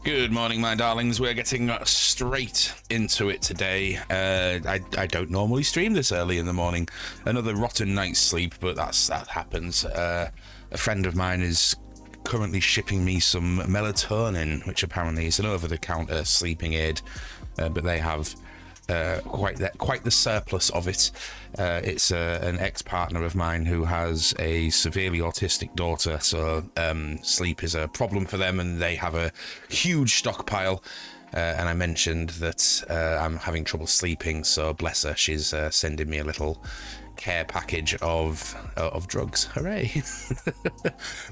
Good morning, my darlings. We're getting straight into it today. I don't normally stream this early in the morning. Another rotten night's sleep, but that happens. A friend of mine is currently shipping me some melatonin, which apparently is an over-the-counter sleeping aid, but they have quite the surplus of it. It's an ex-partner of mine who has a severely autistic daughter, so sleep is a problem for them, and they have a huge stockpile. And I mentioned that I'm having trouble sleeping, so bless her, she's sending me a little care package of drugs. Hooray!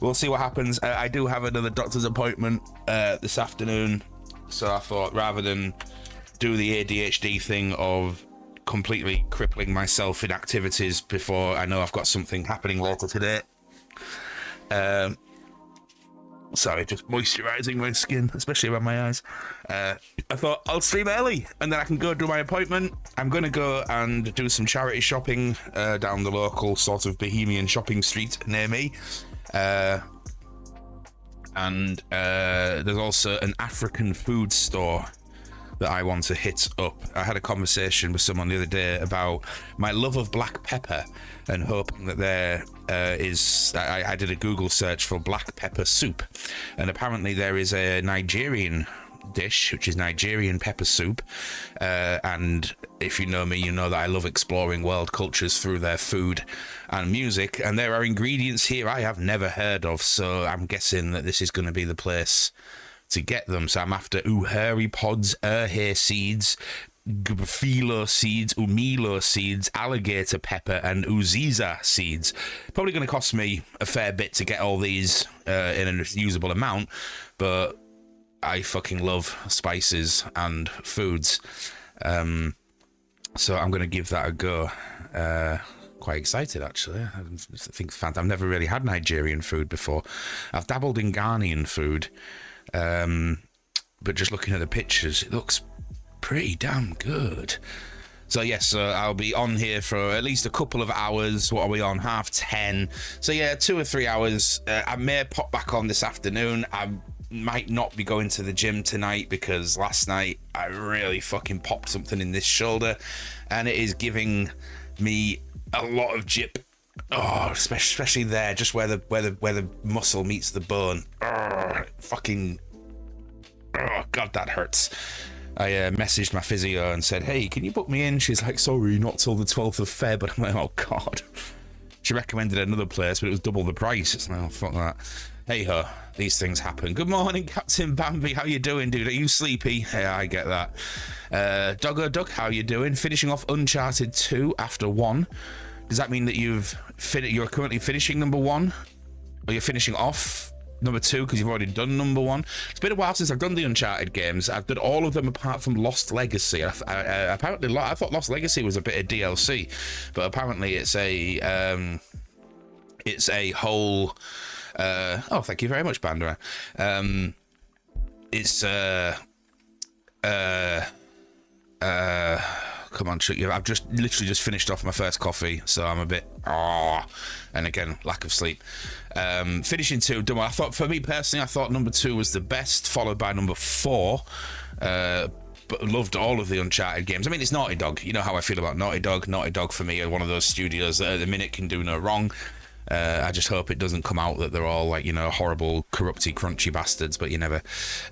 We'll see what happens. I do have another doctor's appointment this afternoon, so I thought rather than do the ADHD thing of completely crippling myself in activities before I know I've got something happening later today. Sorry, just moisturising my skin, especially around my eyes. I thought I'll stream early and then I can go do my appointment. I'm going to go and do some charity shopping down the local sort of bohemian shopping street near me. And there's also an African food store that I want to hit up. I had a conversation with someone the other day about my love of black pepper and hoping that there is... I did a Google search for black pepper soup, and apparently there is a Nigerian dish, which is Nigerian pepper soup, and if you know me, you know that I love exploring world cultures through their food and music, and there are ingredients here I have never heard of, so I'm guessing that this is going to be the place to get them. So I'm after uhuri pods, urhair seeds, philo seeds, umilo seeds, alligator pepper, and uziza seeds. Probably going to cost me a fair bit to get all these in a usable amount, but I fucking love spices and foods. So I'm going to give that a go. Quite excited, actually. I think I've never really had Nigerian food before. I've dabbled in Ghanaian food, but just looking at the pictures, it looks pretty damn good. So yes, I'll be on here for at least a couple of hours. What are we on? 10:30. So yeah, 2 or 3 hours. I may pop back on this afternoon. I might not be going to the gym tonight because last night I really fucking popped something in this shoulder, and it is giving me a lot of jip. Oh, especially there, just where the muscle meets the bone. Fucking, oh god, that hurts. I messaged my physio and said, hey, can you book me in? She's like, sorry, not till the 12th of Feb. But I'm like, oh god. She recommended another place, but it was double the price. It's like, oh fuck that. Hey ho, these things happen. Good morning, Captain Bambi. How you doing, dude? Are you sleepy? Yeah, I get that. Doggo Duck, how you doing? Finishing off Uncharted 2 after 1. Does that mean that you're currently finishing number 1? Or you're finishing off number 2 because you've already done number 1? It's been a while since I've done the Uncharted games. I've done all of them apart from Lost Legacy. Apparently, I thought Lost Legacy was a bit of DLC, but apparently it's a whole... oh, thank you very much, Bandera. It's come on, I've just literally finished off my first coffee, so I'm a bit and again, lack of sleep. Finishing 2, done well. I thought, for me personally, I thought number 2 was the best, followed by number 4. But loved all of the Uncharted games. I mean, it's Naughty Dog. You know how I feel about Naughty Dog. Naughty Dog for me are one of those studios that at the minute can do no wrong. I just hope it doesn't come out that they're all like, you know, horrible, corrupty, crunchy bastards, but you never.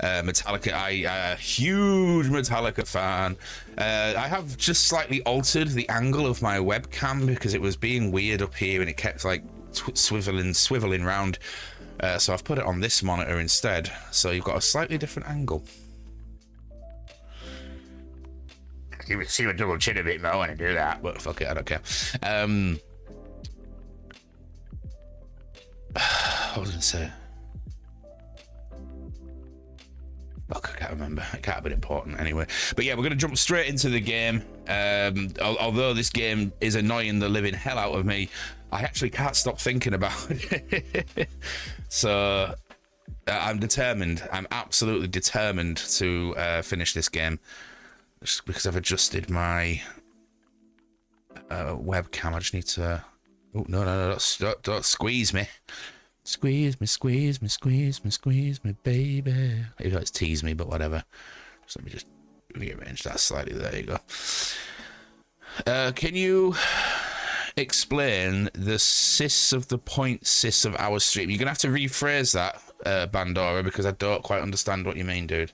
Metallica, a huge Metallica fan. I have just slightly altered the angle of my webcam because it was being weird up here and it kept like swiveling round. So I've put it on this monitor instead. So you've got a slightly different angle. You would see my double chin a bit more when I do that, but fuck it, I don't care. What was I going to say? Fuck, I can't remember. It can't have been important anyway. But yeah, we're going to jump straight into the game. Although this game is annoying the living hell out of me, I actually can't stop thinking about it. So I'm determined. I'm absolutely determined to finish this game. Just because I've adjusted my webcam. I just need to... Oh, no, don't squeeze me. Squeeze me, squeeze me, squeeze me, squeeze me, baby. Maybe it's tease me, but whatever. So let me just rearrange that slightly. There you go. Can you explain the cis of the point cis of our stream? You're going to have to rephrase that, Bandora, because I don't quite understand what you mean, dude.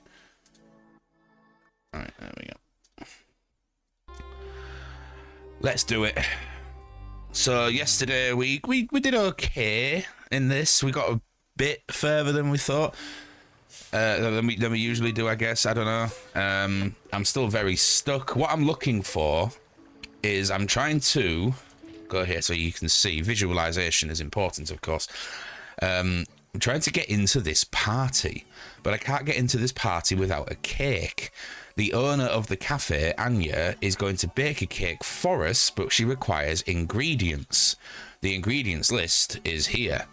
Alright, there we go. Let's do it. So yesterday we did okay in this. We got a bit further than we thought. Than we usually do, I guess. I don't know. I'm still very stuck. What I'm looking for is I'm trying to go here so you can see. Visualization is important, of course. I'm trying to get into this party, but I can't get into this party without a cake. The owner of the cafe, Anya, is going to bake a cake for us, but she requires ingredients. The ingredients list is here.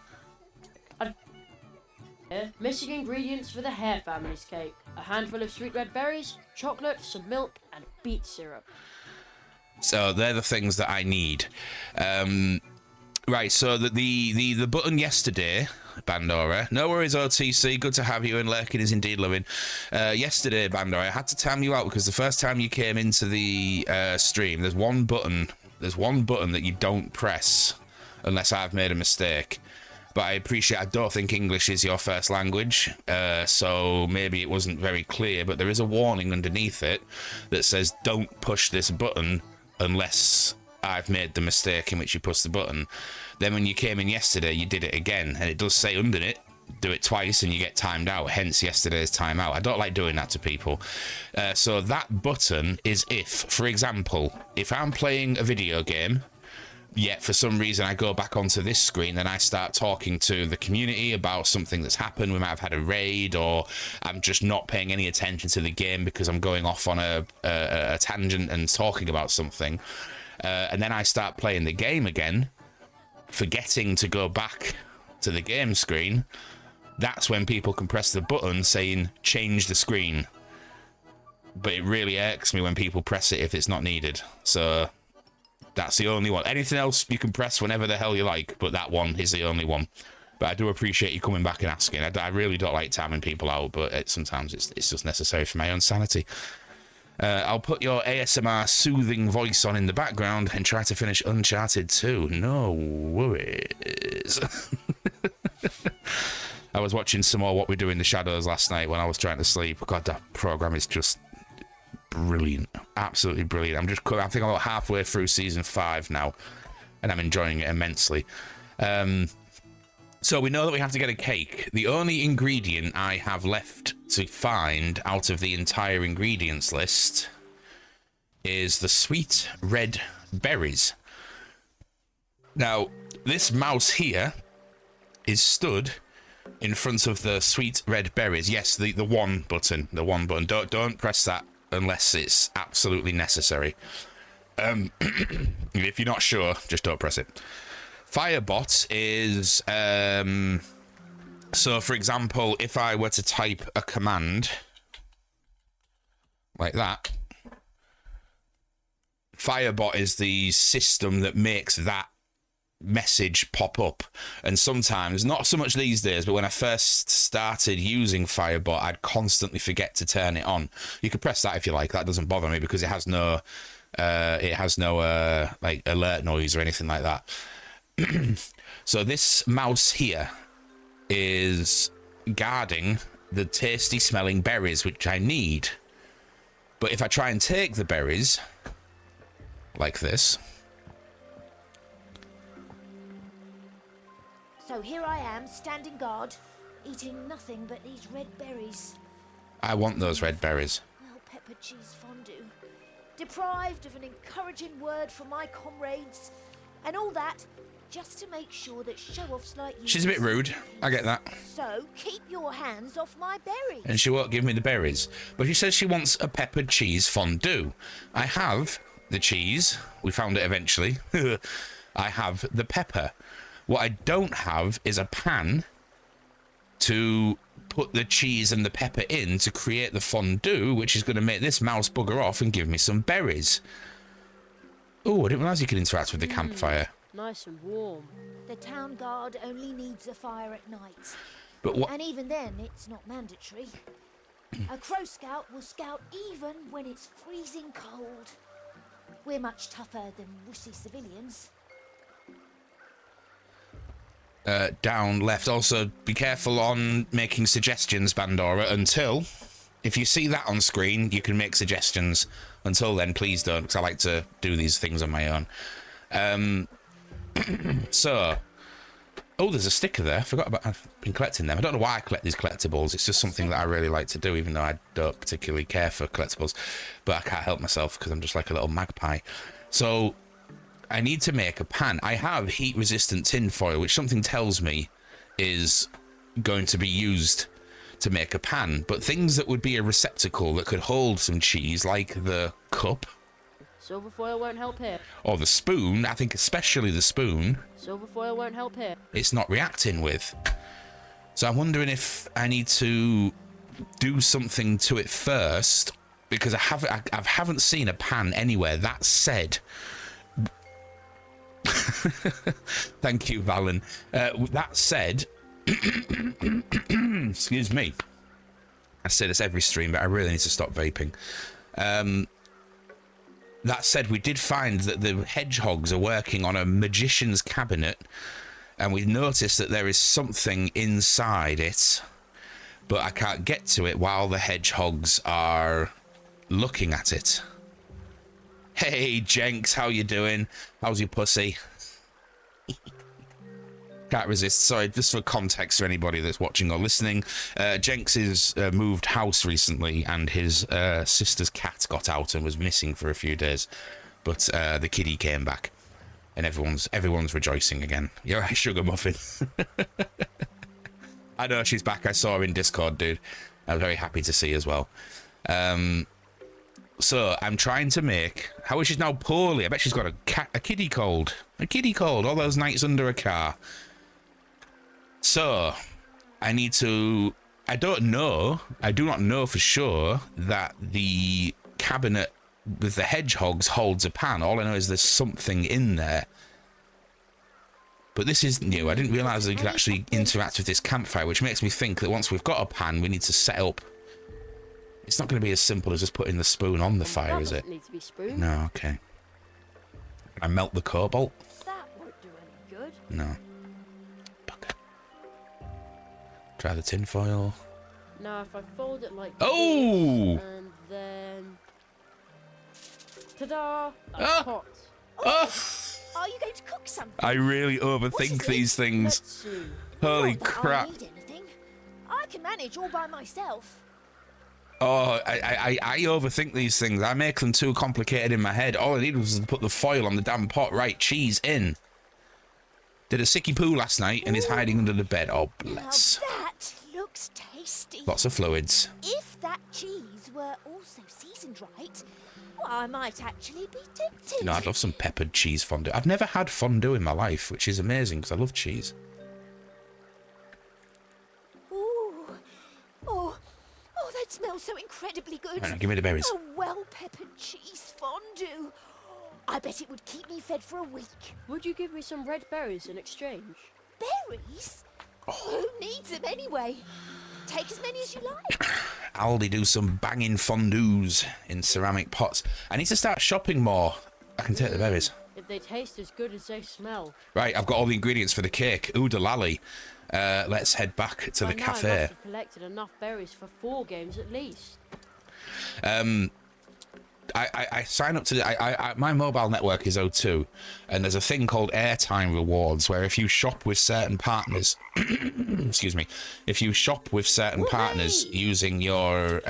Missing ingredients for the Hare family's cake: a handful of sweet red berries, chocolate, some milk, and beet syrup. So they're the things that I need. Right, so the button yesterday, Bandora. No worries, OTC. Good to have you, and lurking is indeed loving. Yesterday, Bandora, I had to time you out because the first time you came into the stream, there's one button. There's one button that you don't press unless I've made a mistake. But I appreciate, I don't think English is your first language, so maybe it wasn't very clear, but there is a warning underneath it that says don't push this button unless I've made the mistake in which you push the button. Then when you came in yesterday, you did it again, and it does say under it, do it twice and you get timed out, hence yesterday's timeout. I don't like doing that to people. So that button is if, for example, if I'm playing a video game, yet for some reason I go back onto this screen, then I start talking to the community about something that's happened. We might have had a raid, or I'm just not paying any attention to the game because I'm going off on a tangent and talking about something. And then I start playing the game again, forgetting to go back to the game screen. That's when people can press the button saying change the screen. But it really irks me when people press it if it's not needed. So that's the only one. Anything else you can press whenever the hell you like, but that one is the only one. But I do appreciate you coming back and asking. I really don't like timing people out, but sometimes it's just necessary for my own sanity. I'll put your ASMR soothing voice on in the background and try to finish Uncharted 2. No worries. I was watching some more What We Do in the Shadows last night when I was trying to sleep. God, that program is just brilliant. Absolutely brilliant. I think I'm about halfway through season 5 now, and I'm enjoying it immensely. So we know that we have to get a cake. The only ingredient I have left to find out of the entire ingredients list is the sweet red berries. Now, this mouse here is stood in front of the sweet red berries. Yes, the one button. The one button. Don't press that unless it's absolutely necessary. If you're not sure, just don't press it. Firebot is so for example, if I were to type a command like that, Firebot is the system that makes that message pop up. And sometimes, not so much these days, but when I first started using Firebot, I'd constantly forget to turn it on. You could press that if you like. That doesn't bother me because it has no like alert noise or anything like that. So this mouse here is guarding the tasty smelling berries which I need. But if I try and take the berries like this, so here I am standing guard, eating nothing but these red berries. I want those red berries. Well, pepper cheese fondue. Deprived of an encouraging word from my comrades, and all that just to make sure that show-offs like you... She's a bit rude. I get that. So keep your hands off my berries. And she won't give me the berries. But she says she wants a peppered cheese fondue. I have the cheese. We found it eventually. I have the pepper. What I don't have is a pan to put the cheese and the pepper in to create the fondue, which is going to make this mouse bugger off and give me some berries. Oh, I didn't realise you could interact with the campfire. nice and warm. The town guard only needs a fire at night. But what? And even then, it's not mandatory. A Crow Scout will scout even when it's freezing cold. We're much tougher than wussy civilians. Down, left. Also, be careful on making suggestions, Bandora, until... If you see that on screen, you can make suggestions. Until then, please don't, because I like to do these things on my own. So... Oh, there's a sticker there. I forgot about... I've been collecting them. I don't know why I collect these collectibles. It's just something that I really like to do, even though I don't particularly care for collectibles. But I can't help myself, because I'm just like a little magpie. So... I need to make a pan. I have heat-resistant tin foil, which something tells me is going to be used to make a pan. But things that would be a receptacle that could hold some cheese, like the cup. Silver foil won't help here. Or the spoon, I think especially the spoon. Silver foil won't help here. It's not reacting with. So I'm wondering if I need to do something to it first. Because I haven't seen a pan anywhere. That said... Thank you, Valen. That said, excuse me. I say this every stream, but I really need to stop vaping. That said, we did find that the hedgehogs are working on a magician's cabinet, and we noticed that there is something inside it, but I can't get to it while the hedgehogs are looking at it. Hey, Jenks, how you doing? How's your pussy? Can't resist. Sorry, just for context for anybody that's watching or listening, Jenks has moved house recently, and his sister's cat got out and was missing for a few days. But the kitty came back, and everyone's rejoicing again. You're right, Sugar Muffin. I know she's back. I saw her in Discord, dude. I was very happy to see as well. So, I'm trying to make... How is she now poorly? I bet she's got a kitty cold. A kitty cold. All those nights under a car. So, I need to... I do not know for sure that the cabinet with the hedgehogs holds a pan. All I know is there's something in there. But this is new. I didn't realise that you could actually interact with this campfire, which makes me think that once we've got a pan, we need to set up... It's not going to be as simple as just putting the spoon on the fire, is it? Need to be spooned. No, okay. Can I melt the cobalt? That won't do any good. No. Bugger. Try the tin foil. Now, if I fold it like Oh! this, and then... Ta-da! A Ah! pot. Oh! Are you going to cook something? I really What overthink is these it? things. Let's see. Holy Not that crap. I need anything. I can manage all by myself. Oh, I overthink these things. I make them too complicated in my head. All I needed was to put the foil on the damn pot. Right, cheese in. Did a sicky poo last night and is hiding under the bed. Oh, bless. Now that looks tasty. Lots of fluids. If that cheese were also seasoned right, well, I might actually be tempted. You know, I'd love some peppered cheese fondue. I've never had fondue in my life, which is amazing because I love cheese. Ooh. Oh, that smells so incredibly good. Right, now give me the berries. A well-peppered cheese fondue. I bet it would keep me fed for a week. Would you give me some red berries in exchange? Berries? Who needs them anyway? Take as many as you like. Aldi do some banging fondues in ceramic pots. I need to start shopping more. I can take the berries. If they taste as good as they smell. Right, I've got all the ingredients for the cake. Oodalali. Let's head back to By the now I must cafe. have collected enough berries for 4 games at least. I sign up to my mobile network is O2, and there's a thing called airtime rewards where if you shop with certain partners, excuse me, if you shop with certain partners using your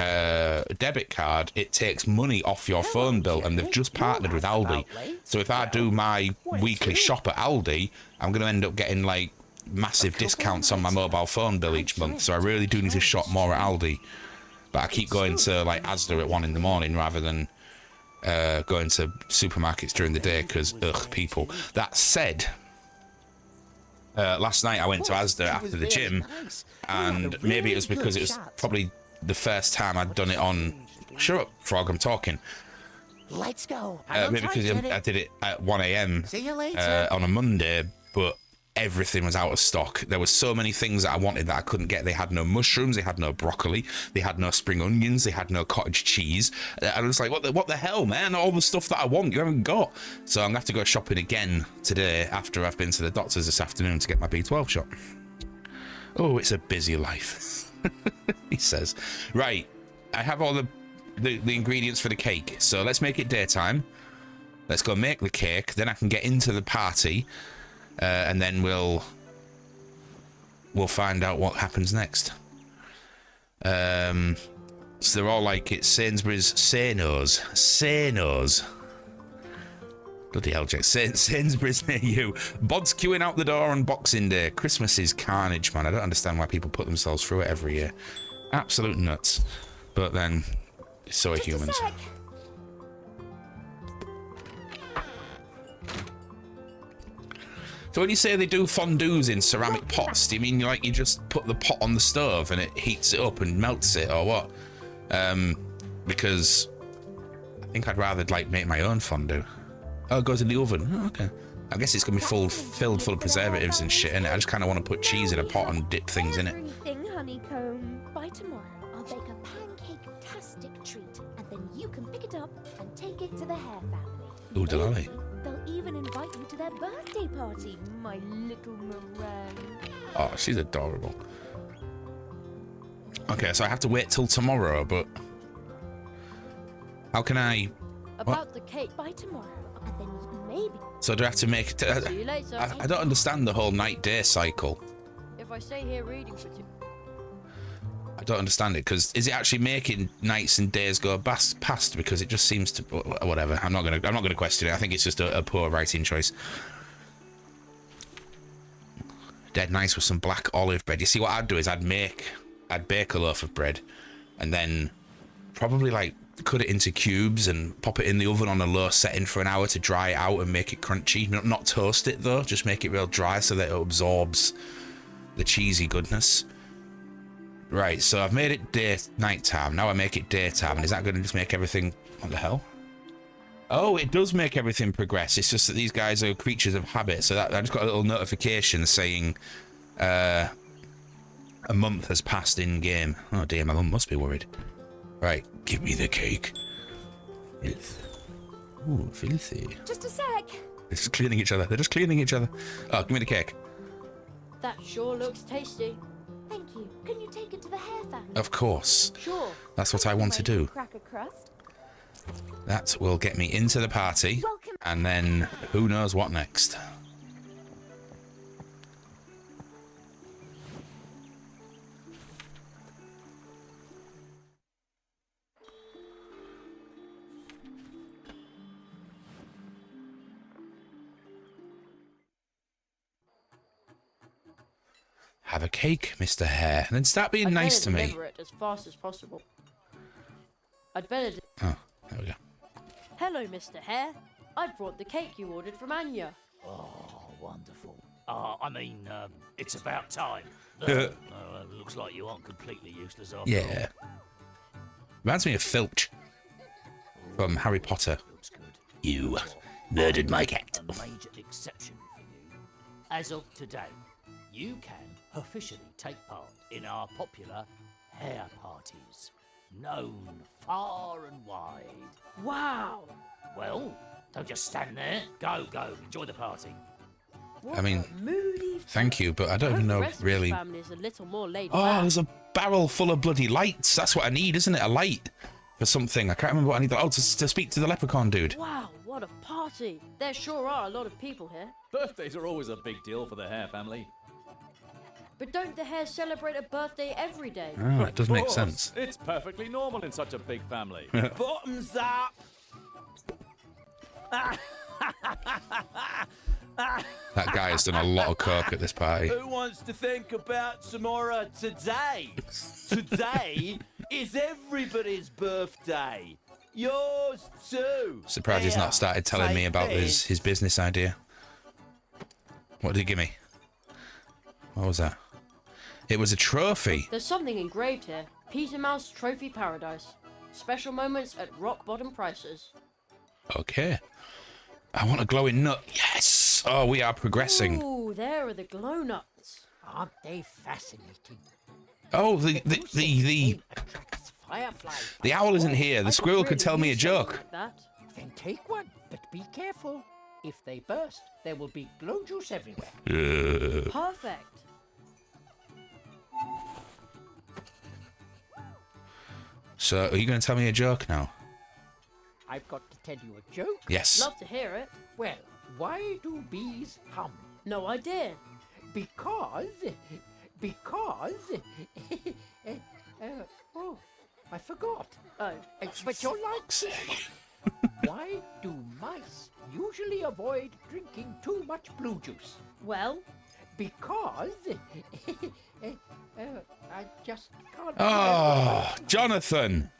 debit card, it takes money off your phone bill, and they've just partnered with Aldi. So if I do my weekly shop at Aldi, I'm going to end up getting like massive discounts on my mobile phone bill each month. So I really do need to shop more at Aldi, but I keep going to like Asda at 1 in the morning rather than going to supermarkets during the day because people. That said, last night I went to Asda after the gym, and maybe it was because it was probably the first time I'd done it on... Shut up, Frog, I'm talking. Let's go. Maybe because I did it at 1 a.m. See you later. On a Monday, but everything was out of stock. There were so many things that I wanted that I couldn't get. They had no mushrooms, they had no broccoli, they had no spring onions, they had no cottage cheese. I was like, what the hell, man? All the stuff that I want, you haven't got. So I'm gonna have to go shopping again today after I've been to the doctor's this afternoon to get my B12 shot. Oh, it's a busy life, he says. Right, I have all the ingredients for the cake, so let's make it daytime. Let's go make the cake, then I can get into the party, and then we'll find out what happens next. So they're all like, it's Sainsbury's, Say-Nos. Bloody hell, Jack. Sainsbury's near you. Bod's queuing out the door on Boxing Day. Christmas is carnage, man. I don't understand why people put themselves through it every year. Absolute nuts. But then, so are humans. Just a sec. So when you say they do fondues in ceramic pots, do you mean like you just put the pot on the stove and it heats it up and melts it, or what? Because I think I'd rather like make my own fondue. Oh, it goes in the oven. Oh, okay. I guess it's gonna be filled full of preservatives and shit in it. I just kind of want to put cheese in a pot and dip things in it. Everything, honeycomb. By tomorrow, I'll bake a pancake-tastic treat, and then you can pick it up and take it to the Hare family. Ooh, delay. They'll even invite you to their birthday party, my little meringue. Oh, she's adorable. Okay, so I have to wait till tomorrow, but how can I? About the cake. By tomorrow, and then maybe. So do I have to make it? See you later. I don't understand the whole night-day cycle. If I stay here reading for you. I don't understand it, because is it actually making nights and days go past? Because it just seems to, whatever. I'm not gonna question it. I think it's just a poor writing choice. Dead nice with some black olive bread. You see, what I'd do is I'd bake a loaf of bread, and then probably like cut it into cubes and pop it in the oven on a low setting for an hour to dry it out and make it crunchy. Not toast it though, just make it real dry so that it absorbs the cheesy goodness. Right, so I've made it nighttime. Now I make it daytime, and is that going to just make everything? What the hell? Oh, it does make everything progress. It's just that these guys are creatures of habit. So that I just got a little notification saying a month has passed in game. Oh dear, my mum must be worried. Right, give me the cake. Filth. Ooh, filthy. Just a sec. They're just cleaning each other. They're just cleaning each other. Oh, give me the cake. That sure looks tasty. Thank you. Can you take it to the Hare family? Of course. Sure. That's what I want to do. Cracker crust. That will get me into the party, Welcome. and then who knows what next. Have a cake, Mr. Hare, and then start being nice to me. Deliver it as fast as possible. I'd better. Oh, there we go. Hello, Mr. Hare. I brought the cake you ordered from Anya. Oh, wonderful. It's about time. Looks like you aren't completely useless after all. Yeah. Reminds me of Filch from Harry Potter. Looks good. You murdered my cat. A major exception for you. As of today, you can officially take part in our popular Hare parties, known far and wide. Wow. Well, don't just stand there. Go, enjoy the party. What I mean, a moody. Thank you, but I don't even know really. Family is a little more laid Oh, back. there's a barrel full of bloody lights. That's what I need, isn't it? A light for something. I can't remember what I need. Oh, to speak to the leprechaun dude. Wow, what a party. There sure are a lot of people here. Birthdays are always a big deal for the Hare family. But don't the Hares celebrate a birthday every day? Oh, it does Of make course, sense. It's perfectly normal in such a big family. Bottoms up! That guy has done a lot of coke at this party. Who wants to think about tomorrow today? Today is everybody's birthday. Yours too. Surprised he's not started telling me about his business idea. What did he give me? What was that? It was a trophy. There's something engraved here. Peter Mouse Trophy Paradise. Special moments at rock bottom prices. Okay. I want a glowing nut. Yes! Oh, we are progressing. Ooh, there are the glow nuts. Aren't they fascinating? Oh, the Attracts fireflies. the owl isn't here. The I squirrel really could tell me a use something joke. Like that. Then take one, but be careful. If they burst, there will be glow juice everywhere. Perfect. So, are you going to tell me a joke now? I've got to tell you a joke. Yes. Love to hear it. Well, why do bees hum? No idea. Because, oh, I forgot. Oh, But you're like this one. Why do mice usually avoid drinking too much blue juice? well, Because, I just can't. Oh, Jonathan.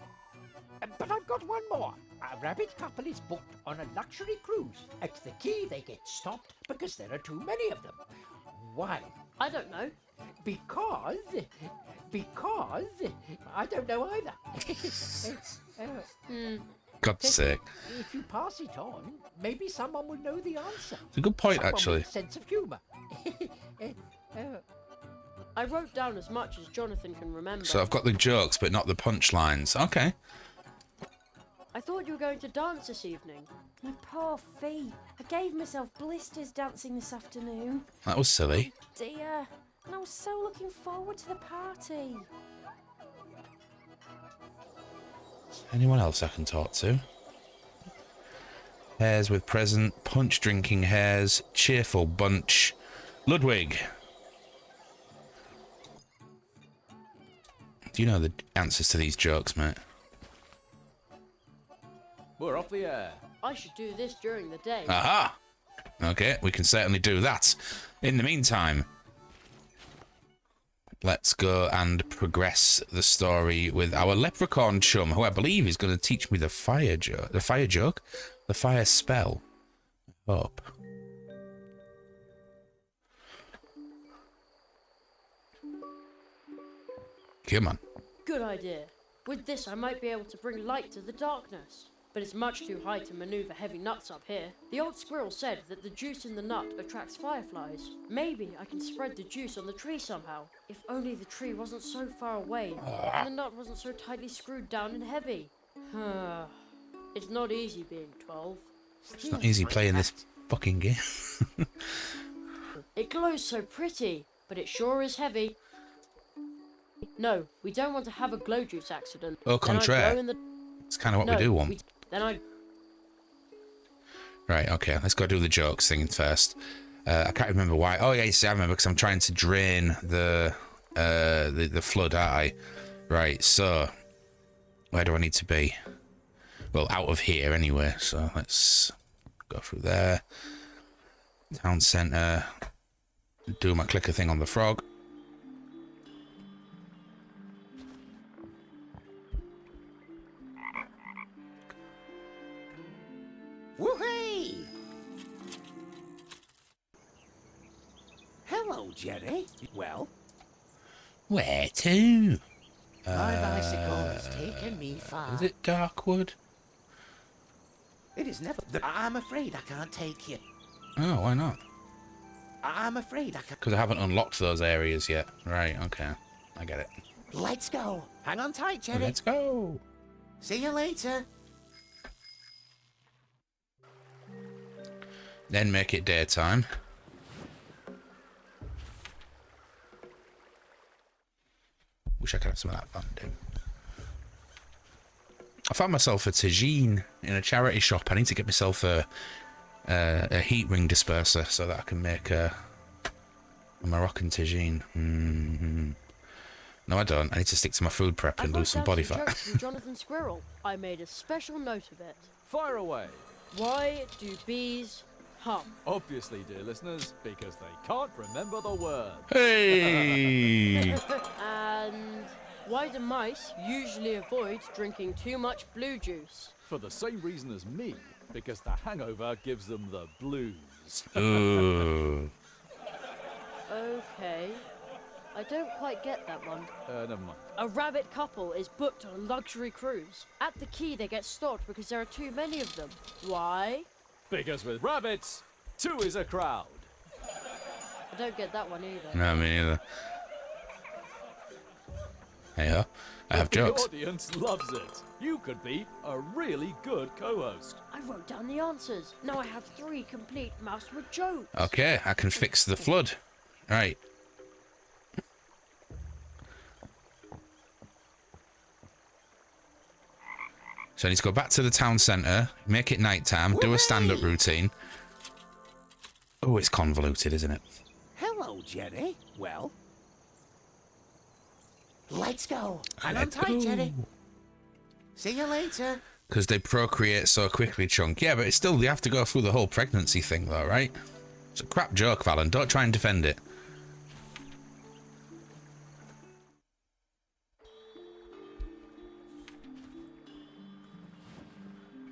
But I've got one more. A rabbit couple is booked on a luxury cruise. At the quay, they get stopped because there are too many of them. Why? I don't know. Because I don't know either. God's sake. If you pass it on, maybe someone will know the answer. It's a good point, Someone actually. with a sense of humour. I wrote down as much as Jonathan can remember. So I've got the jokes, but not the punchlines. Okay. I thought you were going to dance this evening. My poor feet. I gave myself blisters dancing this afternoon. That was silly. Dear. And I was so looking forward to the party. Anyone else I can talk to? Hares with present, punch drinking hares, cheerful bunch. Ludwig. Do you know the answers to these jokes, mate? We're off the air. I should do this during the day. Aha! Okay, we can certainly do that. In the meantime, let's go and progress the story with our leprechaun chum, who I believe is going to teach me the fire joke. The fire spell. I hope. Come on. Good idea. With this, I might be able to bring light to the darkness. But it's much too high to maneuver heavy nuts up here. The old squirrel said that the juice in the nut attracts fireflies. Maybe I can spread the juice on the tree somehow. If only the tree wasn't so far away and the nut wasn't so tightly screwed down and heavy. It's not easy being 12. It's not easy playing this fucking game. It glows so pretty, but it sure is heavy. No, we don't want to have a glow juice accident. Au Then I'd contraire. glow in the... It's kind of what No, we do want. Then I... Right, okay, let's go do the jokes thing first. I can't remember why. Oh, yeah, you see, I remember, because I'm trying to drain the flood, aren't I? Right, so, where do I need to be? Well, out of here, anyway, so let's go through there. Town centre. Do my clicker thing on the frog. Woohoo! Hello, Jerry. Well, Where to? my bicycle has taken me far. Is it Darkwood? It is never. I'm afraid I can't take you. Oh, why not? I'm afraid I can't. Because I haven't unlocked those areas yet. Right, okay. I get it. Let's go. Hang on tight, Jerry. Let's go. See you later. Then make it daytime. Wish I could have some of that fun, dude. I found myself a tagine in a charity shop. I need to get myself a heat ring disperser so that I can make a Moroccan tagine. No, I don't. I need to stick to my food prep and I lose some wrote body down some fat. jokes from Jonathan Squirrel. I made a special note of it. Fire away. Why do bees hum? Obviously, dear listeners, because they can't remember the word. Hey! And why do mice usually avoid drinking too much blue juice? For the same reason as me, because the hangover gives them the blues. Ooh. Okay. I don't quite get that one. Never mind. A rabbit couple is booked on a luxury cruise. At the quay, they get stopped because there are too many of them. Why? Because with rabbits, 2 is a crowd. I don't get that one either. No, me neither. Hey-ho. I have jokes. The audience loves it. You could be a really good co-host. I wrote down the answers. Now I have 3 complete Mousewood jokes. Okay, I can fix the flood. Right. So I need to go back to the town centre, make it nighttime, do a stand-up routine. Oh, it's convoluted, isn't it? Hello, Jerry. Well, let's go. Hang on tight, Jerry. See you later. Because they procreate so quickly, Chunk. Yeah, but it's still, you have to go through the whole pregnancy thing, though, right? It's a crap joke, Valen. Don't try and defend it.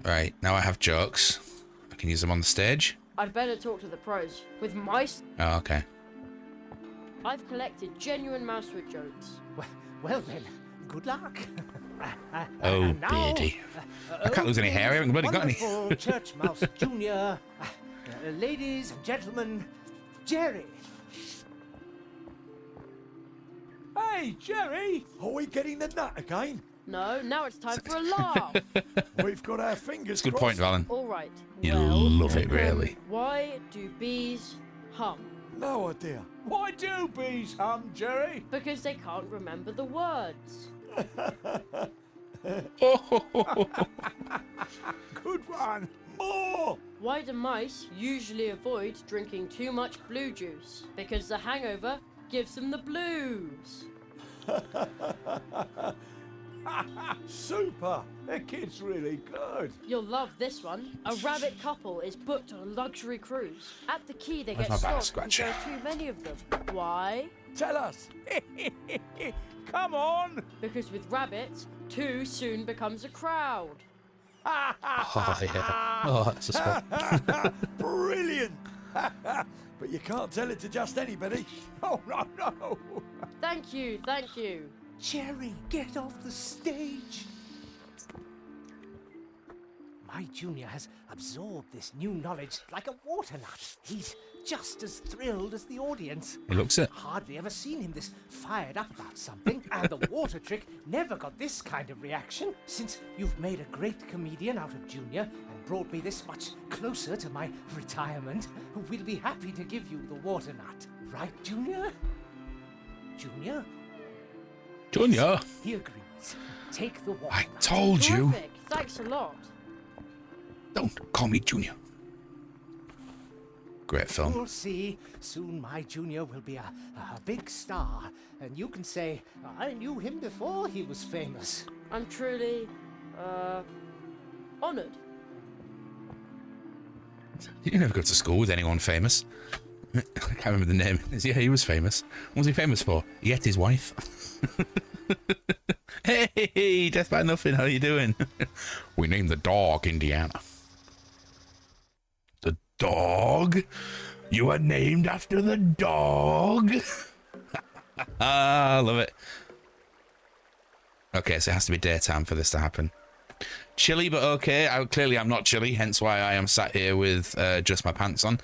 Right, now I have jokes. I can use them on the stage. I'd better talk to the pros. With mice, Oh, okay. I've collected genuine Mousewood jokes. Well then, good luck. Oh, And now, beardy. I can't lose any hair. I haven't bloody got any. wonderful Church Mouse Junior, ladies and gentlemen, Jerry. Hey, Jerry! Are we getting the nut again? No, now it's time for a laugh. We've got our fingers Good point, crossed. Valen. All right. You well, love it, really. Why do bees hum? No idea. Why do bees hum, Jerry? Because they can't remember the words. Good one. More. Why do mice usually avoid drinking too much blue juice? Because the hangover gives them the blues. Super. That kid's really good. You'll love this one. A rabbit couple is booked on a luxury cruise. At the quay, they Where's get my back stopped because scratcher? there are too many of them. Why? Tell us. Come on! Because with rabbits, 2 soon becomes a crowd. Oh, yeah. Oh, that's a spot. Brilliant. But you can't tell it to just anybody. Oh, no! Thank you, thank you. Jerry, get off the stage. My junior has absorbed this new knowledge like a water nut. He's just as thrilled as the audience. He looks it. Hardly ever seen him this fired up about something, and the water trick never got this kind of reaction. Since you've made a great comedian out of Junior and brought me this much closer to my retirement, we'll be happy to give you the water nut. Right, Junior? Junior? Junior, He agrees. Take the water I nut. told you. Terrific, thanks a lot. Don't call me Junior. Great film. You'll see, soon my junior will be a big star, and you can say, I knew him before he was famous. I'm truly, honoured. You never go to school with anyone famous. I can't remember the name. Yeah, he was famous. What was he famous for? He ate his wife. Hey, Death by Nothing, how you doing? We named the dog Indiana. The dog? You are named after the dog? I love it. Okay, so it has to be daytime for this to happen. Chilly, but okay. Clearly, I'm not chilly, hence why I am sat here with just my pants on.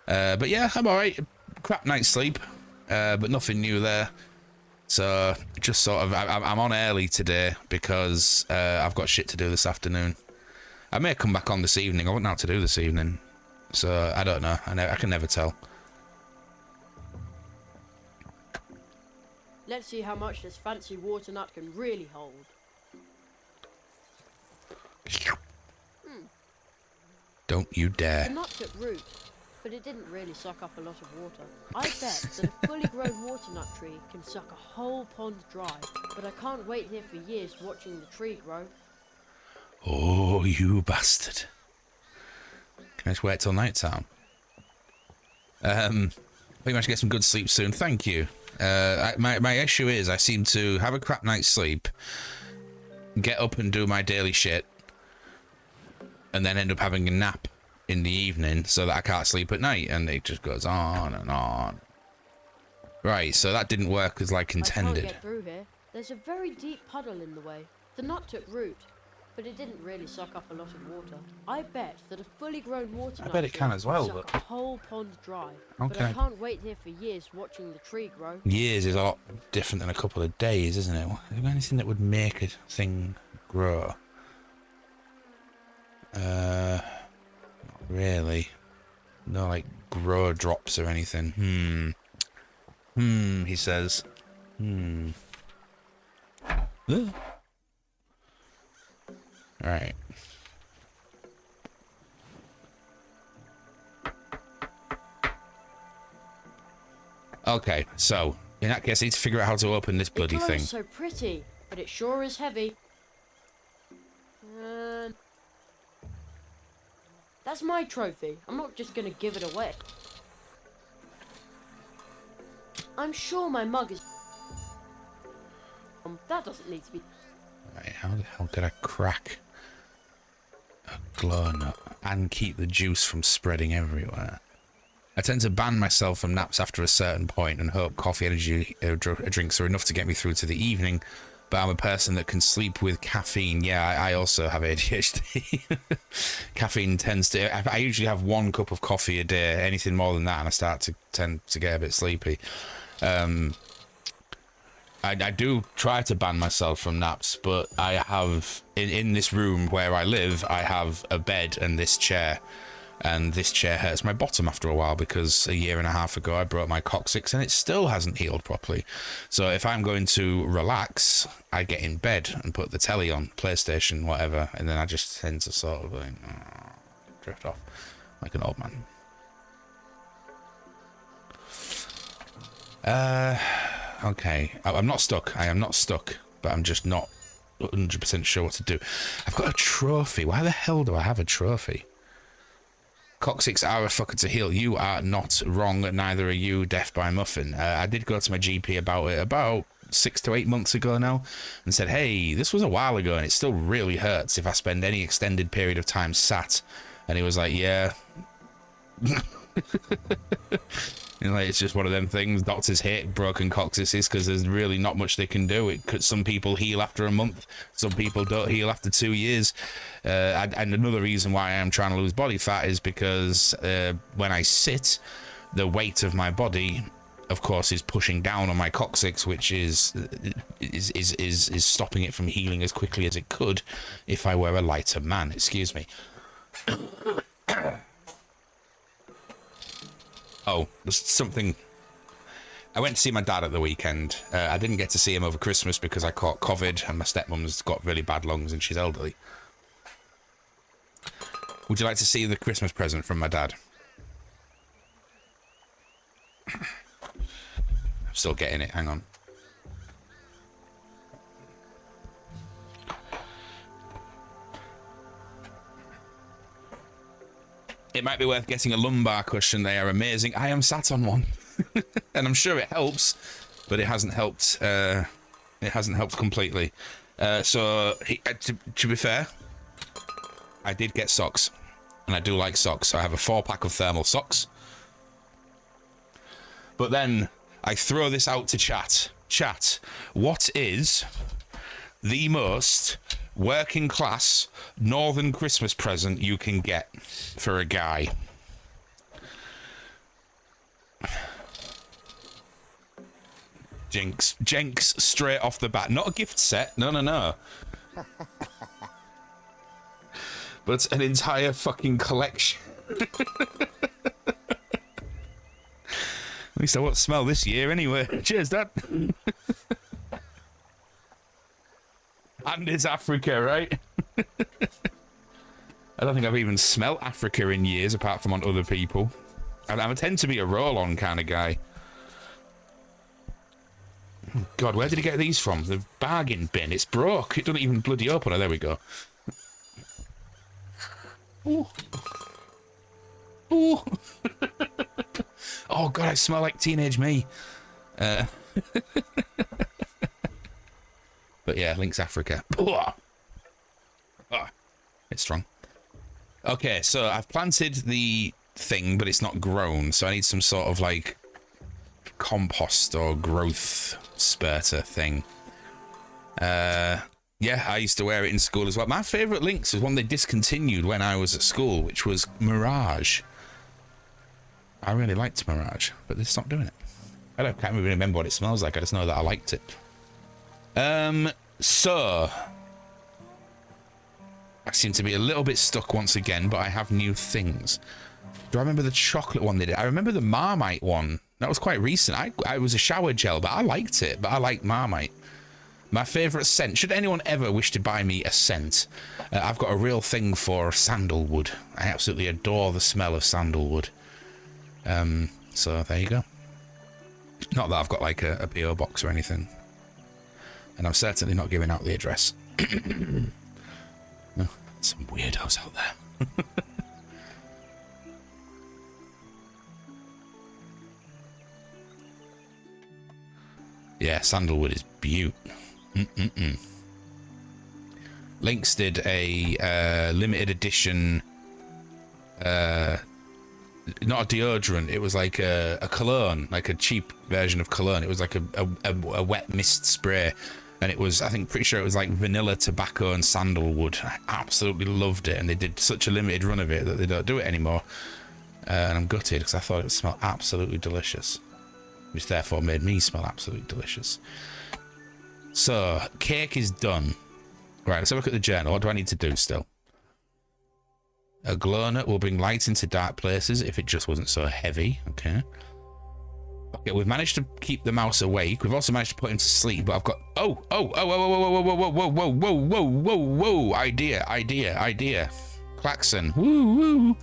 But yeah, I'm alright. Crap night's sleep, but nothing new there. So just sort of, I'm on early today because I've got shit to do this afternoon. I may come back on this evening. I won't know what to do this evening, so I don't know. I can never tell. Let's see how much this fancy water nut can really hold. Don't you The dare. nut took root, but it didn't really suck up a lot of water. I bet that a fully grown water nut tree can suck a whole pond dry, but I can't wait here for years watching the tree grow. Oh, you bastard. Can I just wait till night time? I think I should get some good sleep soon. Thank you. My issue is I seem to have a crap night's sleep, get up and do my daily shit, and then end up having a nap in the evening so that I can't sleep at night, and it just goes on and on. Right, so that didn't work as like I can't intended. get through here. There's a very deep puddle in the way. The nut took root, but it didn't really suck up a lot of water. I bet that a fully grown water nut bet it can tree as well, suck but- a whole pond dry. But Okay. I can't wait here for years watching the tree grow. Years is a lot different than a couple of days, isn't it? Is there anything that would make a thing grow? Not really. No, like, grow drops or anything. He says. Ugh. Alright. Okay, so, in that case, I need to figure out how to open this bloody It glows thing. so pretty, but it sure is heavy. That's my trophy. I'm not just gonna give it away. I'm sure my mug is... that doesn't need to be... Right, how the hell could I crack a glow nut and keep the juice from spreading everywhere? I tend to ban myself from naps after a certain point and hope coffee energy drinks are enough to get me through to the evening, but I'm a person that can sleep with caffeine. Yeah, I also have ADHD. Caffeine tends to... I usually have 1 cup of coffee a day. Anything more than that and I tend to get a bit sleepy. I do try to ban myself from naps, but I have... In this room where I live, I have a bed and this chair. And this chair hurts my bottom after a while because a year and a half ago I broke my coccyx and it still hasn't healed properly. So if I'm going to relax, I get in bed and put the telly on, PlayStation, whatever, and then I just tend to sort of like, drift off like an old man. Okay, I'm not stuck. I am not stuck, but I'm just not 100% sure what to do. I've got a trophy. Why the hell do I have a trophy? Coccyx are a fucker to heal. You are not wrong. Neither are you, Death by Muffin. I did go to my GP about it about 6 to 8 months ago now and said, hey, this was a while ago and it still really hurts if I spend any extended period of time sat. And he was like, yeah. You know, like, it's just one of them things. Doctors hate broken coccyxes because there's really not much they can do. Some people heal after a month. Some people don't heal after 2 years. And another reason why I am trying to lose body fat is because when I sit, the weight of my body, of course, is pushing down on my coccyx, which is stopping it from healing as quickly as it could if I were a lighter man. Excuse me. Oh, there's something... I went to see my dad at the weekend. I didn't get to see him over Christmas because I caught COVID and my stepmom's got really bad lungs and she's elderly. Would you like to see the Christmas present from my dad? I'm still getting it, hang on. It might be worth getting a lumbar cushion. They are amazing. I am sat on one. And I'm sure it helps, but it hasn't helped. It hasn't helped completely. To be fair, I did get socks. And I do like socks. I have a 4-pack of thermal socks. But then I throw this out to chat. Chat, what is the most working class northern Christmas present you can get for a guy? Jenks straight off the bat. Not a gift set. No. But an entire fucking collection. At least I won't smell this year anyway. Cheers, Dad. And it's Africa, right? I don't think I've even smelt Africa in years, apart from on other people. I tend to be a roll-on kind of guy. God, where did he get these from? The bargain bin. It's broke. It doesn't even bloody open. Oh, there we go. Ooh. Ooh. Oh, God, I smell like teenage me. But yeah, Lynx Africa. Oh, it's strong. Okay, so I've planted the thing, but it's not grown, so I need some sort of, like, compost or growth spurter thing. Yeah, I used to wear it in school as well. My favourite Lynx was one they discontinued when I was at school, which was Mirage. I really liked Mirage, but they stopped doing it. Can't even remember what it smells like. I just know that I liked it. So I seem to be a little bit stuck once again, but I have new things. Do I remember the chocolate one they did? I remember the Marmite one. That was quite recent. I was a shower gel, but I liked it. But I liked Marmite. My favourite scent. Should anyone ever wish to buy me a scent, I've got a real thing for sandalwood. I absolutely adore the smell of sandalwood. So there you go. Not that I've got like a PO box or anything. And I'm certainly not giving out the address. No, some weirdos out there. Yeah, sandalwood is beaut. Lynx did a limited edition, not a deodorant, it was like a cologne, like a cheap version of cologne. It was like a wet mist spray, and it was, I think, pretty sure it was like vanilla, tobacco and sandalwood. I absolutely loved it, and they did such a limited run of it that they don't do it anymore, and I'm gutted because I thought it would smell absolutely delicious, which therefore made me smell absolutely delicious. So, cake is done. Right, let's have a look at the journal. What do I need to do still? A glow nut will bring light into dark places if it just wasn't so heavy. Okay. Okay, we've managed to keep the mouse awake. We've also managed to put him to sleep, but I've got... Whoa. Idea. Klaxon. Woo.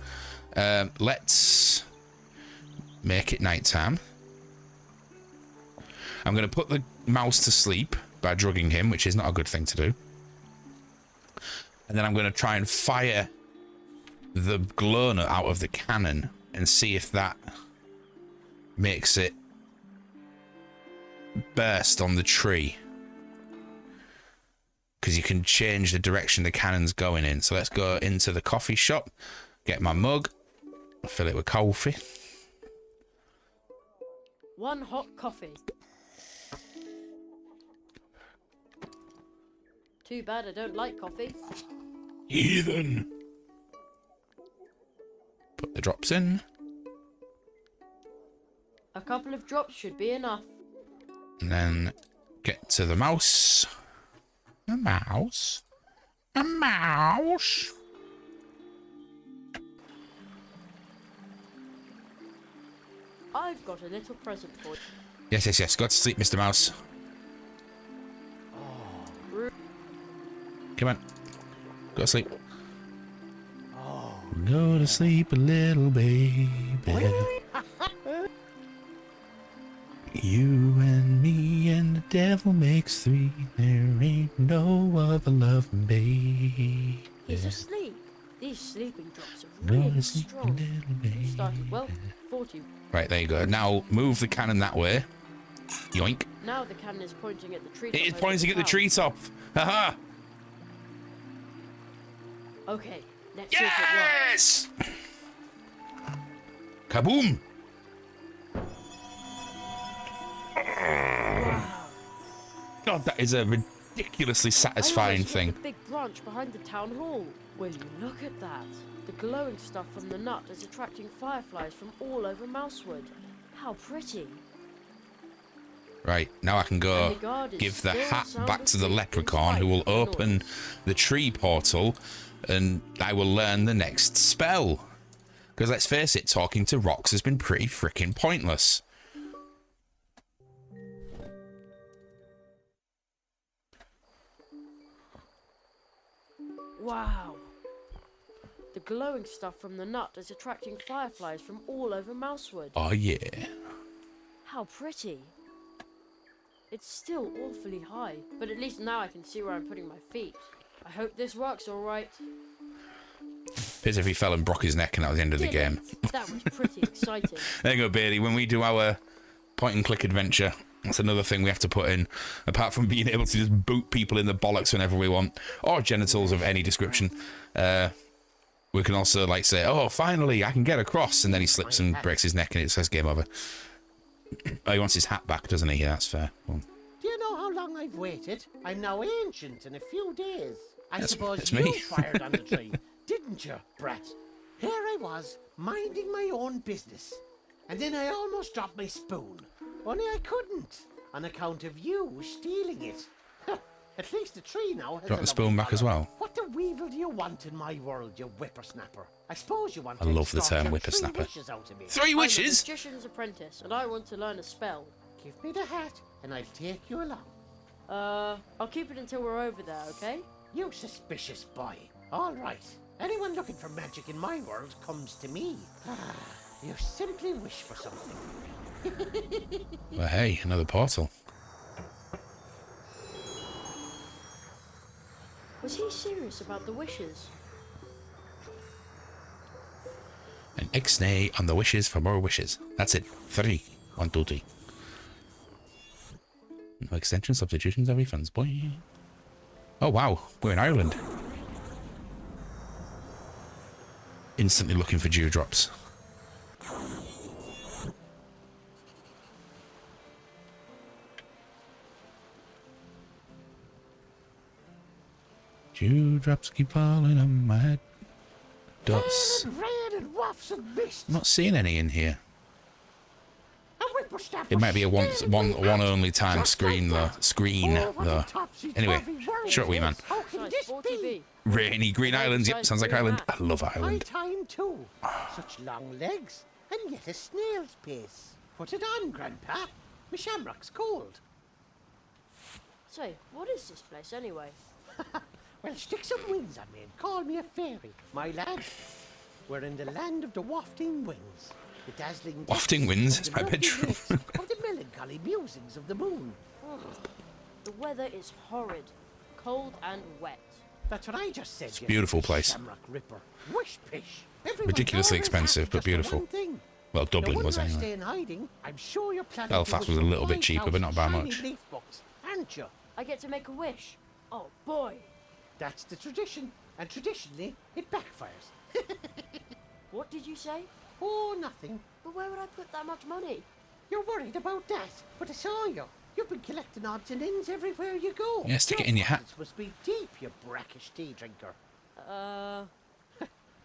Let's make it nighttime. I'm going to put the mouse to sleep by drugging him, which is not a good thing to do. And then I'm going to try and fire the glow nut out of the cannon and see if that makes it burst on the tree. Because you can change the direction the cannon's going in. So let's go into the coffee shop, get my mug, fill it with coffee. 1 hot coffee. Too bad I don't like coffee. Heathen. Put the drops in. A couple of drops should be enough. And then get to the mouse. A mouse. A mouse. I've got a little present for you. Yes. Go to sleep, Mr. Mouse. Come on. Go to sleep. Go to sleep, little baby. You and me and the devil makes 3. There ain't no other loving baby. He's asleep. These sleeping drops are Go really to sleep, strong. little baby. Started well, 40. Right, there you go. Now move the cannon that way. Yoink. Now the cannon is pointing at the treetop. It is pointing at the treetop. Haha. Okay, let's see if it works. Yes! Kaboom! God, that is a ridiculously satisfying thing. The big branch behind the town hall. Will you look at that? The glowing stuff from the nut is attracting fireflies from all over Mousewood. How pretty. Right, now I can go And the guard is give the still hat sound back to the asleep in leprechaun, spite who will of the open noise. the tree portal, and I will learn the next spell. Because let's face it, talking to rocks has been pretty freaking pointless. Wow. The glowing stuff from the nut is attracting fireflies from all over Mousewood. Oh yeah. How pretty. It's still awfully high, but at least now I can see where I'm putting my feet. I hope this works all right. As if he fell and broke his neck and that was the end of the Did game. it? That was pretty exciting. There you go, Bailey. When we do our point and click adventure, that's another thing we have to put in. Apart from being able to just boot people in the bollocks whenever we want, or genitals of any description, we can also like say, "Oh, finally, I can get across," and then he slips and breaks his neck, and it says game over. Oh, he wants his hat back, doesn't he? Yeah, that's fair. Well, Do you know how long I've waited? I'm now ancient in a few days. I suppose that's you me. fired on the tree, didn't you, brat? Here I was, minding my own business. And then I almost dropped my spoon. Only I couldn't, on account of you stealing it. At least the tree now has Drop a the spoon lovely back as colour. well. What the weevil do you want in my world, you whippersnapper? I suppose you want I to love the extort term your whippersnapper. 3 wishes out of me. 3 I'm a wishes? magician's apprentice, and I want to learn a spell. Give me the hat, and I'll take you along. I'll keep it until we're over there, okay? You suspicious boy. All right. Anyone looking for magic in my world comes to me. You simply wish for something. Well, hey, another portal. Was he serious about the wishes? An X-nay on the wishes for more wishes. That's it. 3. 1, 2, 3. No extension, substitutions, or refunds, boy. Oh, wow. We're in Ireland. Instantly looking for dewdrops. Dewdrops keep falling on my head. Dots. Rain and wafts of mist. I'm not seeing any in here. A whippersnapper. It might be a one only time Just screen like though. that. Screen Oh, what though. a topsy-turvy Anyway, world shut up, wee it man. is. How can Nice, this 40B. be? Rainy Green Islands. Yep, Nice sounds like green Ireland. hat. I love My Ireland. time too. Such long legs, and yet a snail's pace. Put it on, Grandpa. My shamrock's cold. Say, what is this place anyway? Well, stick some wings on me and call me a fairy, my lad. We're in the land of the wafting winds, the dazzling Wafting depths winds? of It's the my murky bedroom. lakes of the melancholy musings of the moon. The weather is horrid, cold and wet. That's what I just said. You beautiful place. Shamrock Ripper. Wish pish. Everyone's Ridiculously always expensive, happy but just for beautiful. one thing. Well, Now, Dublin wouldn't was I anyway. stay in hiding? I'm sure you're planning Belfast to was a win little bit cheaper, but not by 5,000 much. shiny leaf books, aren't you? I get to make a wish. Oh boy. That's the tradition, and traditionally it backfires. What did you say? Oh, nothing. But where would I put that much money? You're worried about that, but I saw you. You've been collecting odds and ends everywhere you go. Yeah, stick it in your hat. pockets must be deep, you brackish tea drinker. Uh,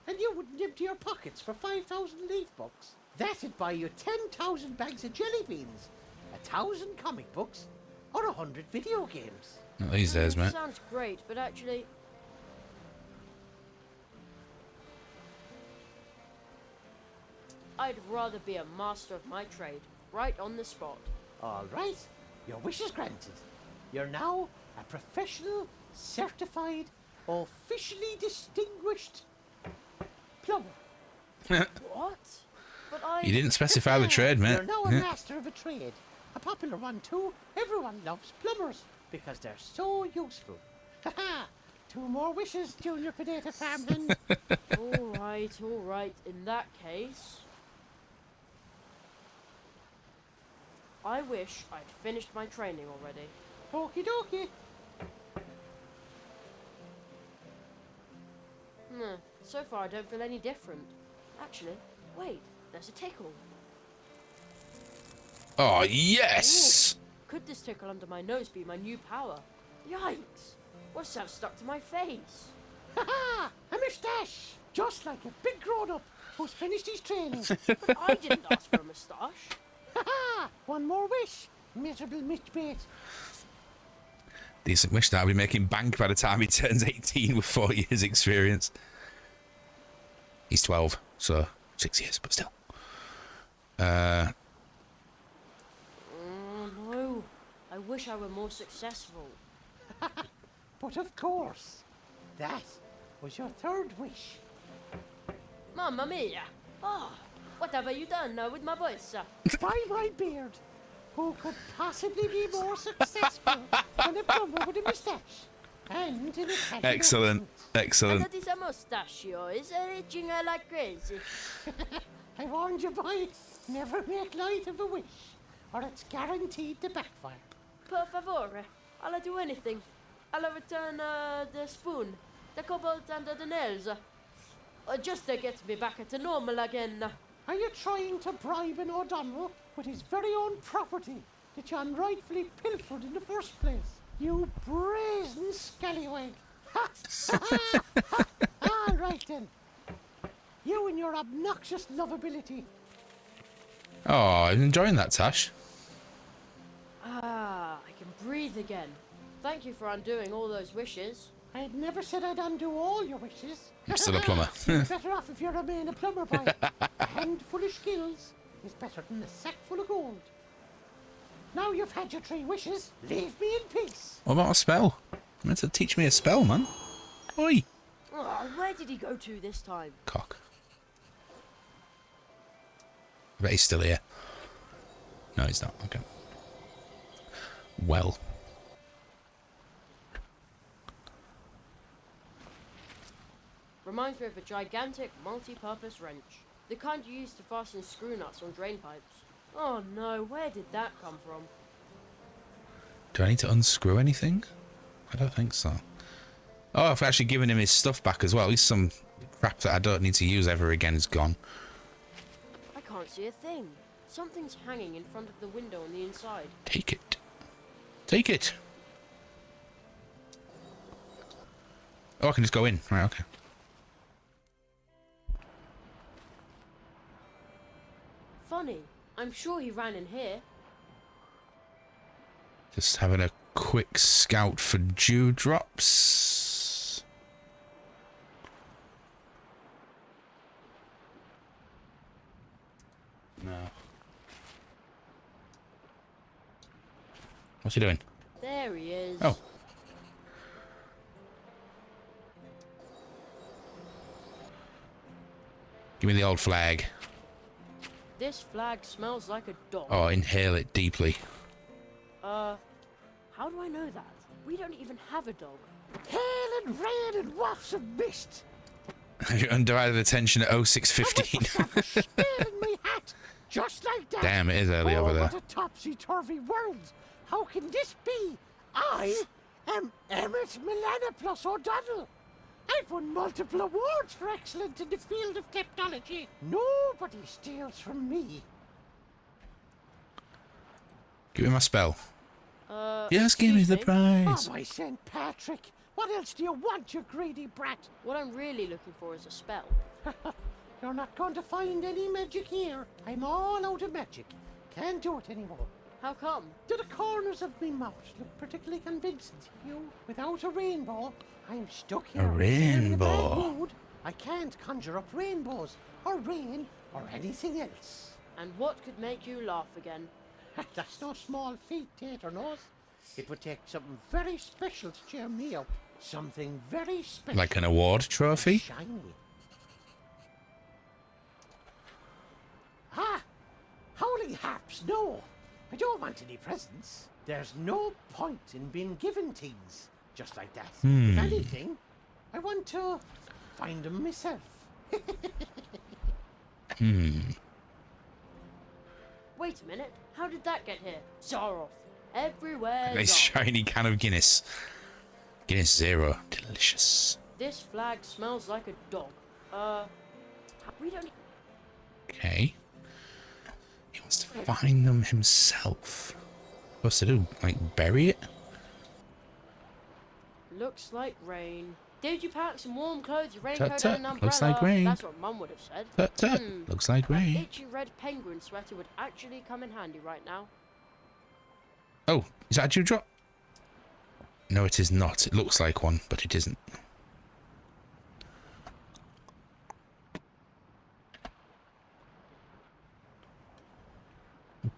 And you wouldn't empty your pockets for 5,000 leaf books. That'd buy you 10,000 bags of jelly beans, 1,000 comic books, or 100 video games. Not these days, mate. Sounds great, but actually... I'd rather be a master of my trade, right on the spot. All right, your wish is granted. You're now a professional, certified, officially distinguished plumber. What? But I... You didn't specify the trade, mate. You're now a Yeah. master of a trade. A popular one too. Everyone loves plumbers because they're so useful. Ha! 2 more wishes, Junior Potato Farmhand. all right. In that case... I wish I'd finished my training already. Okie dokie. So far I don't feel any different. Actually, wait, there's a tickle. Oh, yes! Could this tickle under my nose be my new power? Yikes! What's that stuck to my face? Ha ha! A moustache! Just like a big grown-up who's finished his training. But I didn't ask for a moustache. Ha ha! 1 more wish, miserable Mitchbait. Decent wish that I'll be making bank by the time he turns 18 with 4 years experience. He's 12, so 6 years, but still. Oh no, I wish I were more successful. But of course, that was your 3rd wish. Mamma mia! Oh, what have you done now with my voice? By my beard, who could possibly be more successful than a plumber with a moustache and an Italian Excellent, excellent. That is a mustachio, is itching like crazy. accent? I warned you, boy, never make light of a wish, or it's guaranteed to backfire. Per favore, I'll do anything. I'll return the spoon, the cobalt and the nails. Just to get me back to normal again. Are you trying to bribe an O'Donnell with his very own property that you unrightfully pilfered in the first place? You brazen scallywag! Ha! Ha! Ha! All right then. You and your obnoxious lovability. Oh, I'm enjoying that, Tash. Ah, I can breathe again. Thank you for undoing all those wishes. I had never said I'd undo all your wishes. I'm still a plumber. You're better off if you remain a plumber, boy. A handful of skills is better than a sack full of gold. Now you've had your 3 wishes, leave me in peace. What about a spell? You meant to teach me a spell, man. Oi! Oh, where did he go to this time? Cock. I bet he's still here. No, he's not. Okay. Well. Reminds me of a gigantic multi-purpose wrench. The kind you use to fasten screw nuts on drain pipes. Oh no, where did that come from? Do I need to unscrew anything? I don't think so. Oh, I've actually given him his stuff back as well. At least some crap that I don't need to use ever again is gone. I can't see a thing. Something's hanging in front of the window on the inside. Take it. Take it. Oh, I can just go in. Right, okay. Funny. I'm sure he ran in here. Just having a quick scout for dewdrops. No. What's he doing? There he is. Oh. Give me the old flag. This flag smells like a dog. Oh, inhale it deeply. How do I know that? We don't even have a dog. Hail and rain and wafts of mist. You're under either attention at 0615. Stealing my hat, just like that. Damn, it is early Oh, over there. what a topsy-turvy world. How can this be? I am Emmett Melanopoulos O'Donnell. I've won multiple awards for excellence in the field of technology. Nobody steals from me. Give me my spell. Yes, give me the excuse me? prize. Oh, my St. Patrick. What else do you want, you greedy brat? What I'm really looking for is a spell. You're not going to find any magic here. I'm all out of magic. Can't do it anymore. How come? Do the corners of me mouth look particularly convincing to you? Without a rainbow, I'm stuck here. A in bad rainbow. mood. I can't conjure up rainbows, or rain, or anything else. And what could make you laugh again? That's no small feat, Tater Nose. It would take something very special to cheer me up. Something very special. Like an award trophy? Shiny. Ah! Holy haps, no! I don't want any presents. There's no point in being given things just like that. If anything, I want to find them myself. Wait a minute. How did that get here? Zaroff. Everywhere. Nice Zaroff. shiny can of Guinness. Guinness Zero. Delicious. This flag smells like a dog. We don't. Okay. He wants to find them himself. What's to do? Like, bury it? Looks like rain. Did you pack some warm clothes, your Tut, raincoat tut. and an umbrella? Looks like rain. That's what Mum would have said. Tut, tut. Looks like An rain. itchy red penguin sweater would actually come in handy right now. Oh, is that a dewdrop? No, it is not. It looks like one, but it isn't.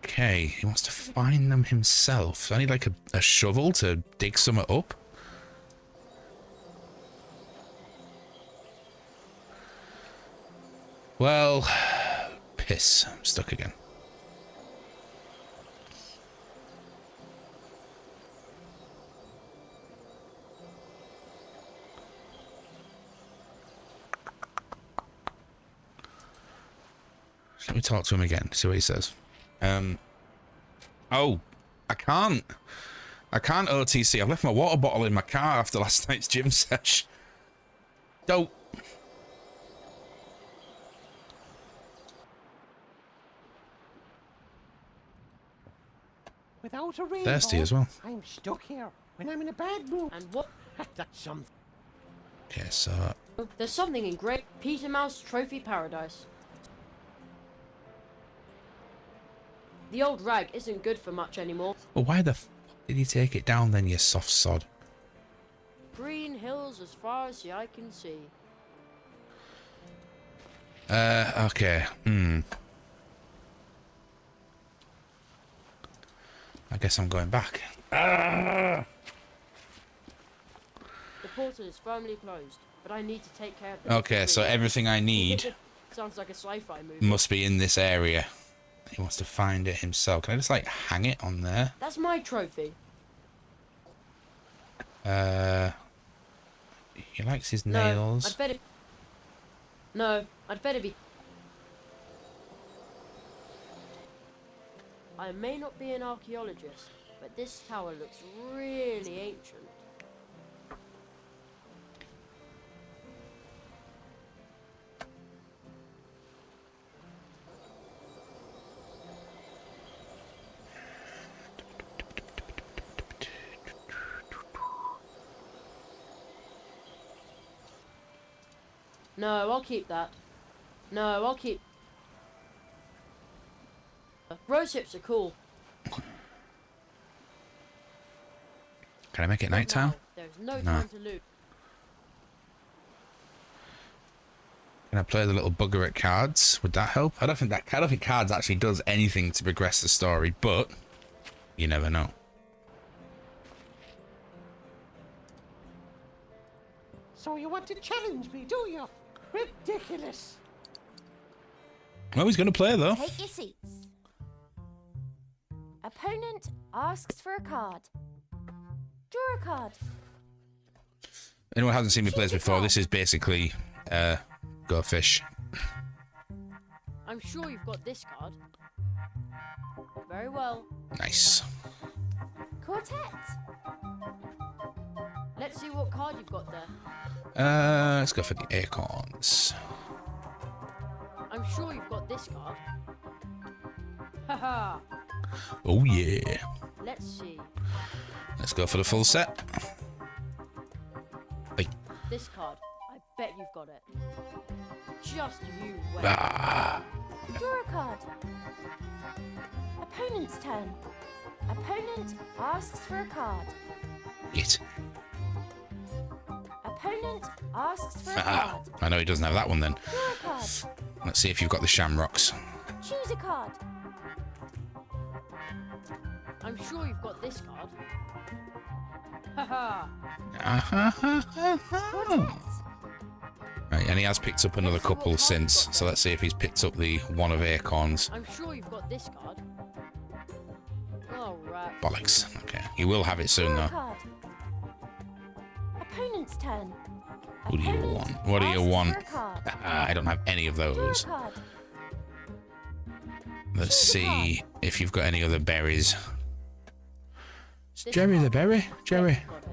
Okay, he wants to find them himself. I need like a shovel to dig some up. Well, piss. I'm stuck again. Let me talk to him again, see what he says. Oh, I can't OTC. I've left my water bottle in my car after last night's gym sesh. Don't. Without a rainbow, Thirsty as well. I'm stuck here when I'm in a bad mood. And what? That's something. Okay, so There's something engraved. Peter Mouse Trophy Paradise. The old rag isn't good for much anymore. well, why the f did he take it down then, you soft sod? Green hills as far as the eye can see. Okay. I guess I'm going back. The portal is firmly closed, but I need to take care of the Okay, so everything I need Sounds like a sci-fi movie. must be in this area. He wants to find it himself. Can I just like hang it on there? That's my trophy. He likes his No, nails. I'd better. No, I'd better be. I may not be an archaeologist, but this tower looks really ancient. No, I'll keep that. No, I'll keep. Rose hips are cool. Can I make it but nighttime? now, There's no No. time to lose. Can I play the little bugger at cards? Would that help? I don't think cards actually does anything to progress the story, but you never know. So you want to challenge me, do you? Ridiculous. Oh, he's going to play though. Take your seats. Opponent asks for a card. Draw a card. Anyone who hasn't seen me play this before, this is basically Go Fish. I'm sure you've got this card. Very well. Nice. Quartet. Let's see what card you've got there. Let's go for the acorns. I'm sure you've got this card. Haha. Oh yeah. Let's see. Let's go for the full set. Hey. This card. I bet you've got it. Just you wait. Ah. Draw a card. Opponent's turn. Opponent asks for a card. It. Opponent asks for a Ah. card. I know he doesn't have that one then. Draw a card. Let's see if you've got the shamrocks. Choose a card. I'm sure you've got this card. Haha. Quartet. Right, and he has picked up another couple since, so let's see if he's picked up the one of acorns. I'm sure you've got this card. Oh, rat. Bollocks. Okay, he will have it soon Draw a though. card. Opponent's turn. What do you Opponent want? What do you asks want? for a card. I don't have any of Draw a those. card. Let's see if you've got any other berries. This Jerry the card. berry? Jerry. Got it.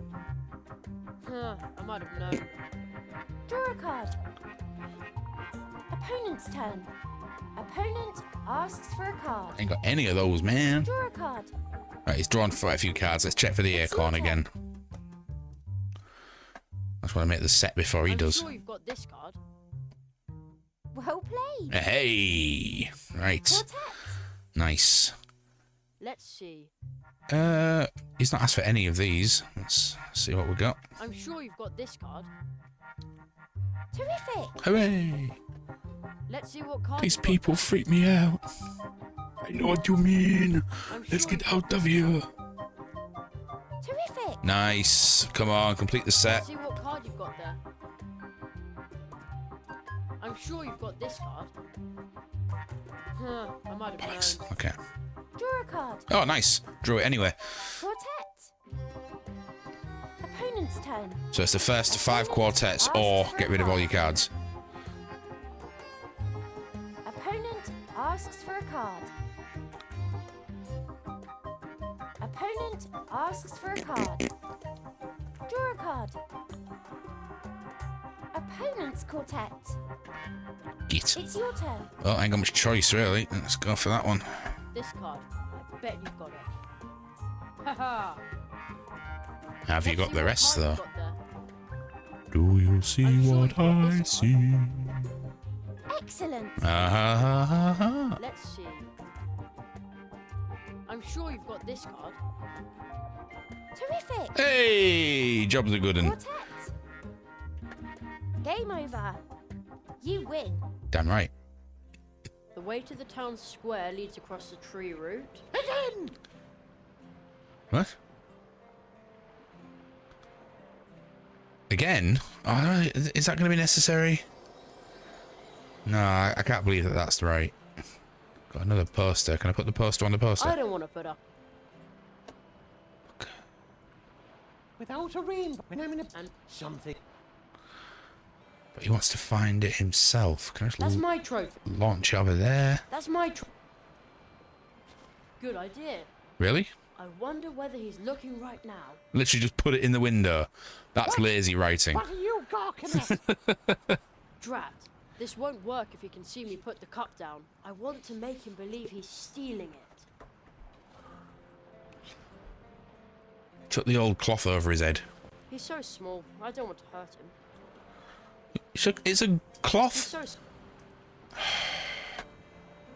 Huh, I might have known. Draw a card. Opponent's turn. Opponent asks for a card. Ain't got any of those, man. Draw a card. Right, he's drawn quite a few cards. Let's check for the It's acorn your again. I just want to make the set before he I'm does. sure you've got this card. Well played. Hey! Right. Quartet. Nice. Let's see. He's not asked for any of these. Let's see what we got. I'm sure you've got this card. Terrific. Hooray! Let's see what card These you've got people freak me out. I know what you mean. there. I'm Let's sure get you've out of here. Terrific. Nice. Come on, complete the Let's set. see what card you've got there. I'm sure you've got this card. Huh, I might have Bollocks. known. Okay. Draw a card. Oh, nice. Drew it anyway. Quartet. Opponent's turn. So it's the first to 5 quartets or get rid of all your cards. Opponent asks for a card. Opponent asks for a card. Draw a card. Opponent's quartet. Get. It's your turn. Well, I ain't got much choice really. Let's go for that one. This card. I bet you've got it. Haha. Have you Let's got see the what rest, pie though? you've got there. Do you see Are you sure what you've got I this see? Excellent. Ah, Let's see. I'm sure you've got this card. Terrific. Hey, job's a good one. Quartet. Game over. You win. Damn right. The way to the town square leads across the tree route. Again. What? Again? Oh, is that going to be necessary? No, I can't believe that that's right. Got another poster. Can I put the poster on the I poster? don't want to put up. Without a rainbow, when I'm in a... And- something. But he wants to find it himself. Can I That's just my trophy. launch it over there? That's my Good idea. Really? I wonder whether he's looking right now. Literally just put it in the window. That's lazy writing. What are you gawking at? Drat. This won't work if he can see me put the cup down. I want to make him believe he's stealing it. Took the old cloth over his head. He's so small. I don't want to hurt him. It's a He's cloth. so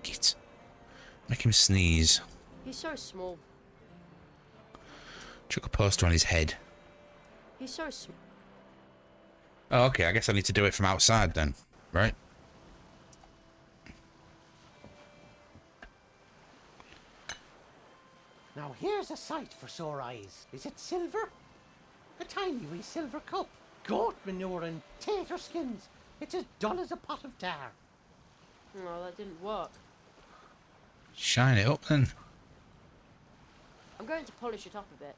Git. Make him sneeze. He's so small. Chuck a poster on his head. He's so small. Oh, okay. I guess I need to do it from outside then, right? Now here's a sight for sore eyes. Is it silver? A tiny wee silver cup. Goat manure and tater skins. It's as dull as a pot of tar. No, that didn't work. Shine it up then. I'm going to polish it up a bit.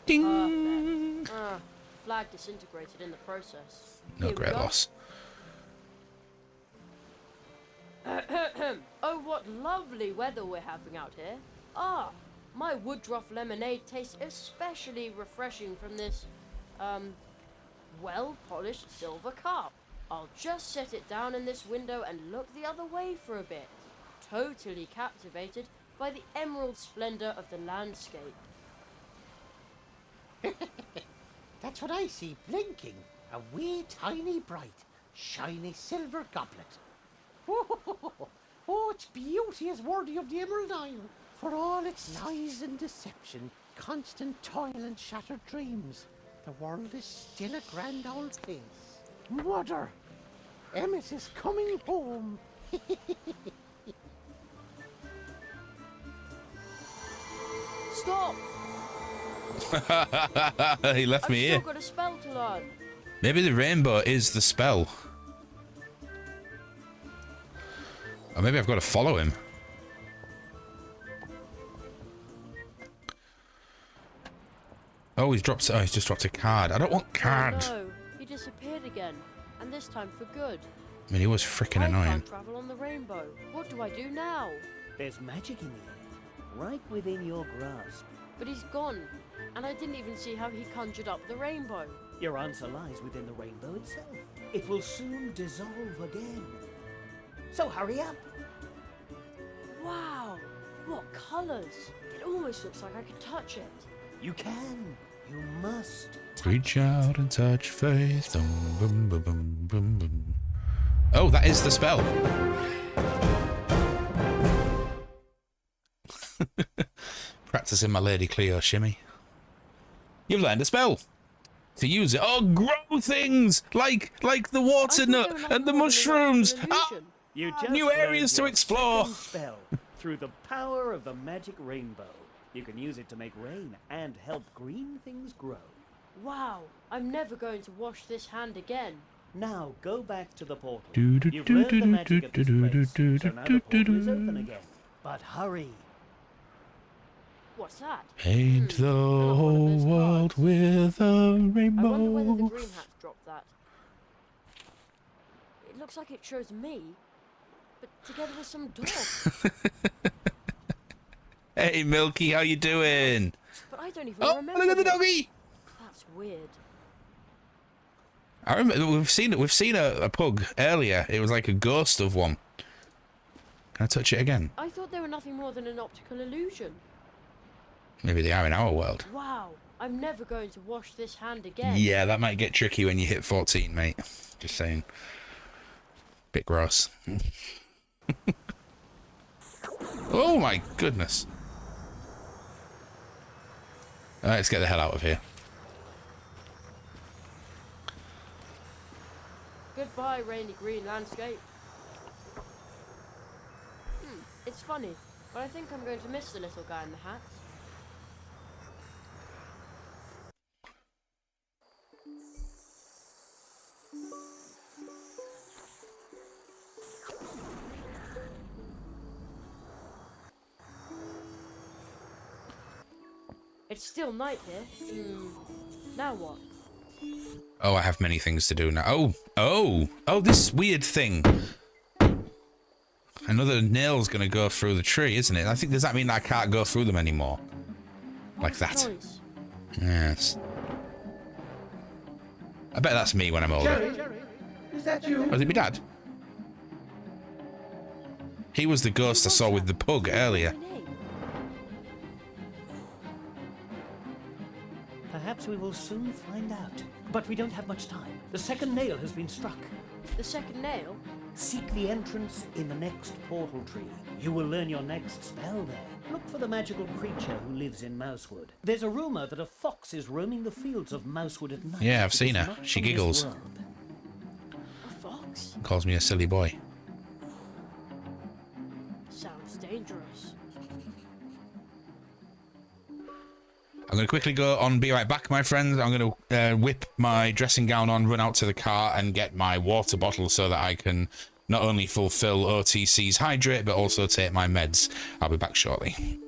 Ding. Perfect. Flag disintegrated in the process. No Here we great go. loss. Oh, what lovely weather we're having out here. Ah, my Woodruff lemonade tastes especially refreshing from this, well-polished silver cup. I'll just set it down in this window and look the other way for a bit, totally captivated by the emerald splendor of the landscape. That's what I see blinking. A wee tiny bright, shiny silver goblet. Oh, its beauty is worthy of the Emerald Isle. For all its lies and deception, constant toil and shattered dreams, the world is still a grand old place. Mother, Emmet is coming home. Stop! He left I've me still here. got a spell to learn. Maybe the rainbow is the spell. Or maybe I've got to follow him. Oh, he's just dropped a card. I don't want cards. Oh no, he disappeared again, and this time for good. I mean, he was freaking I annoying. can't travel on the rainbow. What do I do now? There's magic in the air, right within your grasp. But he's gone, and I didn't even see how he conjured up the rainbow. Your answer lies within the rainbow itself. It will soon dissolve again. So hurry up. Wow, what colours! It almost looks like I could touch it. You can. You must. Reach out and touch faith. Dum, bum, bum, bum, bum, bum. Oh, that is the spell. Practicing my Lady Cleo shimmy. You've learned a spell. To use it. Oh, grow things like the water I thought nut they were like and the more than an mushrooms. optical Ah, illusion. You just New learned areas to your explore. second spell through the power of the magic rainbow. You can use it to make rain and help green things grow. Wow, I'm never going to wash this hand again. Now go back to the portal. Do, do, You've do, learned do, the magic of this do, do, place, do, so do, now do, the portal is do. open again. But hurry. What's that? Paint the Another one of whole those world cards. with a I wonder whether the rainbow. green hat dropped that. It looks like it shows me, but together with some dog. Hey, Milky, how you doing? But I don't even Oh, remember. look at the him. doggy! That's weird. I remember we've seen a pug earlier. It was like a ghost of one. Can I touch it again? I thought they were nothing more than an optical illusion. Maybe they are in our world. Wow, I'm never going to wash this hand again. Yeah, that might get tricky when you hit 14, mate. Just saying. Bit gross. Oh my goodness. Alright, let's get the hell out of here. Goodbye, rainy green landscape. It's funny, but I think I'm going to miss the little guy in the hat. It's still night here. Now what? Oh, I have many things to do now. Oh, this weird thing. Another nail's gonna go through the tree, isn't it? I think, does that mean I can't go through them anymore? Like that. Noise. Yes. I bet that's me when I'm older. Jerry, is that you? Was it my dad? He was the ghost I saw with the pug earlier. Perhaps we will soon find out. But we don't have much time. The second nail has been struck. The second nail? Seek the entrance in the next portal tree. You will learn your next spell there. Look for the magical creature who lives in Mousewood. There's a rumor that a fox is roaming the fields of Mousewood at night. Yeah, I've seen It's her. not She from this giggles. world. A fox? Calls me a silly boy. Sounds dangerous. I'm going to quickly go on, be right back, my friends. I'm going to whip my dressing gown on, run out to the car, and get my water bottle so that I can not only fulfill OTC's hydrate, but also take my meds. I'll be back shortly.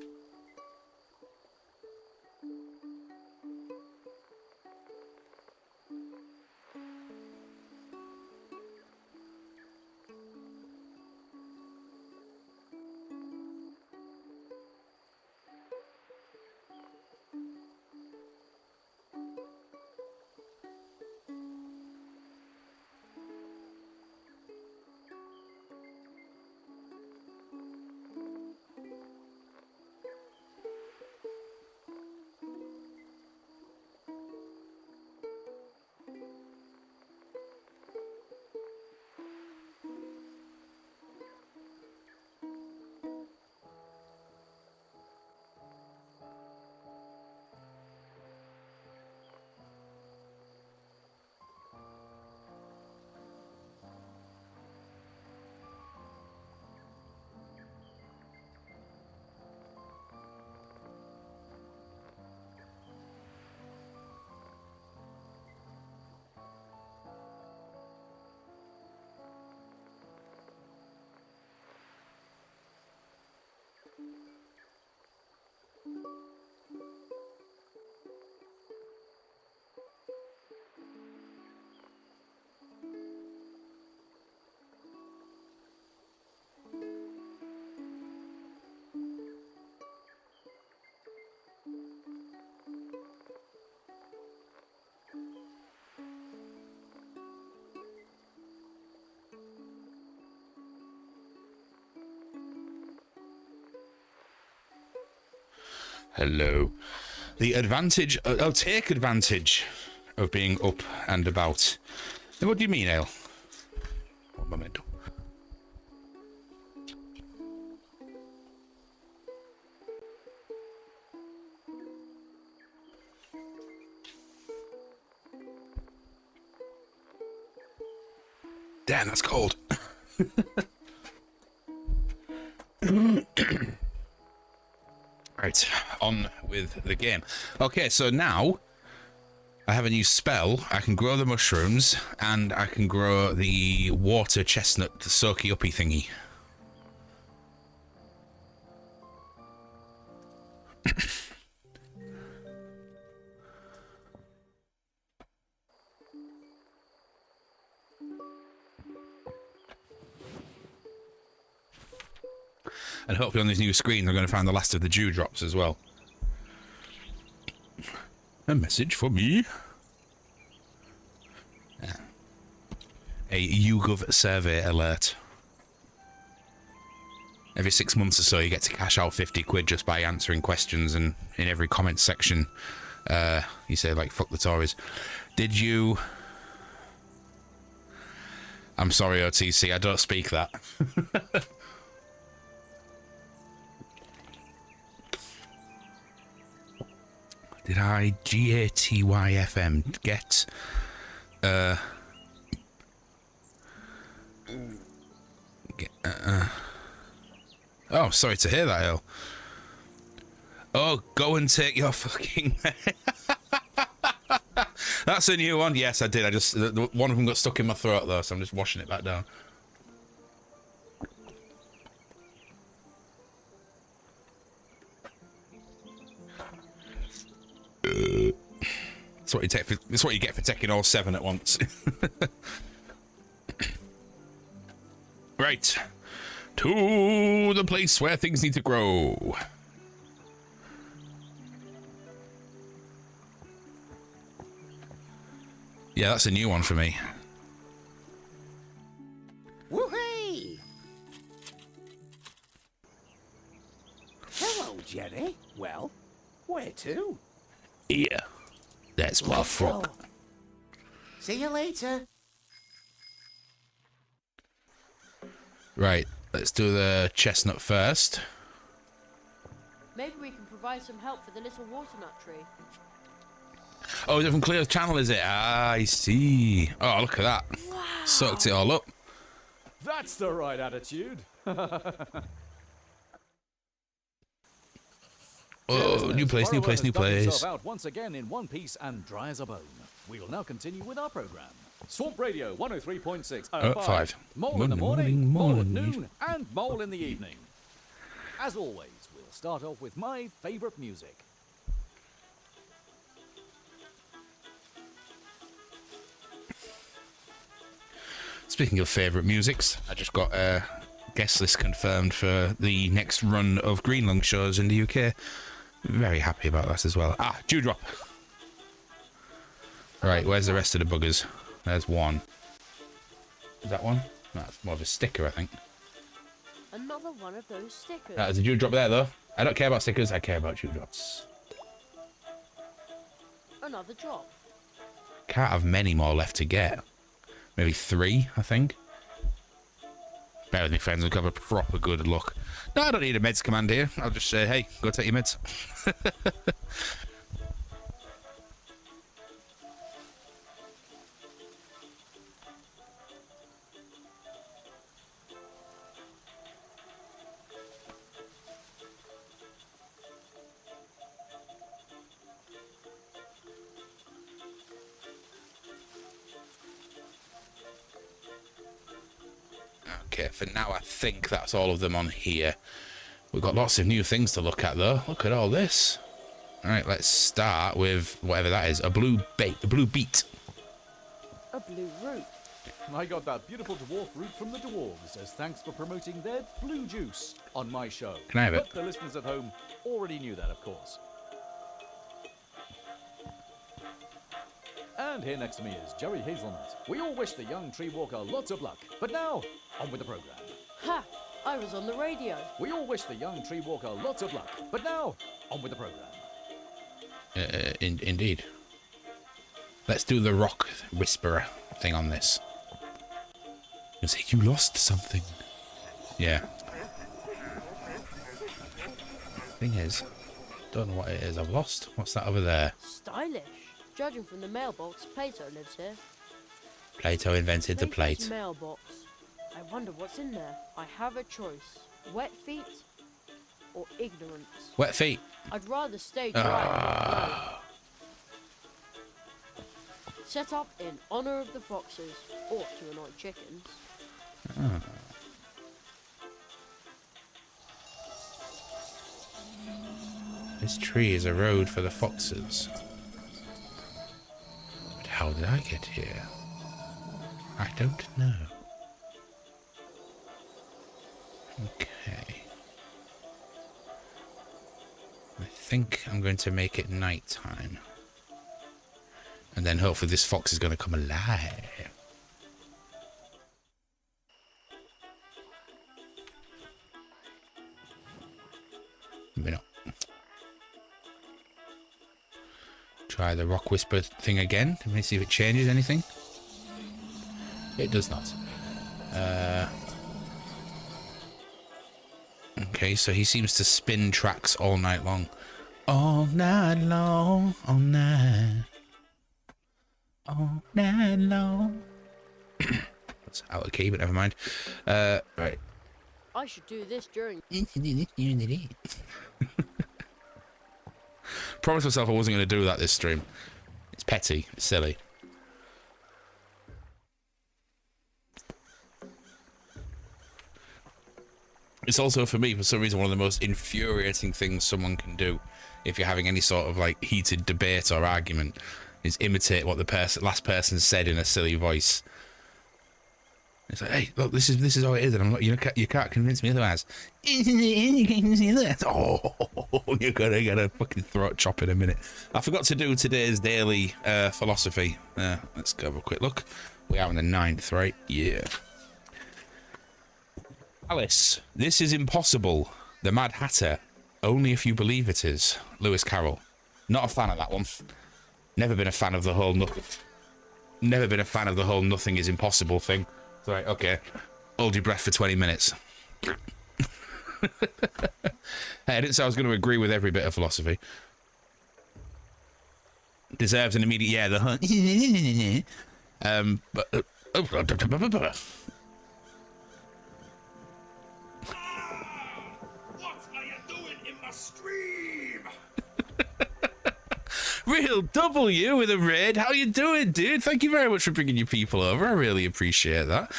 Hello. The advantage... I'll take advantage of being up and about. What do you mean, Ale? One moment. Damn, that's cold. Right, on with the game. Okay, so now I have a new spell. I can grow the mushrooms and I can grow the water chestnut, the soaky uppy thingy. And hopefully on this new screen they're going to find the last of the dewdrops as well. A message for me. Yeah. A YouGov survey alert. every 6 months or so, you get to cash out 50 quid just by answering questions, and in every comment section, you say, like, fuck the Tories. Did you... I'm sorry, OTC, I don't speak that. Did I, GATYFM, get... Oh, sorry to hear that, Earl. Oh, go and take your fucking... That's a new one. Yes, I did. One of them got stuck in my throat, though, so I'm just washing it back down. That's what you get for taking all 7 at once. Right. To the place where things need to grow. Yeah, that's a new one for me. Woohoo! Hello, Jenny. Well, where to? Here. That's my frog. See you later. Right, let's do the chestnut first. Maybe we can provide some help for the little water-nut tree. Oh, it's from Cleo's channel, is it? Ah, I see. Oh, look at that. Wow. Soaked it all up. That's the right attitude. Oh, new place, new place, new place. Out once again in one piece and dry as a bone. We will now continue with our program. Swamp Radio 103.6. 5. Mole in the morning, mole at noon, and mole in the evening. As always, we'll start off with my favourite music. Speaking of favourite musics, I just got a guest list confirmed for the next run of Greenlung shows in the UK. Very happy about that as well. Ah, Dewdrop. Right, where's the rest of the buggers? There's one. Is that one? That's more of a sticker, I think. Another one of those stickers. There's a Dewdrop there, though. I don't care about stickers, I care about Dewdrops. Another drop. Can't have many more left to get. Maybe 3, I think. Bear with me, friends. I'll have a proper good look. No, I don't need a meds command here. I'll just say, hey, go take your meds. Okay, for now I think that's all of them on here. We've got lots of new things to look at though. Look at all this. Alright, let's start with whatever that is. A blue beet. A blue root. I got that beautiful dwarf root from the dwarves as thanks for promoting their blue juice on my show. Can I have it? But the listeners at home already knew that, of course. And here next to me is Jerry Hazelnut. We all wish the young tree walker lots of luck. But now, on with the program. Ha! I was on the radio. We all wish the young tree walker lots of luck. But now, on with the program. Indeed. Let's do the rock whisperer thing on this. You say you lost something. Yeah. Thing is, don't know what it is I've lost. What's that over there? Stylish. Judging from the mailbox, Plato lives here. Plato invented the plate. Plato's mailbox. I wonder what's in there. I have a choice. Wet feet or ignorance. Wet feet. I'd rather stay dry. Set up in honor of the foxes, or to annoy chickens. This tree is a road for the foxes. But how did I get here? I don't know. Okay. I think I'm going to make it nighttime. And then hopefully this fox is going to come alive. Try the rock whisper thing again. Let me see if it changes anything. It does not. Okay, so he seems to spin tracks all night long. All night long, all night. All night long. That's out of key, but never mind. Right. I should do this during. Promised myself I wasn't going to do that this stream. It's petty. It's silly. It's also, for me, for some reason, one of the most infuriating things someone can do if you're having any sort of like heated debate or argument is imitate what the last person said in a silly voice. It's like, hey, look, this is how it is, and I'm not. You can't convince me otherwise. Oh, you're gonna get a fucking throat chop in a minute. I forgot to do today's daily philosophy. Let's go have a quick look. We are on the 9th, right? Yeah. Alice, this is impossible. The Mad Hatter. Only if you believe it is. Lewis Carroll. Not a fan of that one. Never been a fan of the whole nothing is impossible thing. Right, okay. Hold your breath for 20 minutes. Hey, I didn't say I was going to agree with every bit of philosophy. Deserves an immediate yeah, the hunt. But Real W with a raid. How you doing, dude? Thank you very much for bringing your people over. I really appreciate that.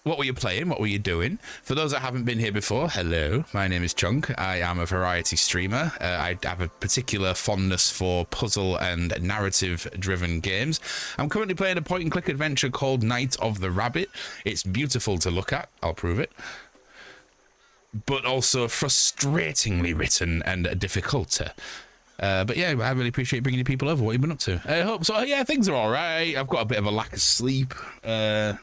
What were you playing? What were you doing? For those that haven't been here before, hello. My name is Chunk. I am a variety streamer. I have a particular fondness for puzzle and narrative-driven games. I'm currently playing a point-and-click adventure called Night of the Rabbit. It's beautiful to look at. I'll prove it. But also frustratingly written and difficult. But yeah, I really appreciate bringing the people over. What have you been up to? I hope so. Yeah, things are all right. I've got a bit of a lack of sleep and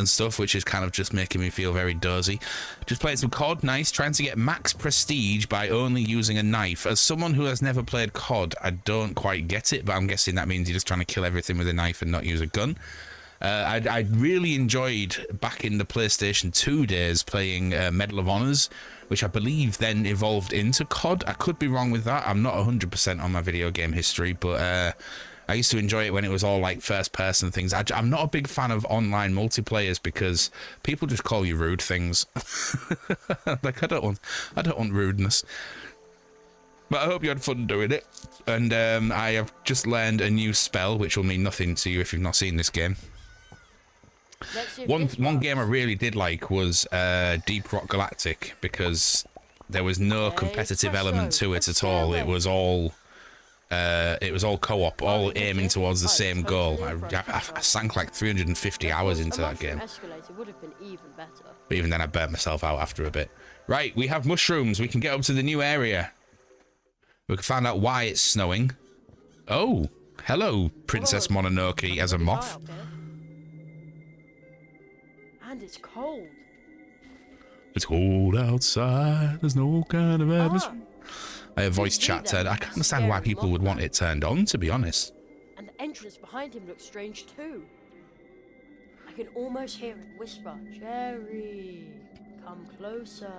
stuff, which is kind of just making me feel very dozy. Just playing some COD. Nice. Trying to get max prestige by only using a knife. As someone who has never played COD, I don't quite get it, but I'm guessing that means you're just trying to kill everything with a knife and not use a gun. I really enjoyed back in the PlayStation 2 days playing Medal of Honors, which I believe then evolved into COD. I could be wrong with that. I'm not 100% on my video game history, but I used to enjoy it when it was all like first-person things. I'm not a big fan of online multiplayers because people just call you rude things. Like I don't want rudeness. But I hope you had fun doing it. And I have just learned a new spell, which will mean nothing to you if you've not seen this game. One game I really did like was Deep Rock Galactic, because there was no competitive element to it at all. It was all co-op, all aiming towards the same goal. I sank like 350 hours into that game. But even then I burnt myself out after a bit. Right, we have mushrooms. We can get up to the new area. We can find out why it's snowing. Oh, hello, Princess Mononoke as a moth. And it's cold. It's cold outside. There's no kind of atmosphere. I have voice chat turned. I can understand why people would want it turned on, to be honest. And the entrance behind him looks strange too. I can almost hear it whisper, "Cherry, come closer.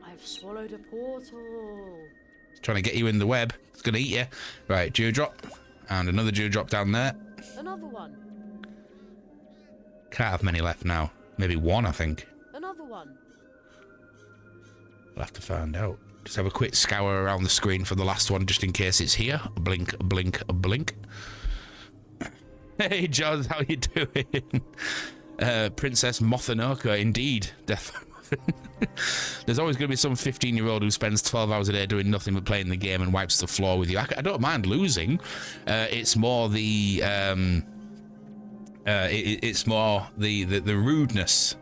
I've swallowed a portal." It's trying to get you in the web. It's going to eat you. Right, dewdrop. And another dewdrop down there. Another one. Can't have many left now. Maybe one, I think. Another one. We'll have to find out. Just have a quick scour around the screen for the last one, just in case it's here. Blink, blink, blink. Hey, John, how you doing? Princess Mothanoka, indeed. Definitely. There's always going to be some 15-year-old who spends 12 hours a day doing nothing but playing the game and wipes the floor with you. I don't mind losing. It's more the it's more the rudeness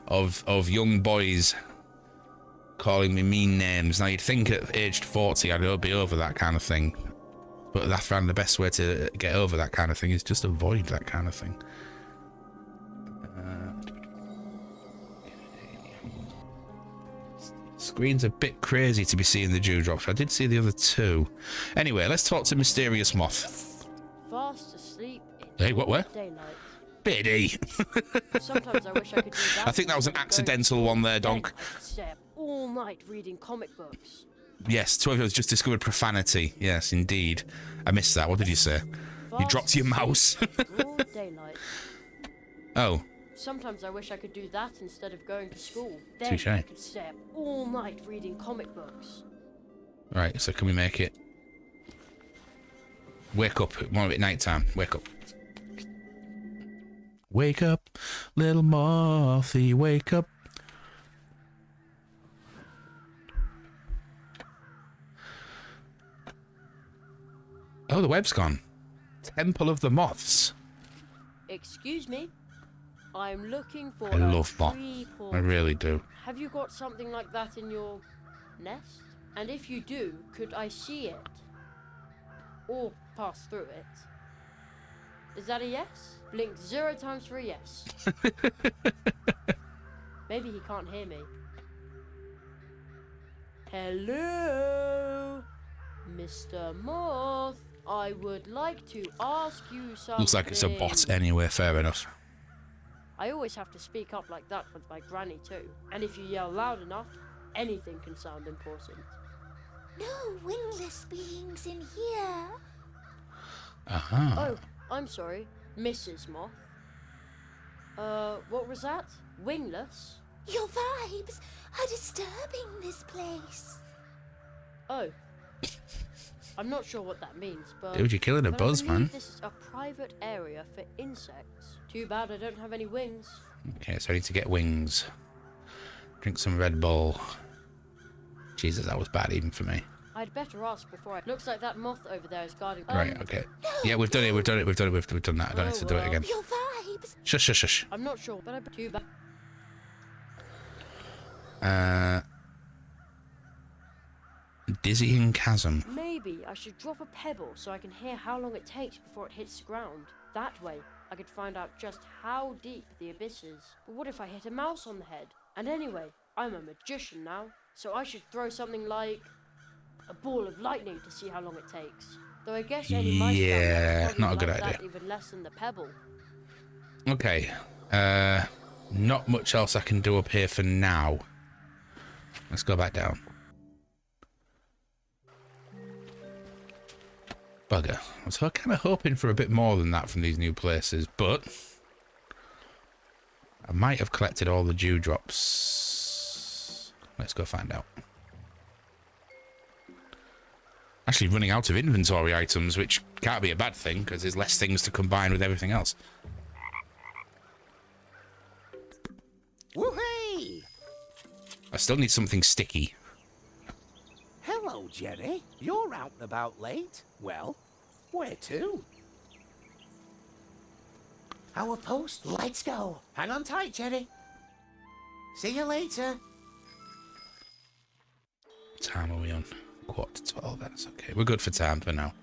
of young boys calling me mean names. Now, you'd think at aged 40 I'd be over that kind of thing, but I found the best way to get over that kind of thing is just avoid that kind of thing. Screen's a bit crazy to be seeing the dewdrops. I did see the other two. Anyway, let's talk to Mysterious Moth. Fast asleep in Hey, what, where? daylight. Biddy. Sometimes I wish I could do that. I think that was an instead of going accidental one there, Then Donk. I could stay up all night reading comic books. Yes, 12 has just discovered profanity. Yes, indeed. I missed that. What did you say? You Fast dropped your mouse. asleep in broad daylight. Oh, Sometimes I wish I could do that instead of going to school. Then Touche. I could stay up all night reading comic books. right. So can we make it? Wake up. It won't be night time. Wake up. Wake up, little mothy. Wake up. Oh, the web's gone. Temple of the Moths. Excuse me? I'm looking for I a love moth. tree I portal. really do. Have you got something like that in your nest? And if you do, could I see it? Or pass through it? Is that a yes? Blink 0 times for a yes. Maybe he can't hear me. Hello? Mr. Moth, I would like to ask you something. Looks like it's a bot anyway. Fair enough. I always have to speak up like that with my granny too. And if you yell loud enough, anything can sound important. No wingless beings in here. Aha. Oh, I'm sorry, Mrs. Moth. What was that? Wingless? Your vibes are disturbing this place. Oh. I'm not sure what that means, but... Dude, you're killing a but I buzz, believe man. This is a private area for insects. Too bad I don't have any wings. Okay, so I need to get wings. Drink some Red Bull. Jesus, that was bad even for me. I'd better ask before I... Looks like that moth over there is guarding... Right, okay. Yeah, we've done it, we've done that. I don't need to do it well. again. Your vibes. Shush, shush, shush. I'm not sure, but I... Too bad. Dizzying chasm. Maybe I should drop a pebble so I can hear how long it takes before it hits the ground. That way, I could find out just how deep the abyss is. But what if I hit a mouse on the head? And anyway, I'm a magician now, so I should throw something like a ball of lightning to see how long it takes. Though I guess any mice down there Yeah, would not a probably good like idea. that even less than the pebble. Okay. Not much else I can do up here for now. Let's go back down. Bugger. I was kind of hoping for a bit more than that from these new places, but I might have collected all the dewdrops. Let's go find out. Actually running out of inventory items, which can't be a bad thing, because there's less things to combine with everything else. Woohoo! I still need something sticky. Hello, Jenny. You're out and about late. Well, where to? Our post. Let's go. Hang on tight, Jenny. See you later. What time are we on? 11:45. That's okay. We're good for time for now.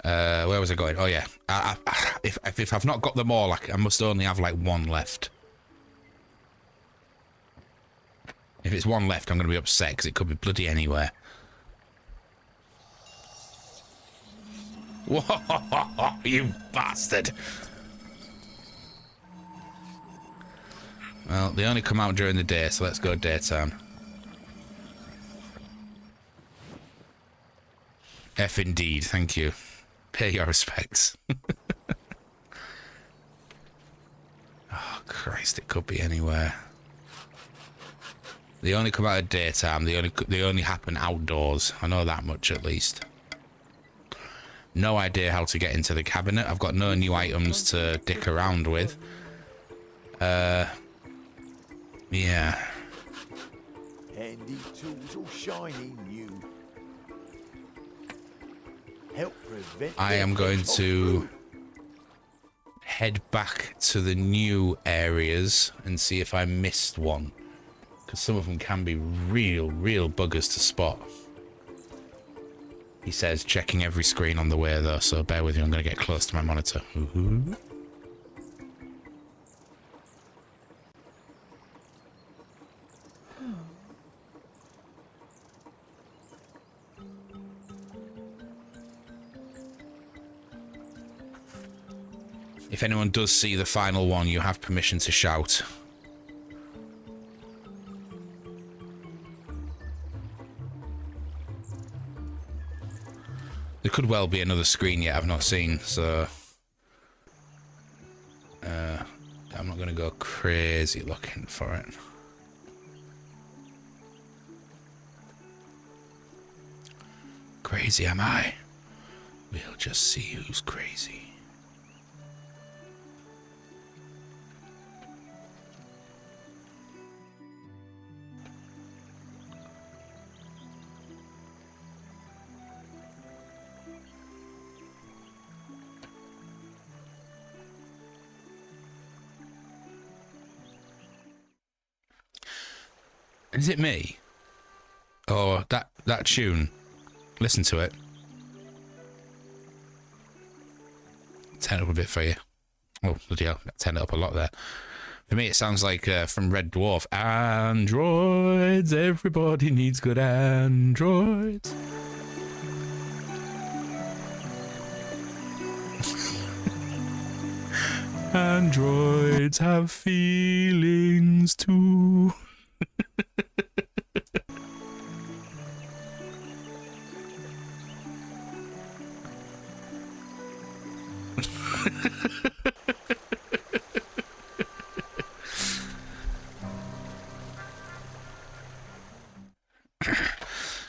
Where was I going? Oh yeah. If I've not got them all, I must only have like one left. If it's one left, I'm going to be upset because it could be bloody anywhere. Whoa, you bastard! Well, they only come out during the day, so let's go daytime. F indeed, thank you. Pay your respects. Oh, Christ, it could be anywhere. They only come out at daytime. They only happen outdoors. I know that much at least. No idea how to get into the cabinet. I've got no new items to dick around with. Yeah. Handy tools all shiny new. Help prevent. I am going to head back to the new areas and see if I missed one. Because some of them can be real buggers to spot. He says, checking every screen on the way though, so bear with me, I'm going to get close to my monitor. Ooh-hoo. If anyone does see the final one, you have permission to shout. There could well be another screen yet I've not seen, so... I'm not going to go crazy looking for it. Crazy am I? We'll just see who's crazy. Is it me? Or that tune? Listen to it. Turn it up a bit for you. Oh, bloody hell. Turn it up a lot there. For me, it sounds like from Red Dwarf. Androids, everybody needs good androids. Androids have feelings too.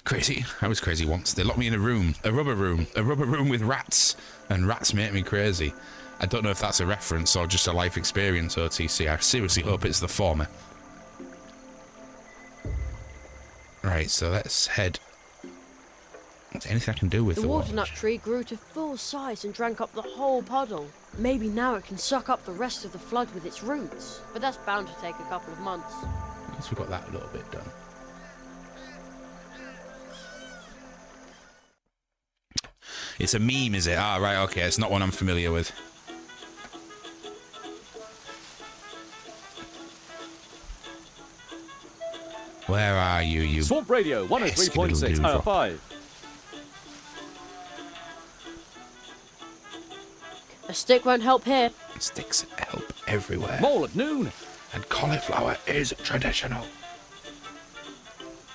Crazy. I was crazy once. They locked me in a rubber room with rats, and rats make me crazy. I don't know if that's a reference or just a life experience, OTC. I seriously hope it's the former. Right, so let's head. Is there anything I can do with The water-nut tree grew to full size and drank up the whole puddle. Maybe now it can suck up the rest of the flood with its roots. But that's bound to take a couple of months. At least we got that little bit done. It's a meme, is it? Ah, right, okay. It's not one I'm familiar with. Where are you, you... Swamp Radio 103.6 hour 5. A stick won't help here. Sticks help everywhere. Mole at noon. And cauliflower is traditional.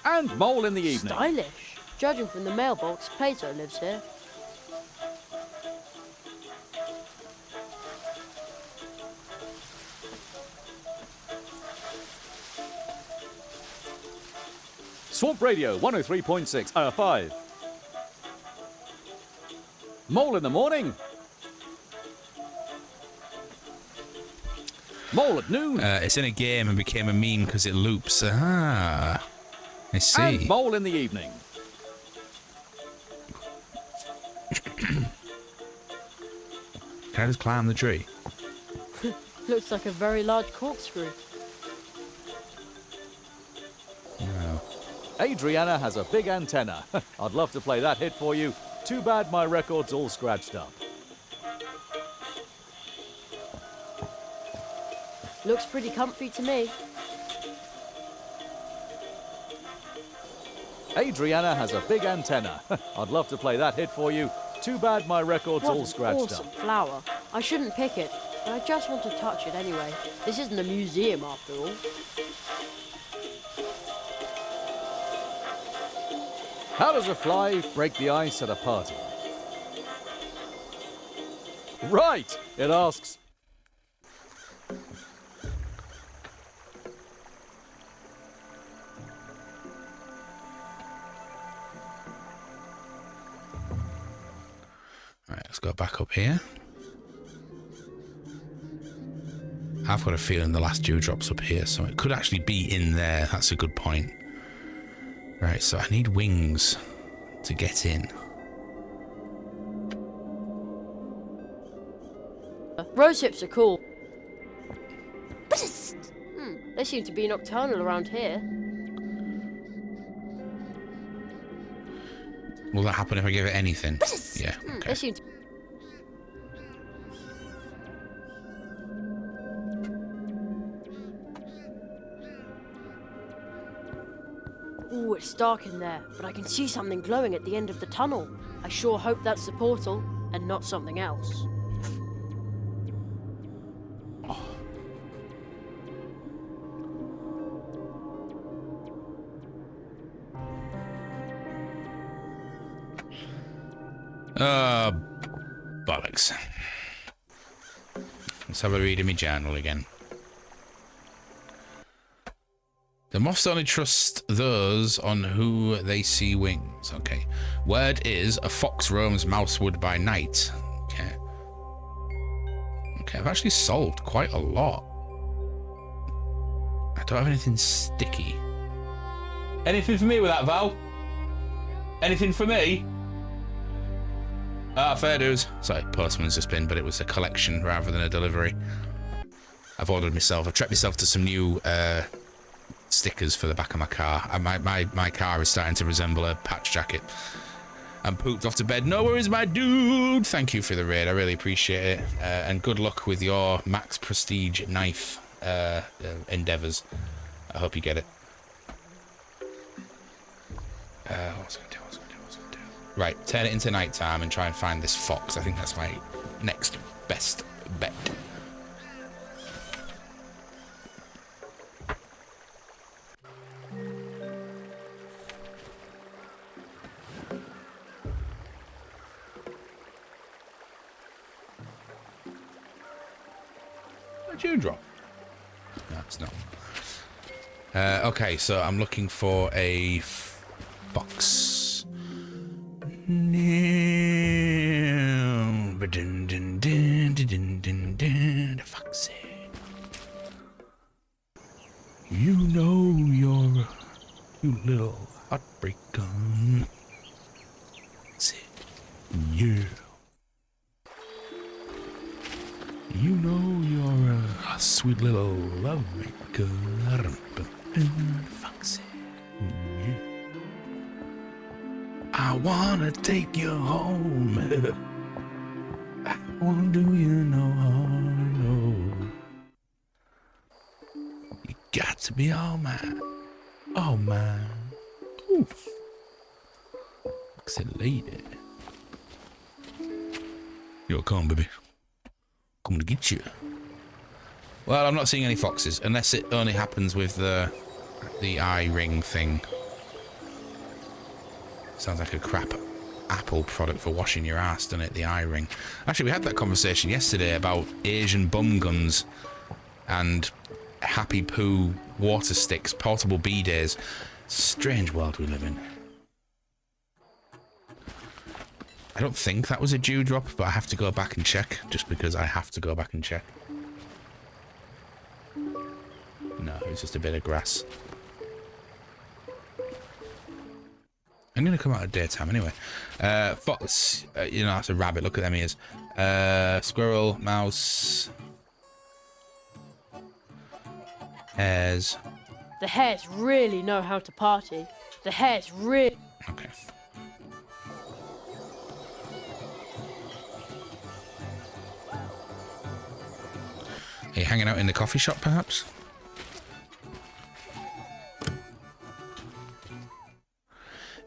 And mole in the evening. Stylish. Judging from the mailbox, Plato lives here. Swamp Radio 103.6 hour 5. Mole in the morning. Mole at noon. It's in a game and became a meme because it loops. Ah, I see. And mole in the evening. Can I just climb the tree? Looks like a very large corkscrew. No. Adriana has a big antenna. I'd love to play that hit for you. Too bad my record's all scratched up. Looks pretty comfy to me. Adriana has a big antenna. I'd love to play that hit for you. Too bad my record's What all an scratched awesome up. flower. I shouldn't pick it, but I just want to touch it anyway. This isn't a museum after all. How does a fly break the ice at a party? Right, it asks. Right, let's go back up here. I've got a feeling the last dewdrop's up here, so it could actually be in there. That's a good point. Right, so I need wings to get in. Rose hips are cool. They seem to be nocturnal around here. Will that happen if I give it anything? Yeah, okay. They seem to... Ooh, it's dark in there, but I can see something glowing at the end of the tunnel. I sure hope that's the portal, and not something else. bollocks. Let's have a read in my journal again. The moths only trust those on who they see wings. Okay. Word is a fox roams Mousewood by night. Okay. Okay, I've actually solved quite a lot. I don't have anything sticky. Anything for me with that, Val? Anything for me? Ah, fair dues. Sorry, postman's just been, but it was a collection rather than a delivery. I've ordered myself. I've treated myself to some new stickers for the back of my car. My car is starting to resemble a patch jacket. I'm pooped off to bed. No worries, my dude. Thank you for the raid. I really appreciate it. And good luck with your max prestige knife endeavors. I hope you get it. What's I gonna do? Right, turn it into nighttime and try and find this fox. I think that's my next best bet. What'd you drop? No, it's not. Okay, so I'm looking for a fox. The foxy. You know you're you little heartbreaker. Yeah. You know you're a sweet little lovemaker. Foxy. Yeah. I wanna take you home. I wanna do you no harm. You got to be all mine. All mine. Oof. Foxy lady. Yo, come on, baby. Come to get you. Well, I'm not seeing any foxes, unless it only happens with the eye ring thing. Sounds like a crap Apple product for washing your ass, doesn't it? The eye ring. Actually, we had that conversation yesterday about Asian bum guns and Happy Poo water sticks, portable bidets. Strange world we live in. I don't think that was a dewdrop, but I have to go back and check, just because I have to go back and check. No, it's just a bit of grass. I'm going to come out at daytime anyway. Fox, you know, that's a rabbit. Look at them ears. Squirrel, mouse. Hares. The hares really know how to party. The hares really... Okay. Are you hanging out in the coffee shop, perhaps?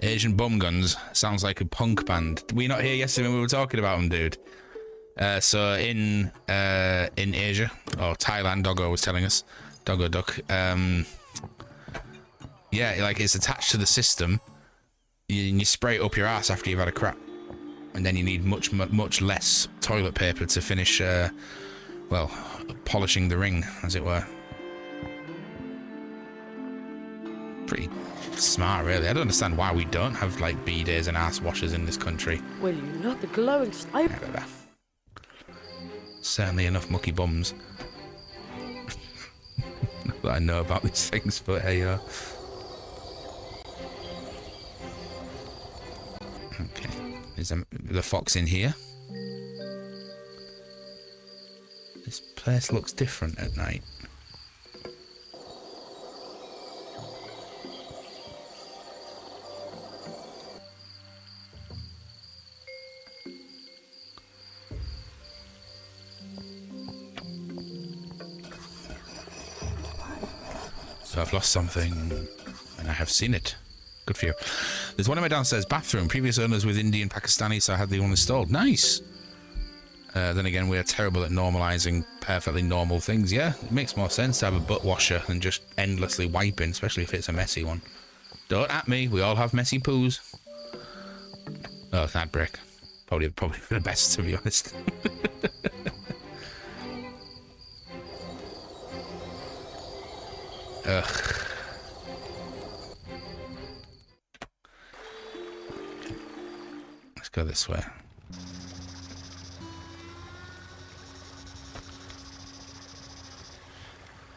Asian bum guns sounds like a punk band. Were you not here yesterday when we were talking about them, dude? So in Asia or Thailand, Doggo was telling us, Doggo Duck. Yeah, like it's attached to the system. You spray it up your ass after you've had a crap, and then you need much less toilet paper to finish. Well, polishing the ring, as it were. Pretty smart, really. I don't understand why we don't have like bidets and ass washers in this country. Will you look the glowing snipe? Certainly enough mucky bums. Not that I know about these things, but hey, okay. Is the fox in here? This place looks different at night. So I've lost something, and I have seen it. Good for you. There's one in my downstairs bathroom. Previous owners with Indian Pakistani, so I had the one installed. Nice. Then again, we're terrible at normalising perfectly normal things. Yeah, it makes more sense to have a butt washer than just endlessly wiping, especially if it's a messy one. Don't at me. We all have messy poos. Oh, that brick. Probably for the best, to be honest. Ugh. Let's go this way.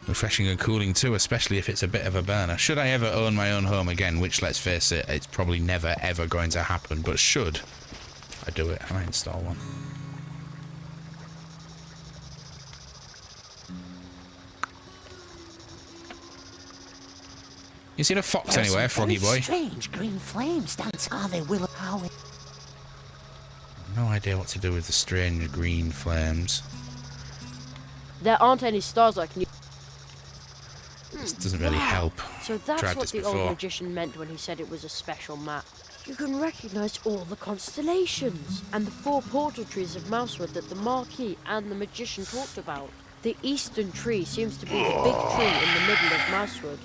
Refreshing and cooling too, especially if it's a bit of a burner. Should I ever own my own home again, which, let's face it, it's probably never ever going to happen, but should I do it, I might install one. You seen a fox anywhere, Froggy Boy? Strange green flames dance. Are they will how it No idea what to do with the strange green flames. There aren't any stars I can use. This doesn't really help. So that's Tried what this the before. old magician meant when he said it was a special map. You can recognize all the constellations and the 4 portal trees of Mousewood that the Marquis and the magician talked about. The eastern tree seems to be the big tree in the middle of Mousewood.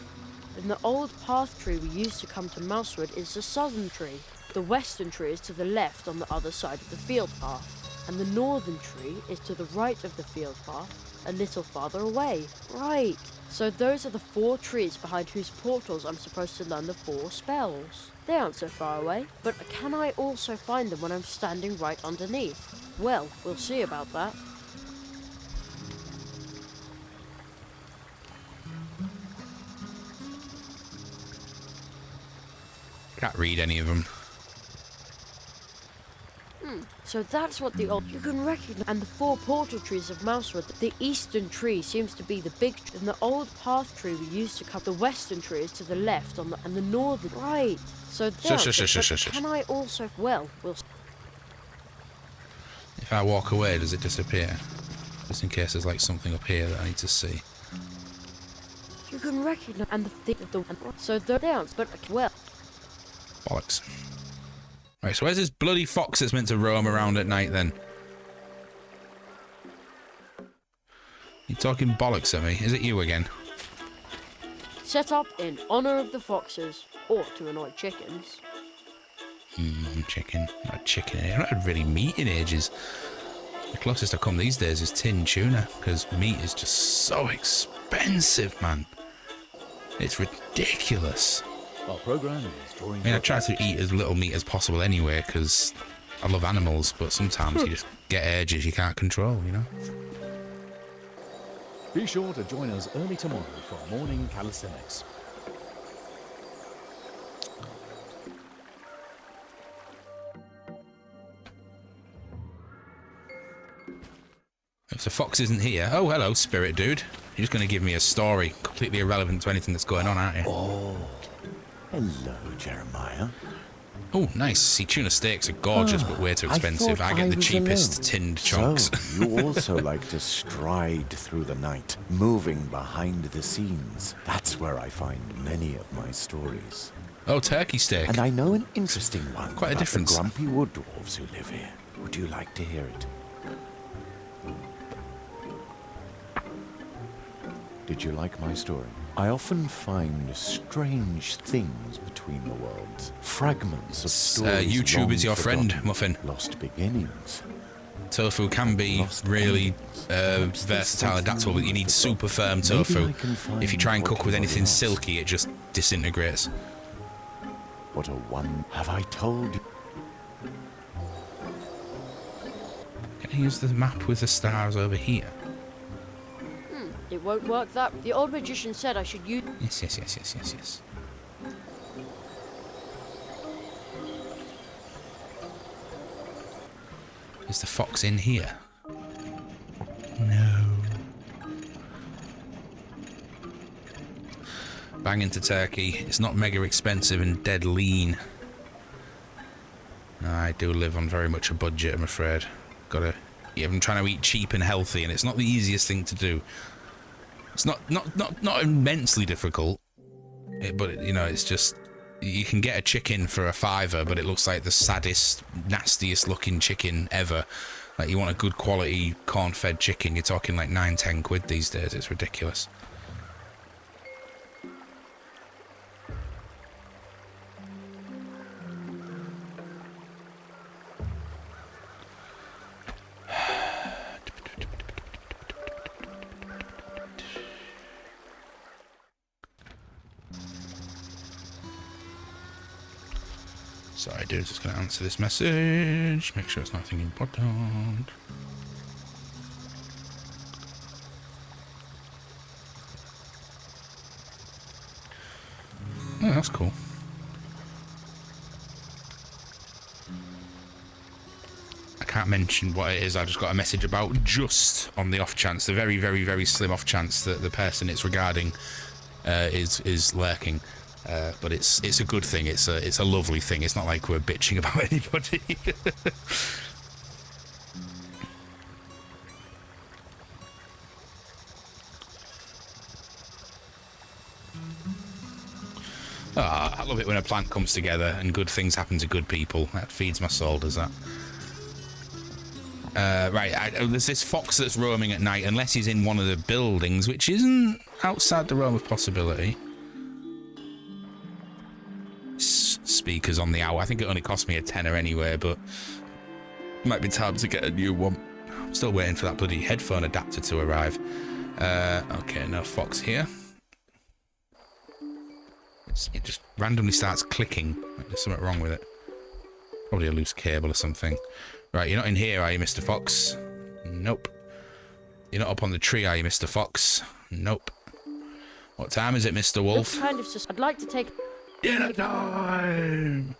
And the old path tree we used to come to Mousewood is the southern tree. The western tree is to the left on the other side of the field path. And the northern tree is to the right of the field path, a little farther away. Right. So those are the 4 trees behind whose portals I'm supposed to learn the 4 spells. They aren't so far away, but can I also find them when I'm standing right underneath? Well, we'll see about that. Can't read any of them. So that's what the old... You can recognize... And the 4 portal trees of Mousewood. The eastern tree seems to be the big tree. And the old path tree we used to come... The western tree is to the left on the... And the northern... Right. So there... Can I also... Well, we'll... If I walk away, does it disappear? Just in case there's like something up here that I need to see. You can recognize... And so there... But... Well... Bollocks. Right, so where's this bloody fox that's meant to roam around at night then? You talking bollocks at me? Is it you again? Set up in honor of the foxes, or to annoy chickens. Chicken. Not chicken. I've not had really meat in ages. The closest I come these days is tin tuna, because meat is just so expensive, man. It's ridiculous. Our program is drawing. I mean, I try to eat as little meat as possible anyway, because I love animals, but sometimes you just get urges you can't control, you know? Be sure to join us early tomorrow for morning calisthenics. If the fox isn't here... Oh, hello, spirit dude. You're just going to give me a story, completely irrelevant to anything that's going on, aren't you? Oh, hello, Jeremiah. Oh, nice. See, tuna steaks are gorgeous, but way too expensive. I get the cheapest tinned chunks. So, you also like to stride through the night, moving behind the scenes. That's where I find many of my stories. Oh, turkey steak. And I know an interesting one. Quite a about difference. The grumpy wood dwarves who live here. Would you like to hear it? Did you like my story? I often find strange things between the worlds. Fragments of stories. YouTube long is your friend, forgotten, Muffin. Lost beginnings. Tofu can be really versatile, adaptable, but you need super firm tofu. If you try and cook with anything silky, it just disintegrates. What a one have I told you? Can I use the map with the stars over here? It won't work that... The old magician said I should use... Yes. Is the fox in here? No. Bang into turkey. It's not mega expensive and dead lean. No, I do live on very much a budget, I'm afraid. I'm trying to eat cheap and healthy, and it's not the easiest thing to do. It's not immensely difficult, but you know, it's just you can get a chicken for a £5, but it looks like the saddest, nastiest looking chicken ever. Like, you want a good quality corn-fed chicken, you're talking like 9-10 quid these days. It's ridiculous. Sorry, dude, just going to answer this message. Make sure it's nothing important. Oh, that's cool. I can't mention what it is. I just got a message about, just on the off chance, the very, very, very slim off chance that the person it's regarding is lurking. But it's a good thing. It's a lovely thing. It's not like we're bitching about anybody. I love it when a plant comes together and good things happen to good people. That feeds my soul, does that? Right, there's this fox that's roaming at night, unless he's in one of the buildings, which isn't outside the realm of possibility. Speakers on the hour. I think it only cost me a tenner anyway, but it might be time to get a new one. I'm still waiting for that bloody headphone adapter to arrive. Okay, no fox here. It just randomly starts clicking. There's something wrong with it. Probably a loose cable or something. Right, you're not in here, are you, Mr. Fox? Nope. You're not up on the tree, are you, Mr. Fox? Nope. What time is it, Mr. Wolf? Looks kind of I'd like to take... Dinner time!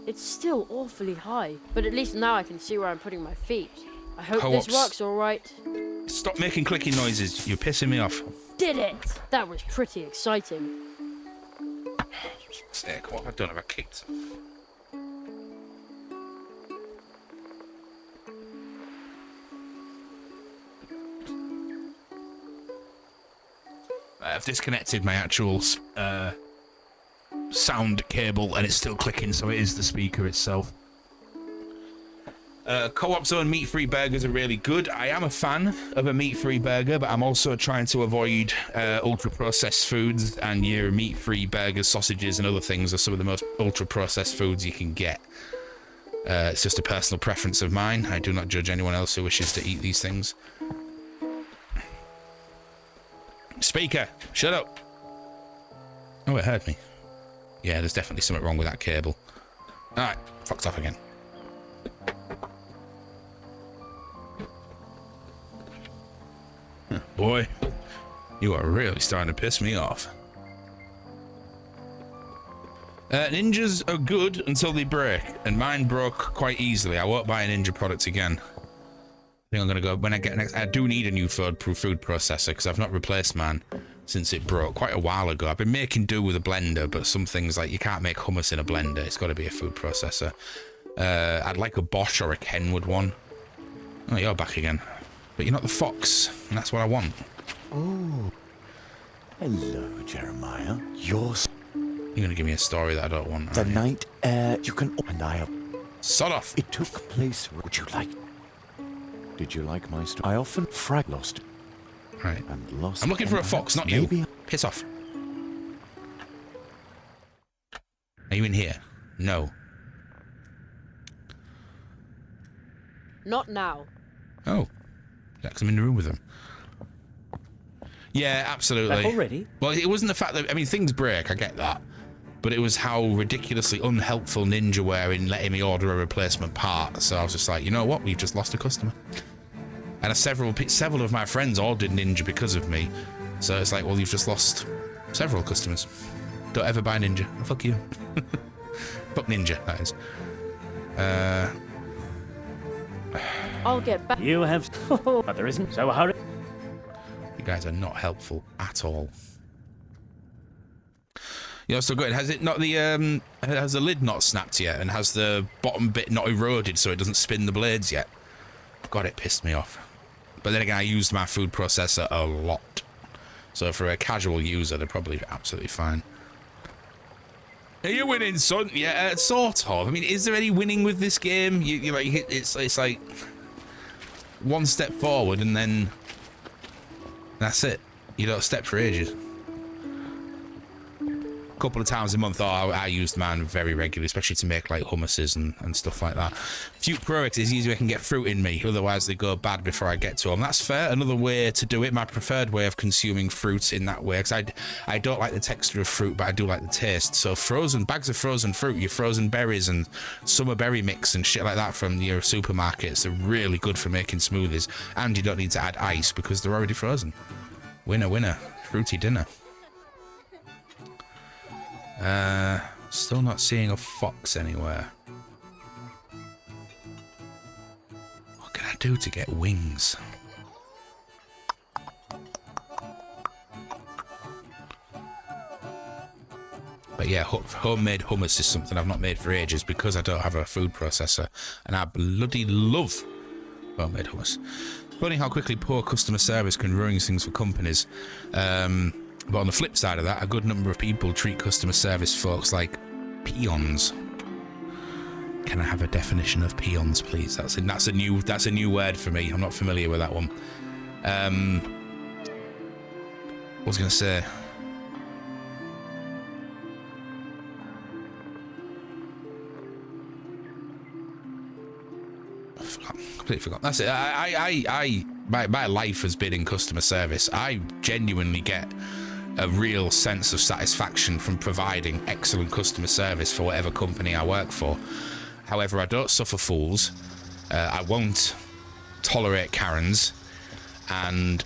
It's still awfully high, but at least now I can see where I'm putting my feet. I hope Co-ops. this works all right. Stop making clicking noises. You're pissing me off. Did it! That was pretty exciting. Sick. What have I done? Have I kicked? I've disconnected my actual sound cable and it's still clicking, so it is the speaker itself. Co-op zone meat-free burgers are really good. I am a fan of a meat-free burger, but I'm also trying to avoid ultra-processed foods, and your meat-free burgers, sausages, and other things are some of the most ultra-processed foods you can get. It's just a personal preference of mine. I do not judge anyone else who wishes to eat these things. Speaker, shut up. Oh, it heard me. Yeah, there's definitely something wrong with that cable. Alright, fucked off again. Boy, you are really starting to piss me off. Ninjas are good until they break, and mine broke quite easily. I won't buy a Ninja product again. I think I'm gonna go when I get next. I do need a new food processor because I've not replaced mine since it broke quite a while ago. I've been making do with a blender, but some things like you can't make hummus in a blender. It's got to be a food processor. I'd like a Bosch or a Kenwood one. Oh, you're back again, but you're not the fox, and that's what I want. Oh, hello, Jeremiah. You're gonna give me a story that I don't want. The night air you can and I have. Sod off. It took place. Would you like? Did you like my story? I often lost. Right. And lost. I'm looking for a fox, not you. Piss off. Are you in here? No. Not now. Oh. Yeah, 'cause I'm in the room with them. Yeah, absolutely. Back already? Well, it wasn't the fact that, I mean, things break, I get that. But it was how ridiculously unhelpful Ninja were in letting me order a replacement part. So I was just like, you know what? We've just lost a customer. And several of my friends all did Ninja because of me. So it's like, well, you've just lost several customers. Don't ever buy Ninja. Fuck you. Fuck Ninja, that is. I'll get back. You have... but there isn't, so hurry. You guys are not helpful at all. You're still good. Has it not has the lid not snapped yet, and has the bottom bit not eroded so it doesn't spin the blades yet? God, it pissed me off. But then again, I used my food processor a lot, so for a casual user, they're probably absolutely fine. Are you winning, son? Yeah, sort of. I mean, is there any winning with this game? You like it's like one step forward and then that's it. You don't step for ages. couple of times a month. I use mine very regularly, especially to make like hummuses and stuff like that. Few Pro-X is easy. I can get fruit in me, otherwise they go bad before I get to them. That's fair. Another way to do it, my preferred way of consuming fruit in that way, because I don't like the texture of fruit, but I do like the taste. So bags of frozen fruit, your frozen berries and summer berry mix and shit like that from your supermarkets are really good for making smoothies, and you don't need to add ice because they're already frozen. Winner, winner. Fruity dinner. Still not seeing a fox anywhere. What can I do to get wings? But yeah, homemade hummus is something I've not made for ages because I don't have a food processor, and I bloody love homemade hummus. Funny how quickly poor customer service can ruin things for companies. But on the flip side of that, a good number of people treat customer service folks like peons. Can I have a definition of peons, please? That's a new word for me. I'm not familiar with that one. What was I going to say? Completely forgot. That's it. My life has been in customer service. I genuinely get a real sense of satisfaction from providing excellent customer service for whatever company I work for. However, I don't suffer fools. I won't tolerate Karens, and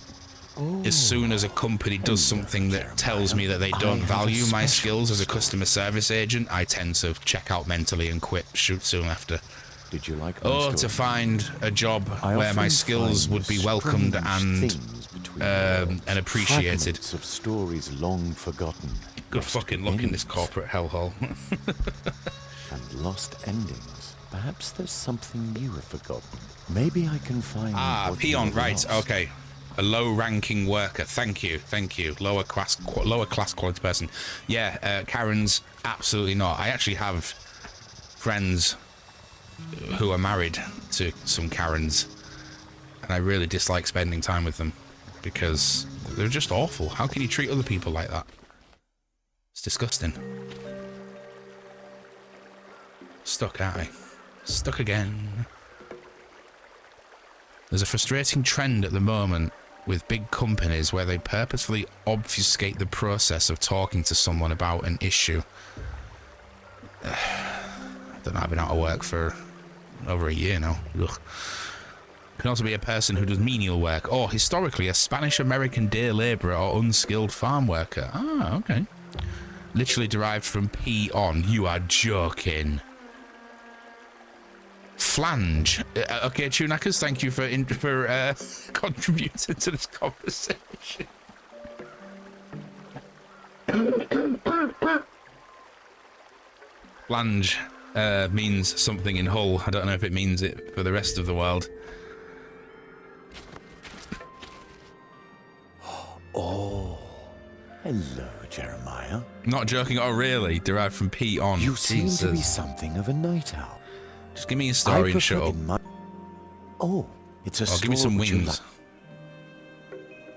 as soon as a company does something that tells me that they don't value my skills as a customer service agent, I tend to check out mentally and quit soon after. Did you like my story? To find a job where my skills would be welcomed and appreciated. Fragments of stories long forgotten. Good fucking luck in this corporate hellhole. And lost endings. Perhaps there's something you have forgotten. Maybe I can find. Peon, right? Lost. Okay. A low-ranking worker. Thank you. Lower class quality person. Yeah, Karens, absolutely not. I actually have friends who are married to some Karens, and I really dislike spending time with them because they're just awful. How can you treat other people like that? It's disgusting. Stuck, aren't I? Stuck again. There's a frustrating trend at the moment with big companies where they purposefully obfuscate the process of talking to someone about an issue. I don't know, I've been out of work for over a year now. Ugh. Can also be a person who does menial work, or historically a Spanish-American day labourer or unskilled farm worker. Ah, okay. Literally derived from peon. You are joking. Flange. Okay, Tunakers, thank you for contributing to this conversation. Flange means something in Hull. I don't know if it means it for the rest of the world. Oh, hello, Jeremiah. Not joking. Oh, really? Derived from peon. You seem to be something of a night owl. Just give me a story and shut up. Oh, it's a story. Give me some wings.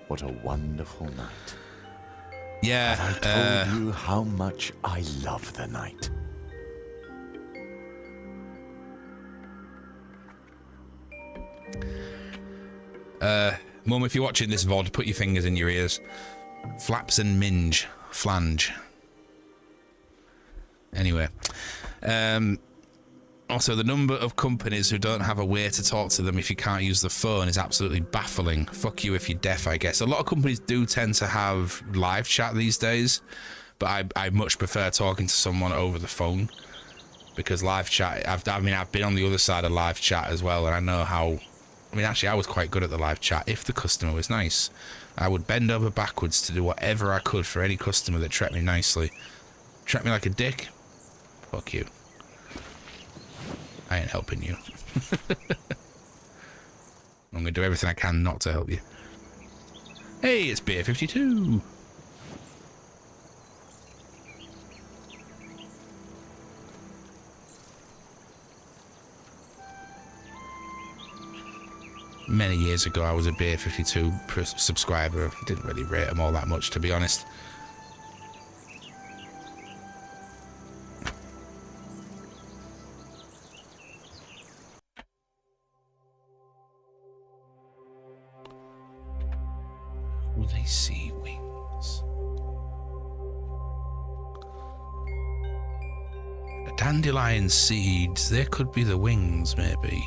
What a wonderful night. Yeah. Have I told you how much I love the night? Mum, if you're watching this VOD, put your fingers in your ears. Flaps and minge. Flange. Anyway. Also, the number of companies who don't have a way to talk to them if you can't use the phone is absolutely baffling. Fuck you if you're deaf, I guess. A lot of companies do tend to have live chat these days, but I much prefer talking to someone over the phone, because live chat, I've been on the other side of live chat as well, and I know how. I mean, actually, I was quite good at the live chat. If the customer was nice, I would bend over backwards to do whatever I could for any customer that treated me nicely. Treat me like a dick? Fuck you. I ain't helping you. I'm going to do everything I can not to help you. Hey, it's Beer 52. Many years ago, I was a Beer 52 subscriber. Didn't really rate them all that much, to be honest. see wings. Dandelion seeds, they could be the wings, maybe.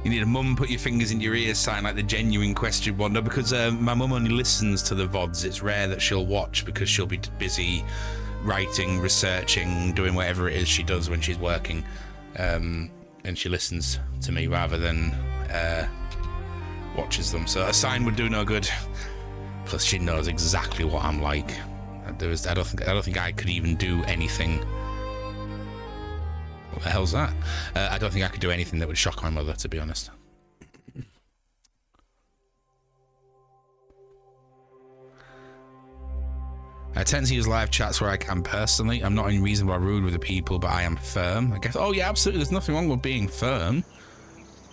You need a mum put your fingers in your ears sign, like the genuine question one. No, because my mum only listens to the VODs. It's rare that she'll watch because she'll be busy writing, researching, doing whatever it is she does when she's working. And she listens to me rather than watches them. So a sign would do no good. Plus, she knows exactly what I'm like. I don't think I could even do anything. What the hell's that? I don't think I could do anything that would shock my mother, to be honest. I tend to use live chats where I can personally. I'm not unreasonable or rude with the people, but I am firm. I guess. Oh yeah, absolutely. There's nothing wrong with being firm.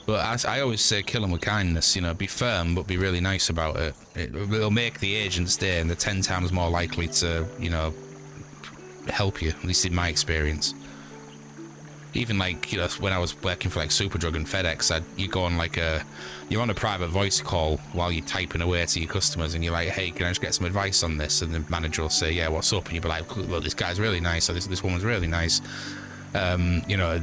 But as I always say, kill them with kindness. You know, be firm, but be really nice about it. It'll make the agents day, and they're 10 times more likely to, you know, help you. At least in my experience. Even like, you know, when I was working for like Superdrug and FedEx, you go on like you're on a private voice call while you're typing away to your customers, and you're like, hey, can I just get some advice on this? And the manager will say, yeah, what's up? And you'll be like, look, this guy's really nice, or this woman's really nice. You know,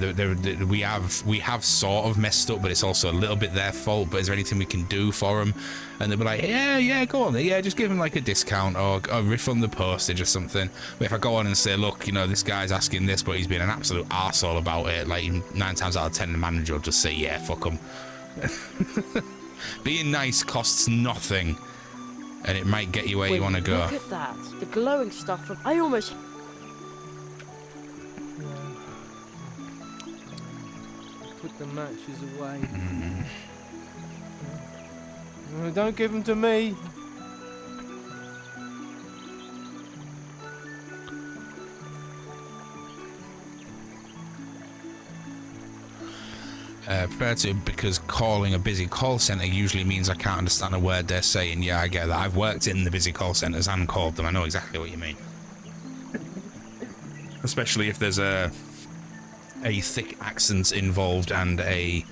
we have sort of messed up, but it's also a little bit their fault. But is there anything we can do for them? And they'll be like, yeah, go on, yeah, just give them like a discount or refund the postage or something. But if I go on and say, look, you know, this guy's asking this, but he's been an absolute arsehole about it, like 9 times out of 10, the manager will just say, yeah, fuck him. Being nice costs nothing, and it might get you where you want to go. Look at that, the glowing stuff from. I almost. Put the matches away. Don't give them to me. Prefer to, because calling a busy call centre usually means I can't understand a word they're saying. Yeah, I get that. I've worked in the busy call centres and called them. I know exactly what you mean. Especially if there's a thick accent involved and a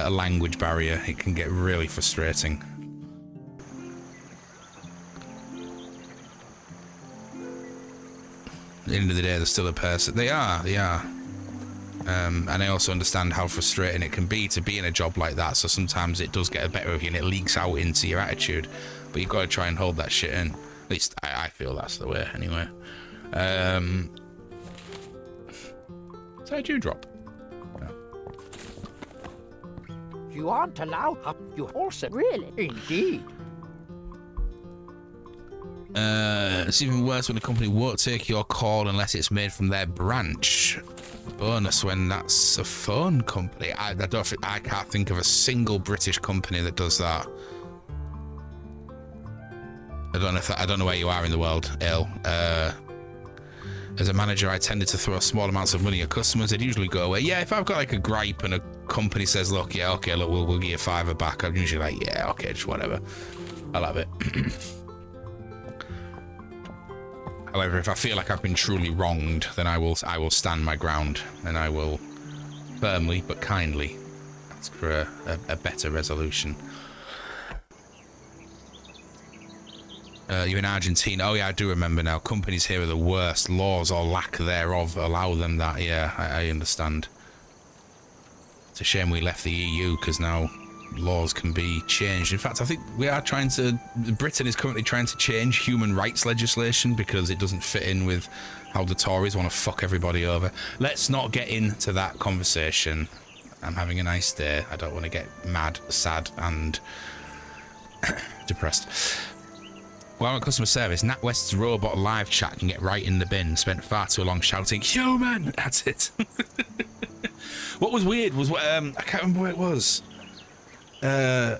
language barrier, it can get really frustrating. At the end of the day, they're still a person. They are. And I also understand how frustrating it can be to be in a job like that, so sometimes it does get the better of you and it leaks out into your attitude, but you've got to try and hold that shit in. At least I feel that's the way, anyway. So I do drop. You aren't allowed up your horse. Really? Indeed. It's even worse when a company won't take your call unless it's made from their branch. Bonus when that's a phone company. I can't think of a single British company that does that. I don't know where you are in the world, Ale. As a manager, I tended to throw small amounts of money at customers. They'd usually go away. Yeah, if I've got like a gripe and a company says, look, yeah, okay, look, we'll give you $5 back, I'm usually like, yeah, okay, just whatever. I'll have it. However, if I feel like I've been truly wronged, then I will stand my ground, and I will firmly but kindly ask for a better resolution. You're in Argentina. Oh yeah, I do remember now. Companies here are the worst. Laws or lack thereof allow them that. Yeah, I understand. It's a shame we left the EU, because now laws can be changed. In fact, I think Britain is currently trying to change human rights legislation because it doesn't fit in with how the Tories want to fuck everybody over. Let's not get into that conversation. I'm having a nice day. I don't want to get mad, sad, and depressed. While on customer service, NatWest's robot live chat can get right in the bin. Spent far too long shouting, human! That's it. What was weird was, I can't remember where it was. I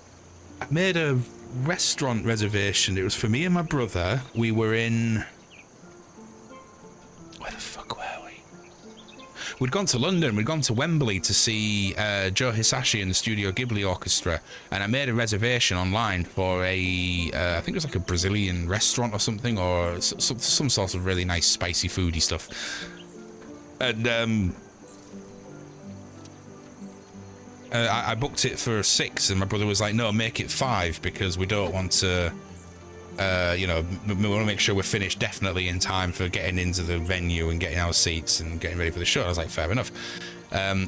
made a restaurant reservation. It was for me and my brother. We were in... Where the fuck were we? We'd gone to London. We'd gone to Wembley to see Joe Hisaishi and the Studio Ghibli Orchestra. And I made a reservation online for I think it was like a Brazilian restaurant or something, or some sort of really nice spicy foodie stuff. And I booked it for 6, and my brother was like, no, make it 5 because we don't want to, you know, we want to make sure we're finished definitely in time for getting into the venue and getting our seats and getting ready for the show. I was like, fair enough.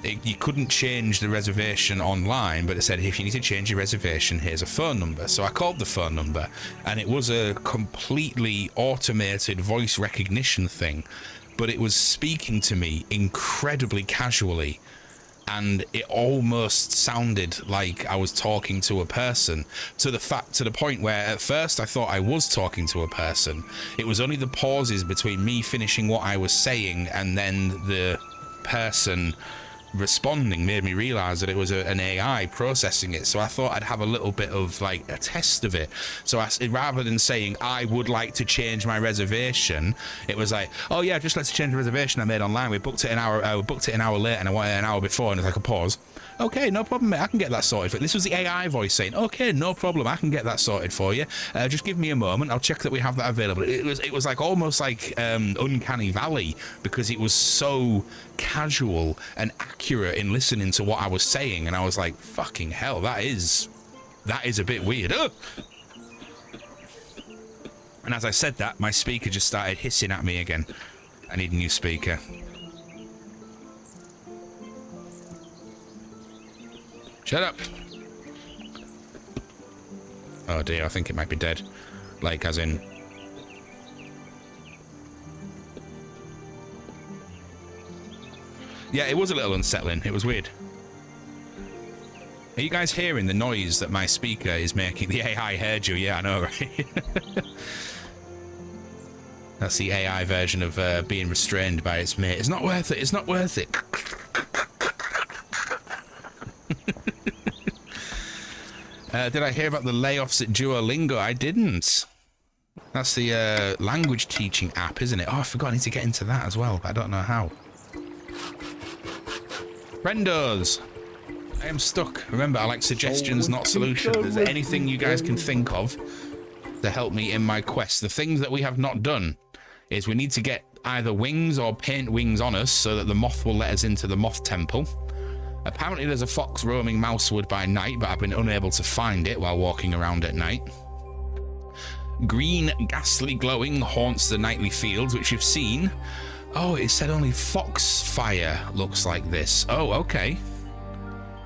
You couldn't change the reservation online, but it said, if you need to change your reservation, here's a phone number. So I called the phone number, and it was a completely automated voice recognition thing, but it was speaking to me incredibly casually, and it almost sounded like I was talking to a person, to the point where at first I thought I was talking to a person. It was only the pauses between me finishing what I was saying and then the person responding made me realize that it was an AI processing it. So I thought I'd have a little bit of like a test of it. So rather than saying I would like to change my reservation, it was like, oh yeah, just let's change the reservation I made online. We booked it an hour late and I wanted an hour before, and it's like a pause. Okay, no problem, mate. I can get that sorted. This was the AI voice saying, okay, no problem. I can get that sorted for you. Just give me a moment. I'll check that we have that available. It was like almost like Uncanny Valley, because it was so casual and accurate in listening to what I was saying. And I was like, fucking hell, that is a bit weird. And as I said that, my speaker just started hissing at me again. I need a new speaker. Shut up. Oh dear, I think it might be dead. Like, as in... Yeah, it was a little unsettling. It was weird. Are you guys hearing the noise that my speaker is making? The AI heard you. Yeah, I know, right? That's the AI version of being restrained by its mate. It's not worth it. It's not worth it. Did I hear about the layoffs at Duolingo? I didn't. That's the language teaching app, isn't it? Oh, I forgot. I need to get into that as well, but I don't know how. Friendos! I am stuck. Remember, I like suggestions, not solutions. Is there anything you guys can think of to help me in my quest? The things that we have not done is we need to get either wings or paint wings on us so that the moth will let us into the moth temple. Apparently there's a fox roaming Mousewood by night, but I've been unable to find it while walking around at night. Green, ghastly glowing haunts the nightly fields, which you've seen. Oh, it said only foxfire looks like this. Oh, okay.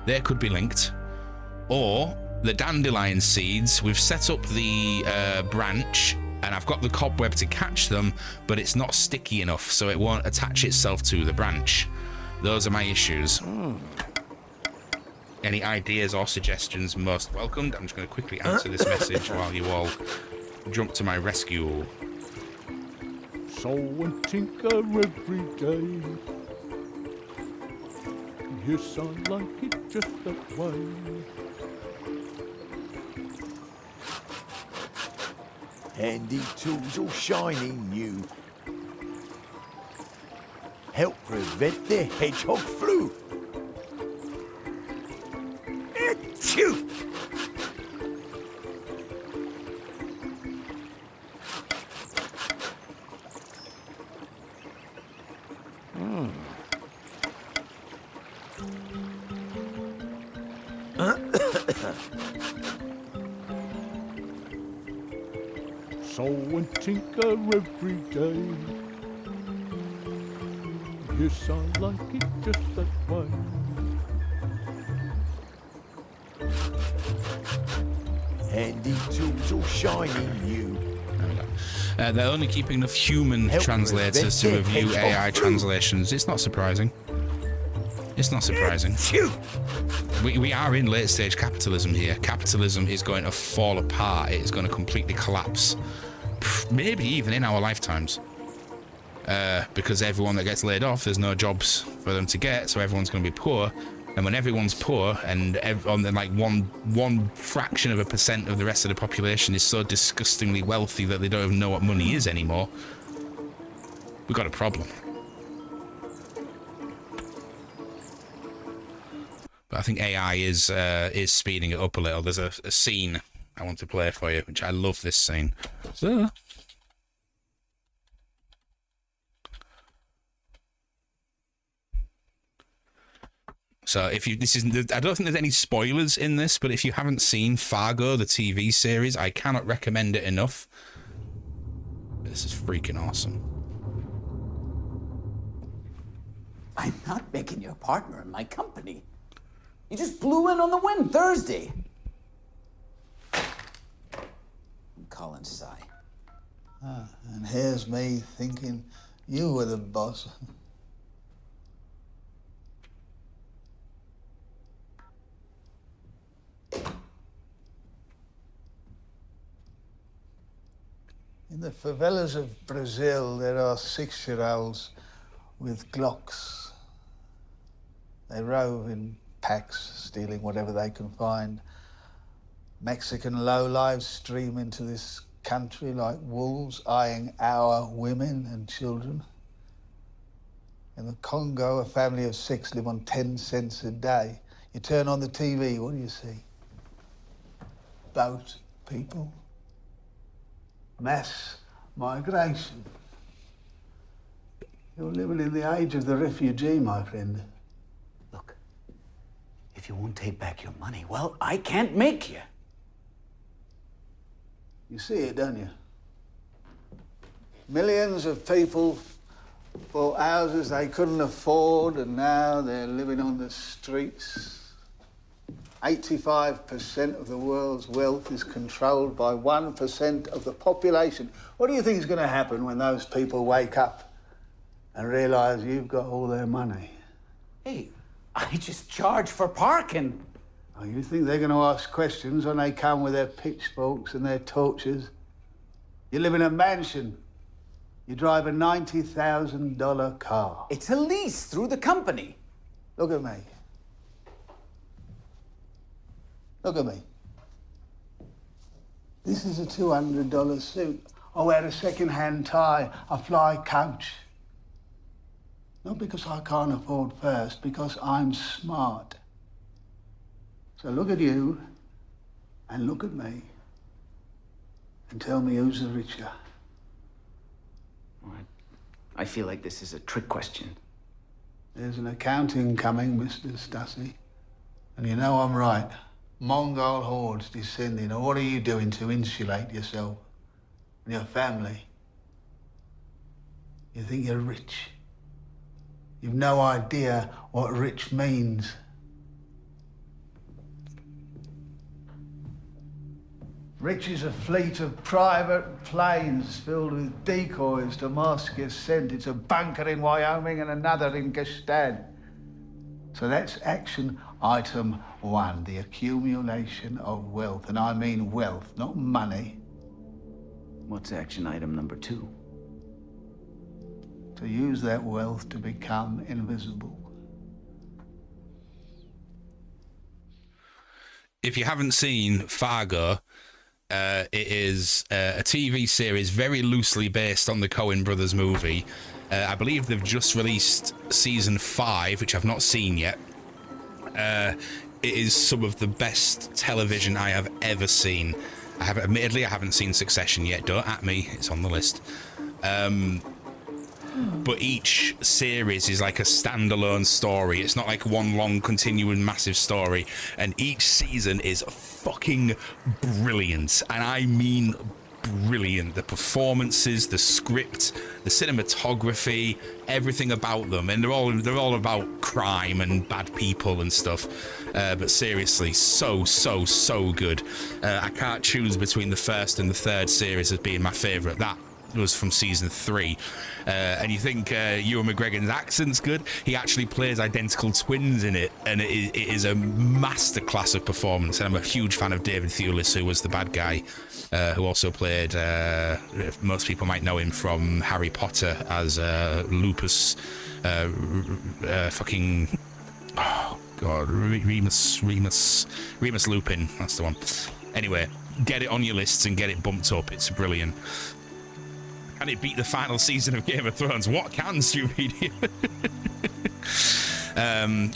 They could be linked. Or the dandelion seeds. We've set up the branch, and I've got the cobweb to catch them, but it's not sticky enough, so it won't attach itself to the branch. Those are my issues. Any ideas or suggestions most welcomed. I'm just going to quickly answer this message while you all jump to my rescue. Sew and tinker every day. Yes, I like it just that way. Handy tools all shiny new. Help prevent the hedgehog flu. Achoo! Sew and tinker every day. Yes, I like it just that way. Handy tools all shiny new. They're only keeping enough human translators to review AI translations. It's not surprising. It's not surprising. We are in late stage capitalism here. Capitalism is going to fall apart. It is going to completely collapse. Maybe even in our lifetimes. Because everyone that gets laid off, there's no jobs for them to get, so everyone's going to be poor. And when everyone's poor, and like one fraction of a percent of the rest of the population is so disgustingly wealthy that they don't even know what money is anymore, we've got a problem. But I think AI is speeding it up a little. There's a scene I want to play for you, which I love this scene. So. So if you, I don't think there's any spoilers in this, but if you haven't seen Fargo, the TV series, I cannot recommend it enough. This is freaking awesome. I'm not making you a partner in my company. You just blew in on the win Thursday. I'm calling Si. And here's me thinking you were the boss. In the favelas of Brazil, there are 6-year-olds with Glocks. They rove in packs, stealing whatever they can find. Mexican lowlives stream into this country like wolves, eyeing our women and children. In the Congo, a family of 6 live on 10 cents a day. You turn on the TV, what do you see? Boat people. Mass migration. You're living in the age of the refugee, my friend. Look, if you won't take back your money, well, I can't make you. You see it, don't you? Millions of people bought houses they couldn't afford, and now they're living on the streets. 85% of the world's wealth is controlled by 1% of the population. What do you think is going to happen when those people wake up and realise you've got all their money? Hey, I just charge for parking. Oh, you think they're going to ask questions when they come with their pitchforks and their torches? You live in a mansion. You drive a $90,000 car. It's a lease through the company. Look at me. Look at me. This is a $200 suit. I wear a second-hand tie. I fly coach. Not because I can't afford first, because I'm smart. So look at you and look at me and tell me who's the richer. I feel like this is a trick question. There's an accounting coming, Mr. Stussy. And you know I'm right. Mongol hordes descending. Now, what are you doing to insulate yourself and your family? You think you're rich. You've no idea what rich means. Rich is a fleet of private planes filled with decoys to mask your scent. It's a bunker in Wyoming and another in Gestad. So that's action item 1, the accumulation of wealth. And I mean wealth, not money. What's action item number 2? To use that wealth to become invisible. If you haven't seen Fargo, it is a TV series very loosely based on the Coen brothers movie. I believe they've just released season 5, which I've not seen yet. It is some of the best television I have ever seen. Admittedly, I haven't seen Succession yet. Don't at me, it's on the list. But each series is like a standalone story. It's not like one long, continuing, massive story. And each season is fucking brilliant. And I mean brilliant. The performances, the script, the cinematography, everything about them. And they're all about crime and bad people and stuff. But seriously, so good. I can't choose between the first and the third series as being my favourite. That was from season 3. And you think Ewan McGregor's accent's good? He actually plays identical twins in it, and it is a masterclass of performance. And I'm a huge fan of David Thewlis, who was the bad guy, who also played, most people might know him from Harry Potter as Lupus, fucking, oh god, Remus Lupin, that's the one. Anyway, get it on your lists and get it bumped up. It's brilliant. Can it beat the final season of Game of Thrones? What can, stupid?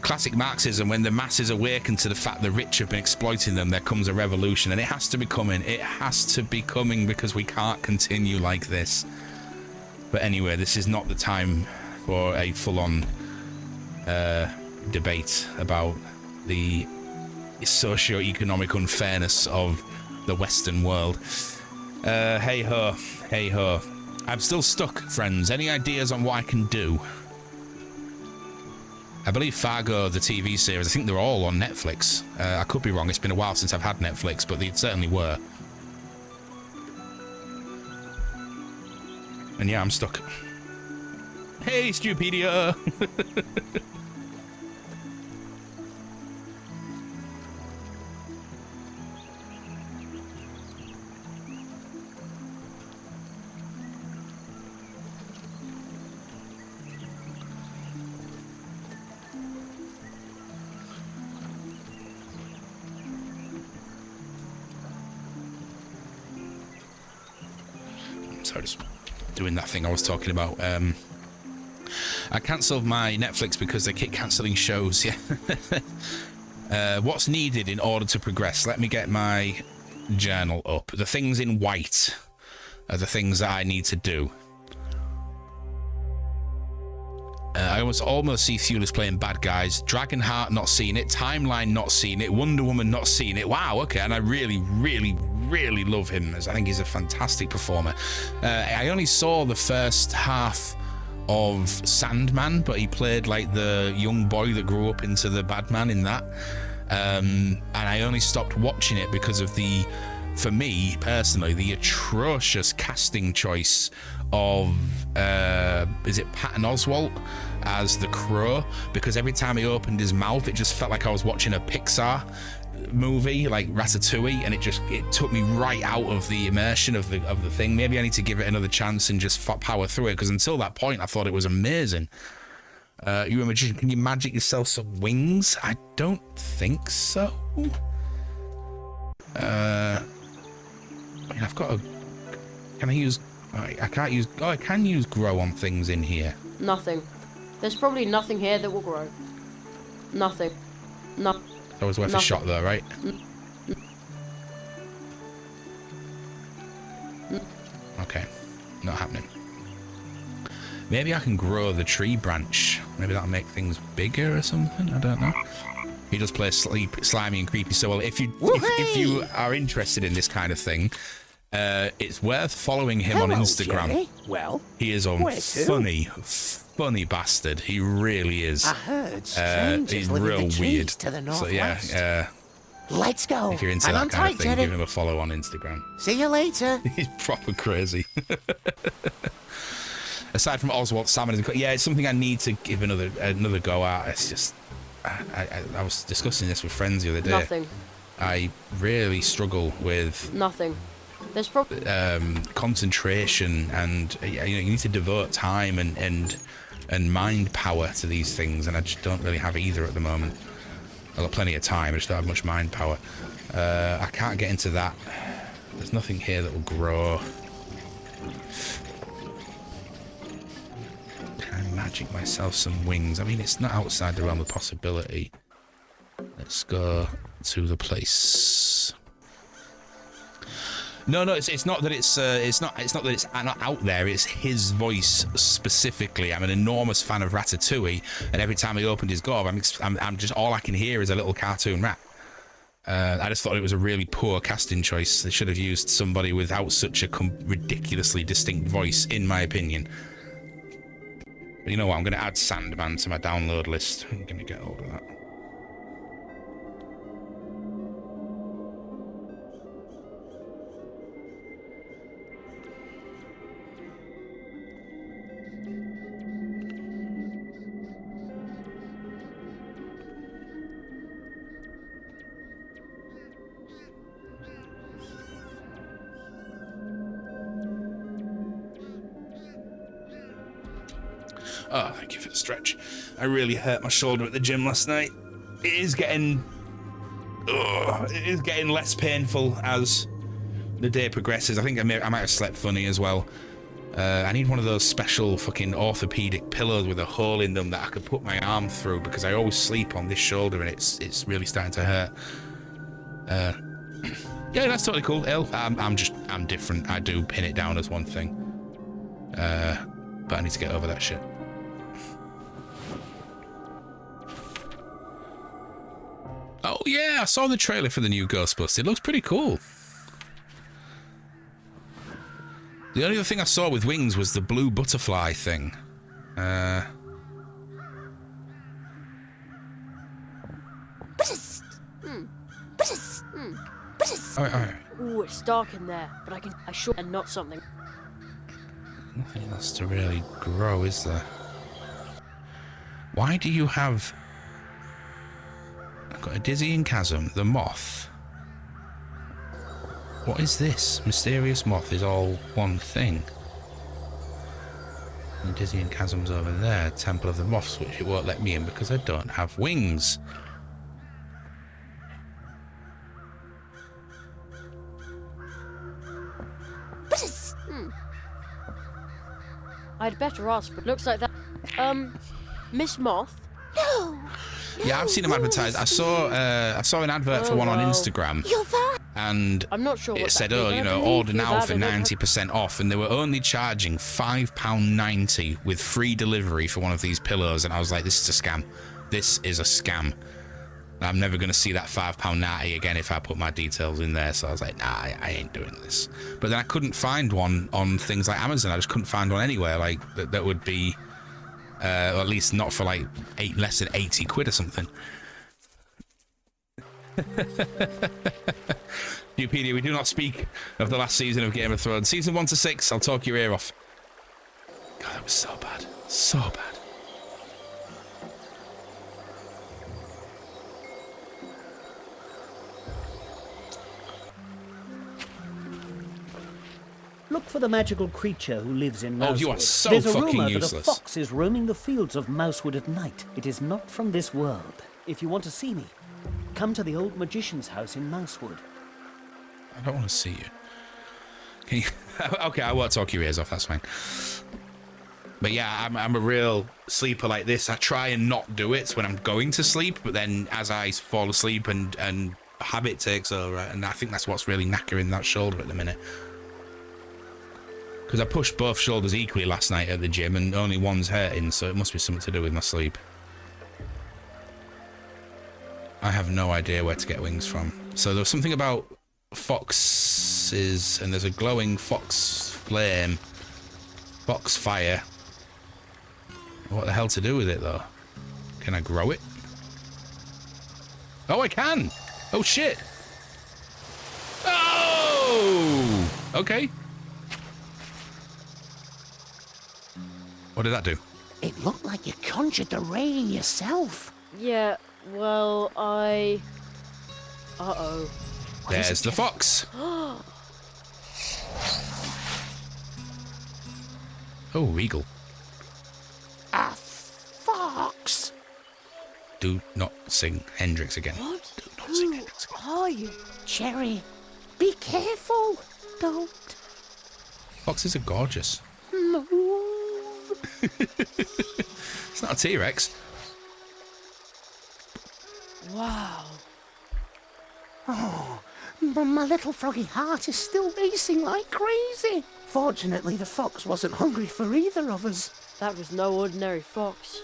Classic Marxism. When the masses awaken to the fact the rich have been exploiting them, there comes a revolution, and it has to be coming. It has to be coming, because we can't continue like this. But anyway, this is not the time for a full-on debate about the socio-economic unfairness of the Western world. Hey ho, hey ho. I'm still stuck, friends. Any ideas on what I can do? I believe Fargo, the TV series, I think they're all on Netflix. I could be wrong. It's been a while since I've had Netflix, but they certainly were. And yeah, I'm stuck. Hey, Stupedia! Sorry, just doing that thing I was talking about. I cancelled my Netflix because they keep cancelling shows. Yeah. What's needed in order to progress? Let me get my journal up. The things in white are the things that I need to do. I almost see Thulis playing bad guys. Dragonheart, not seen it. Timeline, not seen it. Wonder Woman, not seen it. Wow, okay. And I really, really, really love him, as I think he's a fantastic performer. I only saw the first half of Sandman, but he played like the young boy that grew up into the bad man in that. And I only stopped watching it because of the, for me personally, the atrocious casting choice of is it Patton Oswalt as the Crow, because every time he opened his mouth it just felt like I was watching a Pixar movie like Ratatouille, and it took me right out of the immersion of the thing. Maybe I need to give it another chance and just power through it, because until that point I thought it was amazing. You a magician, can you magic yourself some wings? I don't think so. I mean, I've got a, can I use, I can't use, oh, I can use grow on things in here. Nothing. There's probably nothing here that will grow. Nothing. No. That was worth a shot though, right? Okay, not happening. Maybe I can grow the tree branch. Maybe that'll make things bigger or something. I don't know. He does play slimy and creepy. So, well, if you are interested in this kind of thing, it's worth following him on Instagram. Jerry. Well, he is a funny bastard. He really is. I heard strangers live in the trees to the northwest. So yeah, let's go. If you're into that kind of thing, give him a follow on Instagram. See you later. He's proper crazy. Aside from Oswald, Salmon, yeah, it's something I need to give another go at. It's just, I was discussing this with friends the other day. Nothing. I really struggle with nothing. There's probably concentration, and you need to devote time and mind power to these things, and I just don't really have either at the moment. I've got plenty of time, I just don't have much mind power. I can't get into that. There's nothing here that will grow. Can I magic myself some wings? I mean, it's not outside the realm of possibility. Let's go to the place. No, it's not that it's not that it's not out there. It's his voice specifically. I'm an enormous fan of Ratatouille, and every time he opened his gob, I'm just, all I can hear is a little cartoon rat. I just thought it was a really poor casting choice. They should have used somebody without such a ridiculously distinct voice, in my opinion. But you know what? I'm going to add Sandman to my download list. I'm going to get hold of that. Oh, thank you for the stretch. I really hurt my shoulder at the gym last night. It is getting less painful as the day progresses. I think I might have slept funny as well. I need one of those special fucking orthopedic pillows with a hole in them that I could put my arm through, because I always sleep on this shoulder and it's really starting to hurt. Yeah, that's totally cool. I'm different. I do pin it down as one thing. But I need to get over that shit. Oh, yeah, I saw the trailer for the new Ghostbusters. It looks pretty cool. The only other thing I saw with wings was the blue butterfly thing. Oh. Ooh, it's dark in there, but I sure and not something. Nothing else to really grow, is there? Why do you have... I've got a dizzying chasm, the moth. What is this? Mysterious moth is all one thing. And dizzying chasm's over there, Temple of the Moths, which it won't let me in because I don't have wings. I'd better ask, but looks like that. Miss Moth? No! Yeah, I've seen them advertised. I saw an advert for one on Instagram, and I'm not sure it what said, that "Oh, is. you know, order now for 90% off," and they were only charging £5.90 with free delivery for one of these pillows, and I was like, "This is a scam. This is a scam. I'm never going to see that £5.90 again if I put my details in there." So I was like, "Nah, I ain't doing this." But then I couldn't find one on things like Amazon. I just couldn't find one anywhere like that would be. Or at least not for like less than 80 quid or something. Wikipedia, we do not speak of the last season of Game of Thrones. Season 1 to 6, I'll talk your ear off. God, that was so bad. So bad. Look for the magical creature who lives in Mousewood. Oh, you are so There's a fucking rumor useless. that a fox is roaming the fields of Mousewood at night. It is not from this world. If you want to see me, come to the old magician's house in Mousewood. I don't want to see you. Can you... Okay, I won't talk your ears off, that's fine. But yeah, I'm a real sleeper like this. I try and not do it when I'm going to sleep, but then as I fall asleep and habit takes over, and I think that's what's really knackering that shoulder at the minute. Because I pushed both shoulders equally last night at the gym and only one's hurting, so it must be something to do with my sleep. I have no idea where to get wings from. So there was something about foxes, and there's a glowing fox flame. Fox fire. What the hell to do with it, though? Can I grow it? Oh, I can! Oh, shit! Oh! Okay. What did that do? It looked like you conjured the rain yourself. Yeah, well, I... Uh-oh. There's the fox. Oh, Regal. A fox? Do not sing Hendrix again. What? Do not sing Hendrix again. Are you? Cherry, be careful. Don't Foxes are gorgeous. move. It's not a T-Rex. Wow. Oh, but my little froggy heart is still racing like crazy. Fortunately, the fox wasn't hungry for either of us. That was no ordinary fox.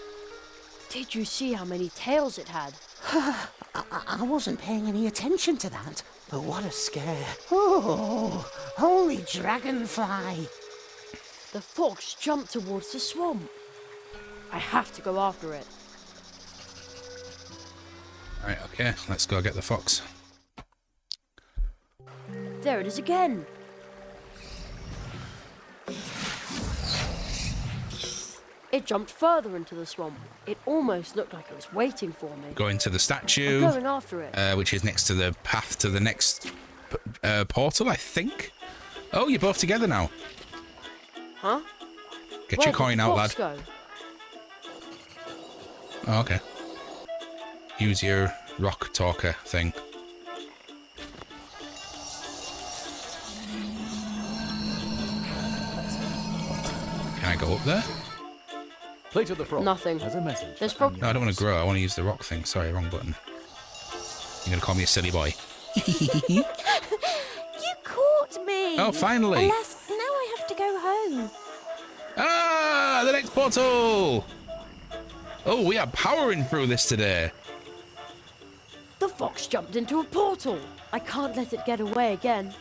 Did you see how many tails it had? I wasn't paying any attention to that, but what a scare. Oh, holy dragonfly. The fox jumped towards the swamp. I have to go after it. Right, okay, let's go get the fox. There it is again. It jumped further into the swamp. It almost looked like it was waiting for me. Go into the statue. I'm going after it. Which is next to the path to the next portal, I think. Oh, you're both together now. Huh? Get Where your coin did out, the lad. fox go? Oh, okay. Use your rock talker thing. Can I go up there? Plate of the Frog Nothing. has a message. There's frog. No, I don't want to grow. I want to use the rock thing. Sorry, wrong button. You're going to call me a silly boy. You caught me! Oh, finally! Alas, now I have to go home. Ah, the next portal! Oh, we are powering through this today. The fox jumped into a portal. I can't let it get away again.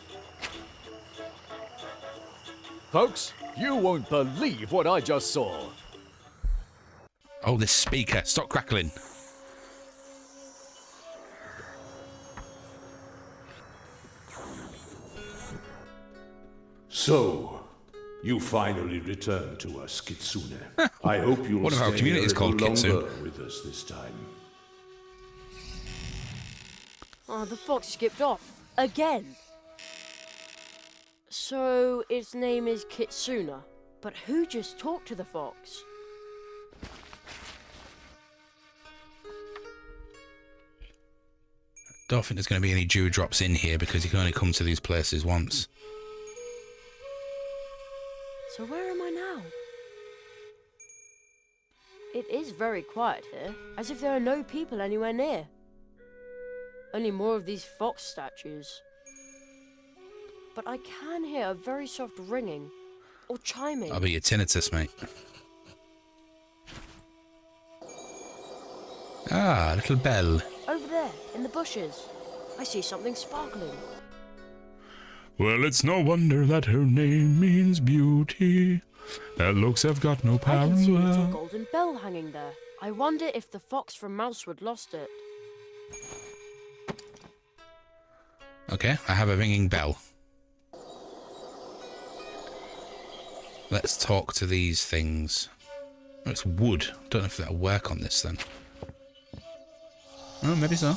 Folks, you won't believe what I just saw. Oh, this speaker. Stop crackling. So, you finally returned to us, Kitsune. I hope you'll One of our stay a communities little called longer Kitsune. with us this time. Oh, the fox skipped off. Again. So, its name is Kitsune. But who just talked to the fox? Don't think there's going to be any dewdrops in here because you can only come to these places once. So where am I now? It is very quiet here, as if there are no people anywhere near. Only more of these fox statues. But I can hear a very soft ringing, or chiming. That'll be your tinnitus, mate. Ah, a little bell. Over there, in the bushes. I see something sparkling. Well, it's no wonder that her name means beauty. That looks have got no I can see a little parallel. golden bell hanging there. I wonder if the fox from Mousewood lost it. Okay, I have a ringing bell. Let's talk to these things. Oh, it's wood. Don't know if that'll work on this then. Oh, maybe so.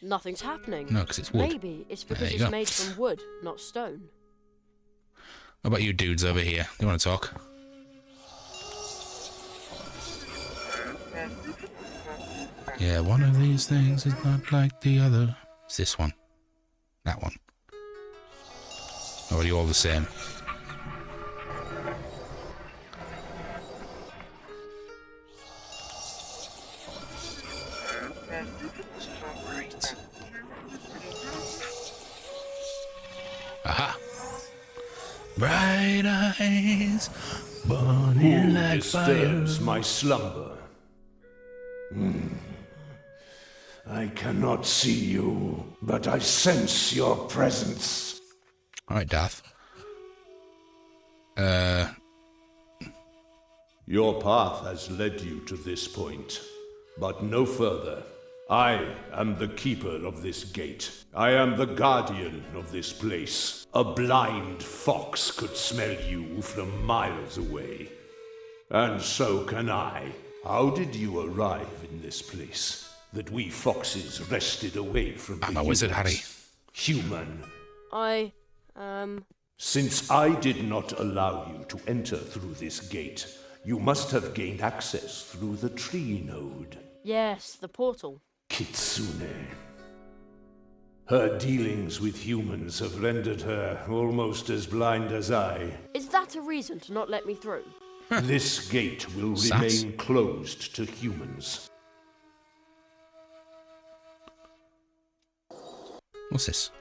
Nothing's happening. No, 'cause it's wood. Maybe it's There because you it's go. made from wood, not stone. What about you dudes over here? You want to talk? Yeah, one of these things is not like the other. It's this one. That one. Or are you all the same? Aha! Bright eyes, burning Who like disturbs fire. my slumber? I cannot see you, but I sense your presence. All right, Darth. Your path has led you to this point, but no further. I am the keeper of this gate. I am the guardian of this place. A blind fox could smell you from miles away. And so can I. How did you arrive in this place? That we foxes wrested away from I'm the a wizard, humans? Harry. Human. Since I did not allow you to enter through this gate, you must have gained access through the tree node. Yes, the portal. Kitsune. Her dealings with humans have rendered her almost as blind as I. Is that a reason to not let me through? This gate will Sass. remain closed to humans. What's this?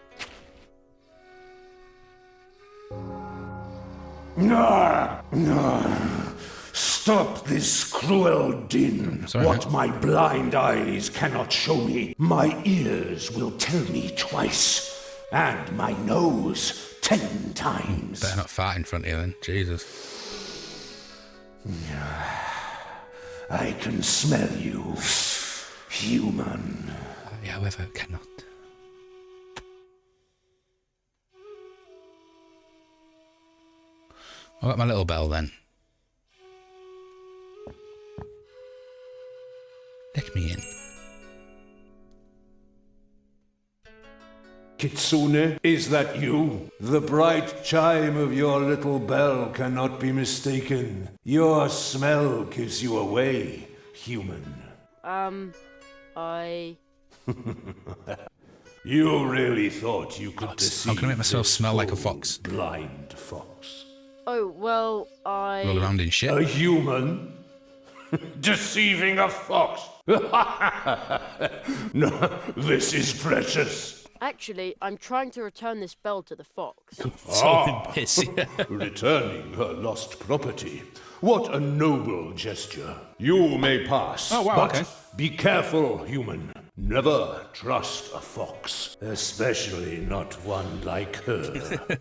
Stop this cruel din. Sorry, What man. my blind eyes cannot show me, my ears will tell me twice, and my nose 10 times. Better not fart in front of you then. Jesus. I can smell you, human. However, cannot. What about my little bell then? Let me in. Kitsune, is that you? The bright chime of your little bell cannot be mistaken. Your smell gives you away, human. You really thought you could deceive I'm gonna make myself this smell like a poor fox. blind fox. Oh, well, Roll around in shit. A human? Deceiving a fox? No, this is precious. Actually, I'm trying to return this bell to the fox. Solid piss. Returning her lost property. What a noble gesture. You may pass. Oh, wow, but okay. be careful, human. Never trust a fox, especially not one like her.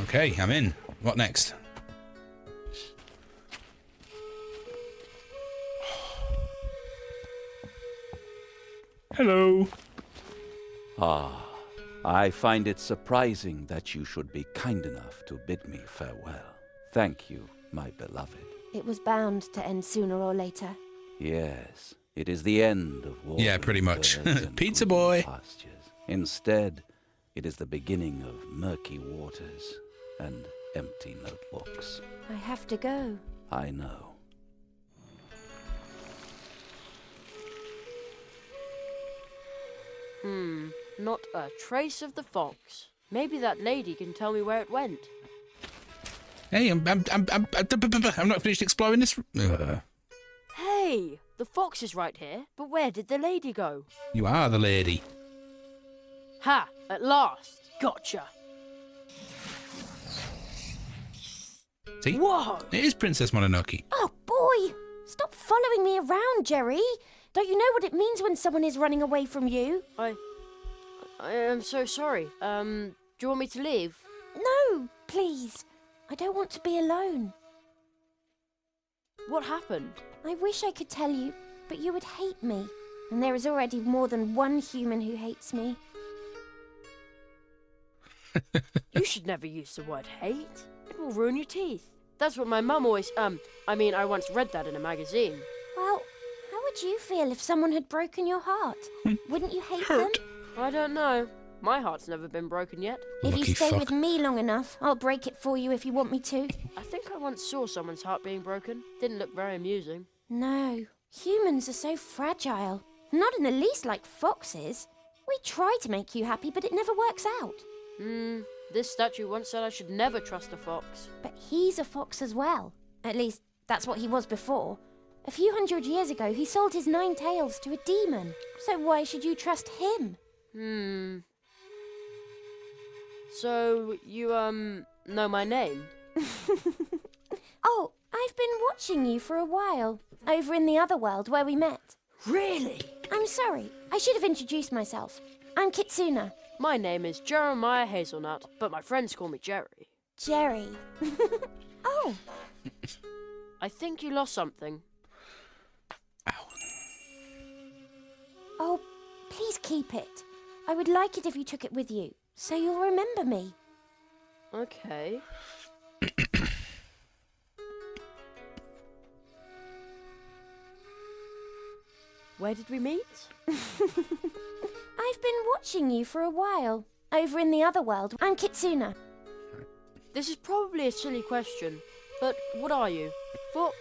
Okay, I'm in. What next? Hello. Ah, I find it surprising that you should be kind enough to bid me farewell. Thank you, my beloved. It was bound to end sooner or later. Yes, it is the end of war. Yeah, pretty much. Pizza boy. Pastures. Instead, it is the beginning of murky waters and empty notebooks. I have to go. I know. Not a trace of the fox. Maybe that lady can tell me where it went. Hey, I'm not finished exploring this. Hey, the fox is right here, but where did the lady go? You are the lady. Ha! At last! Gotcha! See? Whoa! It is Princess Mononoke. Oh, boy! Stop following me around, Jerry! Don't you know what it means when someone is running away from you? I am so sorry. Do you want me to leave? No, please. I don't want to be alone. What happened? I wish I could tell you, but you would hate me. And there is already more than one human who hates me. You should never use the word hate. It will ruin your teeth. That's what my mum always, I once read that in a magazine. Well, how would you feel if someone had broken your heart? Wouldn't you hate them? I don't know. My heart's never been broken yet. If you stay with me long enough, I'll break it for you if you want me to. I think I once saw someone's heart being broken. Didn't look very amusing. No, humans are so fragile. Not in the least like foxes. We try to make you happy, but it never works out. This statue once said I should never trust a fox. But he's a fox as well. At least, that's what he was before. A few hundred years ago, he sold his 9 tails to a demon. So why should you trust him? So, you, know my name? Oh, I've been watching you for a while. Over in the other world where we met. Really? I'm sorry. I should have introduced myself. I'm Kitsuna. My name is Jeremiah Hazelnut, but my friends call me Jerry. Jerry. Oh. I think you lost something. Oh, please keep it. I would like it if you took it with you, so you'll remember me. Okay. Where did we meet? I've been watching you for a while. Over in the other world, I'm Kitsuna. This is probably a silly question, but what are you? Fox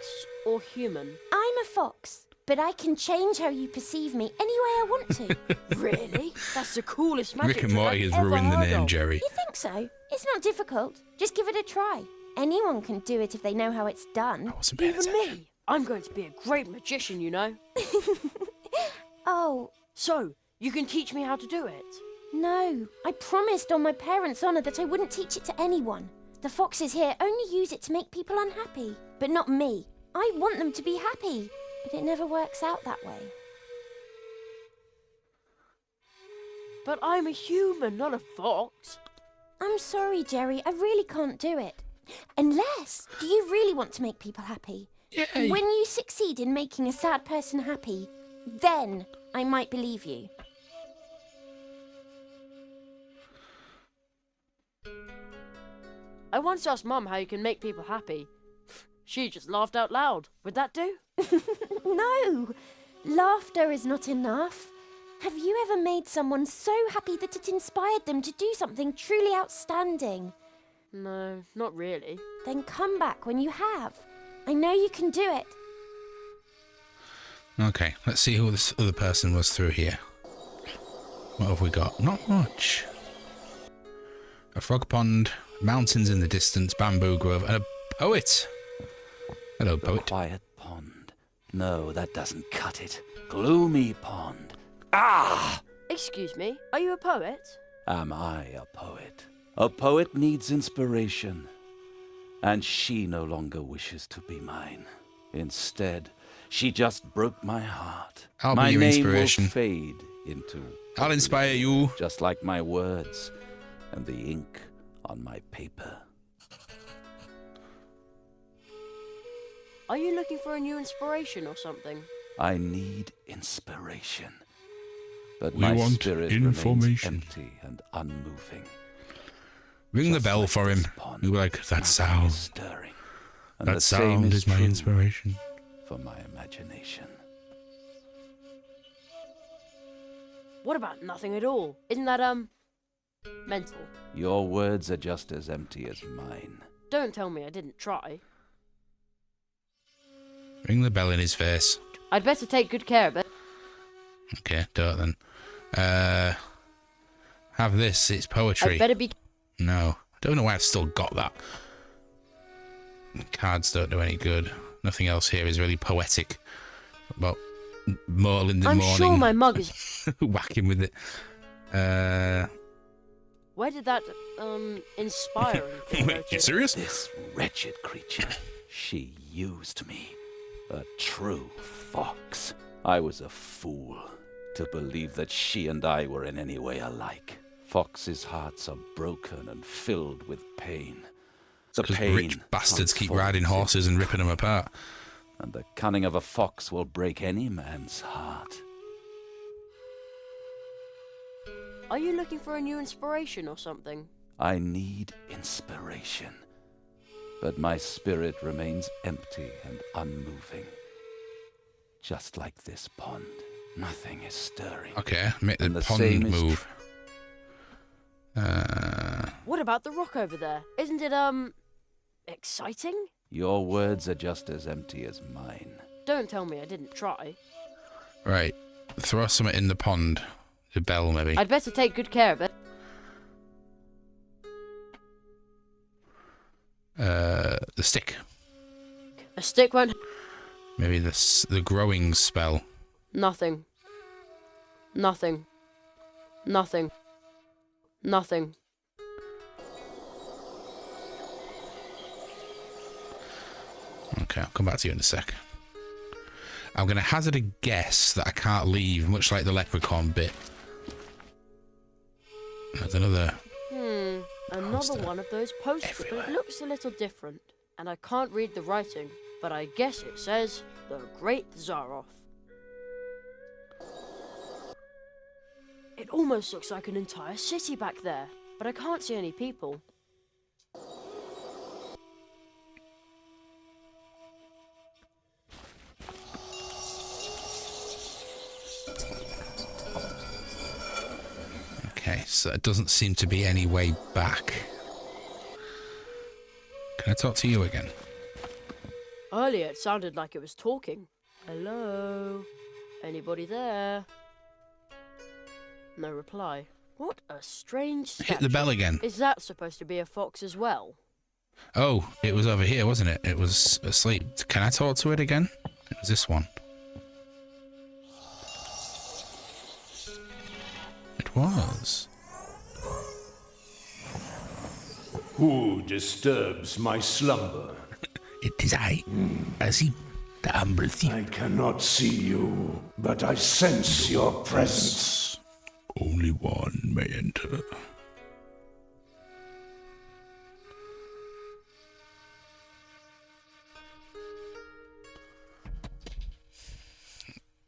or human? I'm a fox, but I can change how you perceive me any way I want to. Really? That's the coolest magic Rick and trick Morty I've has ever ruined the heard name, of. Jerry. You think so? It's not difficult. Just give it a try. Anyone can do it if they know how it's done. Even me. I'm going to be a great magician, you know. Oh. So, you can teach me how to do it? No, I promised on my parents' honour that I wouldn't teach it to anyone. The foxes here only use it to make people unhappy, but not me. I want them to be happy, but it never works out that way. But I'm a human, not a fox. I'm sorry, Jerry, I really can't do it. Unless, do you really want to make people happy? Yay. When you succeed in making a sad person happy, then I might believe you. I once asked Mum how you can make people happy. She just laughed out loud. Would that do? No, laughter is not enough. Have you ever made someone so happy that it inspired them to do something truly outstanding? No, not really. Then come back when you have. I know you can do it. Okay, let's see who this other person was through here. What have we got? Not much. A frog pond, mountains in the distance, bamboo grove, and a poet. Hello, poet. Quiet pond. No, that doesn't cut it. Gloomy pond. Ah! Excuse me, are you a poet? Am I a poet? A poet needs inspiration, and she no longer wishes to be mine. Instead, she just broke my heart. I'll be My your name inspiration. will fade into... I'll inspire you. Just like my words and the ink on my paper. Are you looking for a new inspiration or something? I need inspiration. But We my want spirit remains information. empty and unmoving. Ring the Just bell like for him. this pond, You'll be like, that nothing sound. is stirring. And That the same sound is my true inspiration. for my imagination. What about nothing at all? Isn't that, mental? Your words are just as empty as mine. Don't tell me I didn't try. Ring the bell in his face. I'd better take good care of it. Okay, don't then. Have this. It's poetry. I'd better be... No. I don't know why I've still got that. Cards don't do any good. Nothing else here is really poetic. About Mole in the I'm morning. sure my mug is... Whacking with it. Where did that, inspiring thing go You to? serious? This wretched creature. She used me. A true fox. I was a fool to believe that she and I were in any way alike. Foxes' hearts are broken and filled with pain. The Because pain rich bastards keep transforms riding it, horses and ripping them apart. and the cunning of a fox will break any man's heart. Are you looking for a new inspiration or something? I need inspiration, but my spirit remains empty and unmoving. Just like this pond, nothing is stirring. Okay, make the And the pond same is move. What about the rock over there? Isn't it, exciting? Your words are just as empty as mine. Don't tell me I didn't try. Right. Throw something in the pond. The bell, maybe. I'd better take good care of it. The stick. A stick won't... Maybe the growing spell. Nothing. Nothing. Nothing. Nothing. Okay, I'll come back to you in a sec. I'm going to hazard a guess that I can't leave, much like the leprechaun bit. There's another... Another one of those posters, but it looks a little different. And I can't read the writing, but I guess it says, The Great Zaroff. It almost looks like an entire city back there, but I can't see any people. Okay, so it doesn't seem to be any way back. Can I talk to you again? Earlier it sounded like it was talking. Hello? Anybody there? No reply. What a strange statue. Hit the bell again. Is that supposed to be a fox as well? Oh, it was over here, wasn't it? It was asleep. Can I talk to it again? It was this one. It was. Who disturbs my slumber? It is I, Basim, the humble thief. I cannot see you, but I sense your presence. Only one may enter.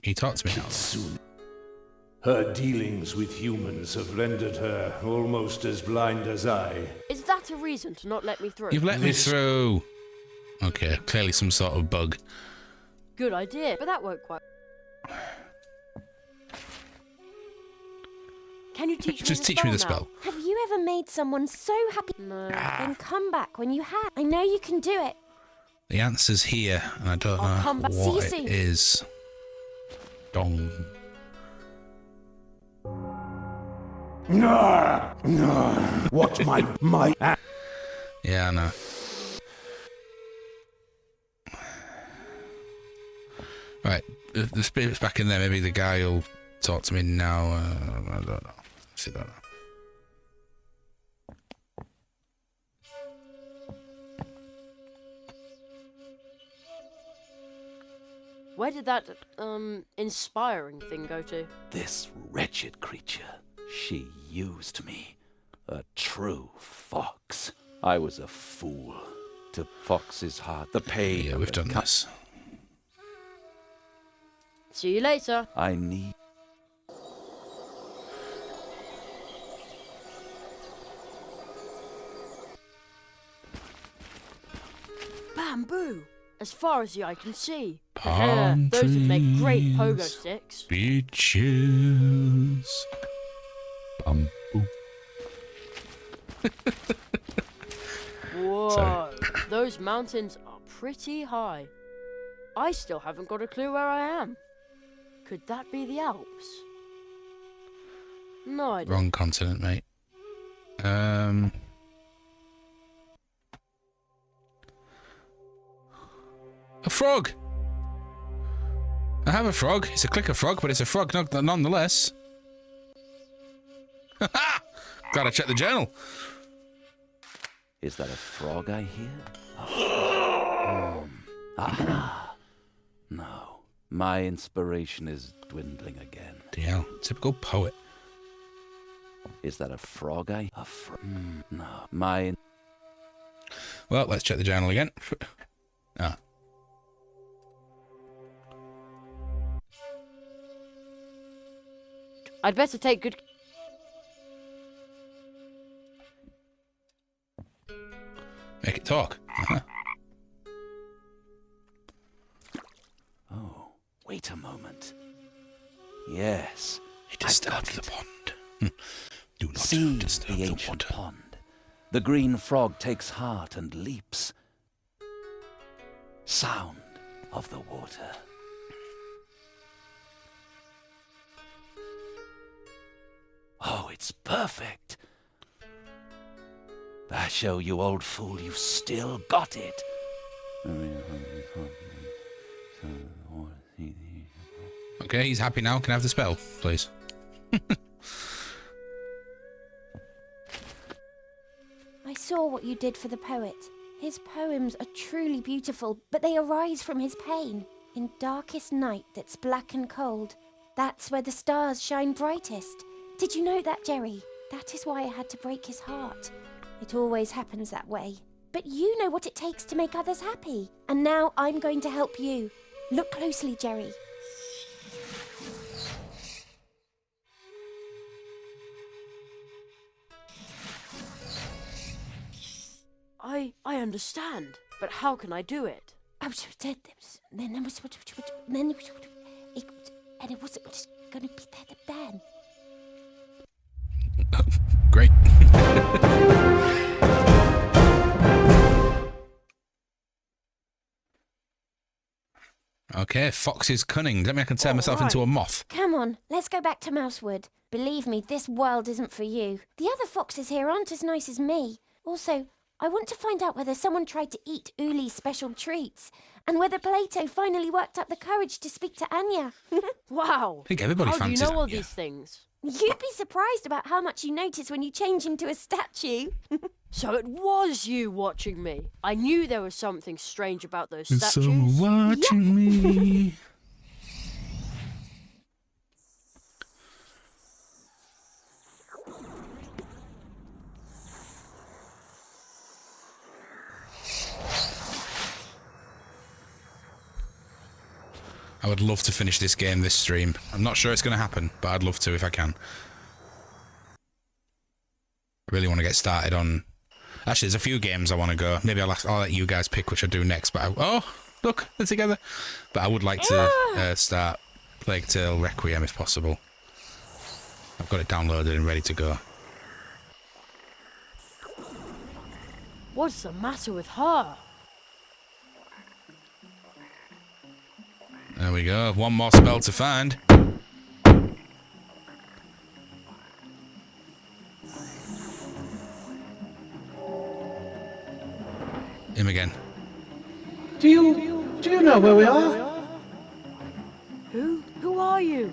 Can you talk to me now? Kitsune. Her dealings with humans have rendered her almost as blind as I. Is that a reason to not let me through? You've let me through. Okay, clearly some sort of bug. Good idea, but that won't quite... Can you teach me Just teach me the spell. Have you ever made someone so happy? No. Then come back when you have. I know you can do it. The answer's here, and I don't I'll come know back. See you what soon. it is. Dong. What my Yeah, I know. Right, the spirit's back in there. Maybe the guy will talk to me now. I don't know. I don't know. Where did that, inspiring thing go to? This wretched creature. She used me. A true fox. I was a fool. To Fox's heart, the pain. Yeah, we've done this. See you later. I need. Bamboo! As far as the eye can see. Palm Those would make great trees, pogo sticks. Beaches. Bamboo. Whoa, Sorry. those mountains are pretty high. I still haven't got a clue where I am. Could that be the Alps? No idea. Wrong continent, mate. A frog! I have a frog. It's a clicker frog, but it's a frog nonetheless. Glad I checked the journal. Is that a frog I hear? Aha. No. My inspiration is dwindling again. DL, typical poet. Is that a frog I... No. My... Well, let's check the journal again. Ah. I'd better take good... Make it talk. Uh-huh. Oh, wait a moment. Yes. It disturbs the pond. Do not See disturb the the ancient water. pond. The green frog takes heart and leaps. Sound of the water. Oh, it's perfect. Basho, you old fool, you've still got it. Okay, he's happy now. Can I have the spell, please? I saw what you did for the poet. His poems are truly beautiful, but they arise from his pain. In darkest night that's black and cold, that's where the stars shine brightest. Did you know that, Jerry? That is why I had to break his heart. It always happens that way. But you know what it takes to make others happy. And now I'm going to help you. Look closely, Jerry. I understand, but how can I do it? And it wasn't just going to be there then. Great. Okay, fox is cunning. Let me I can turn myself into a moth. Come on, let's go back to Mousewood. Believe me, this world isn't for you. The other foxes here aren't as nice as me. Also, I want to find out whether someone tried to eat Uli's special treats, and whether Plato finally worked up the courage to speak to Anya. Wow! I think everybody How do you fancies know all Anya. these things? You'd be surprised about how much you notice when you change into a statue. So it was you watching me. I knew there was something strange about those It's statues. someone watching me. I would love to finish this game this stream. I'm not sure it's going to happen, but I'd love to if I can. I really want to get started on... Actually, there's a few games I want to go. Maybe I'll let you guys pick which I do next. But oh, look, they're together. But I would like to start Plague Tale Requiem if possible. I've got it downloaded and ready to go. What's the matter with her? There we go. One more spell to find. Him again. Do you know where we are? Who are you?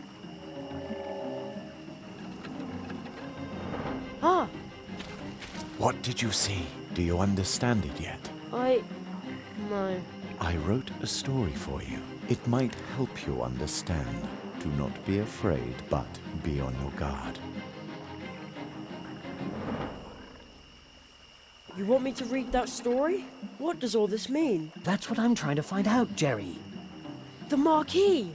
Ah, What did you see? Do you understand it yet? no. I wrote a story for you. It might help you understand. Do not be afraid, but be on your guard. You want me to read that story? What does all this mean? That's what I'm trying to find out, Jerry. The Marquis!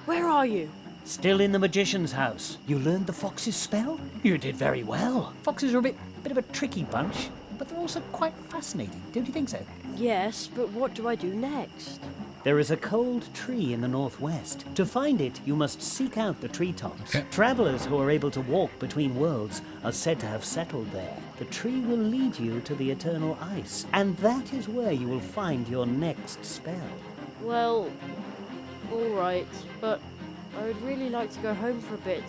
Where are you? Still in the magician's house. You learned the fox's spell? You did very well. Foxes are a bit of a tricky bunch, but they're also quite fascinating, don't you think so? Yes, but what do I do next? There is a cold tree in the northwest. To find it, you must seek out the treetops. Travelers who are able to walk between worlds are said to have settled there. The tree will lead you to the eternal ice, and that is where you will find your next spell. Well, alright, but I would really like to go home for a bit.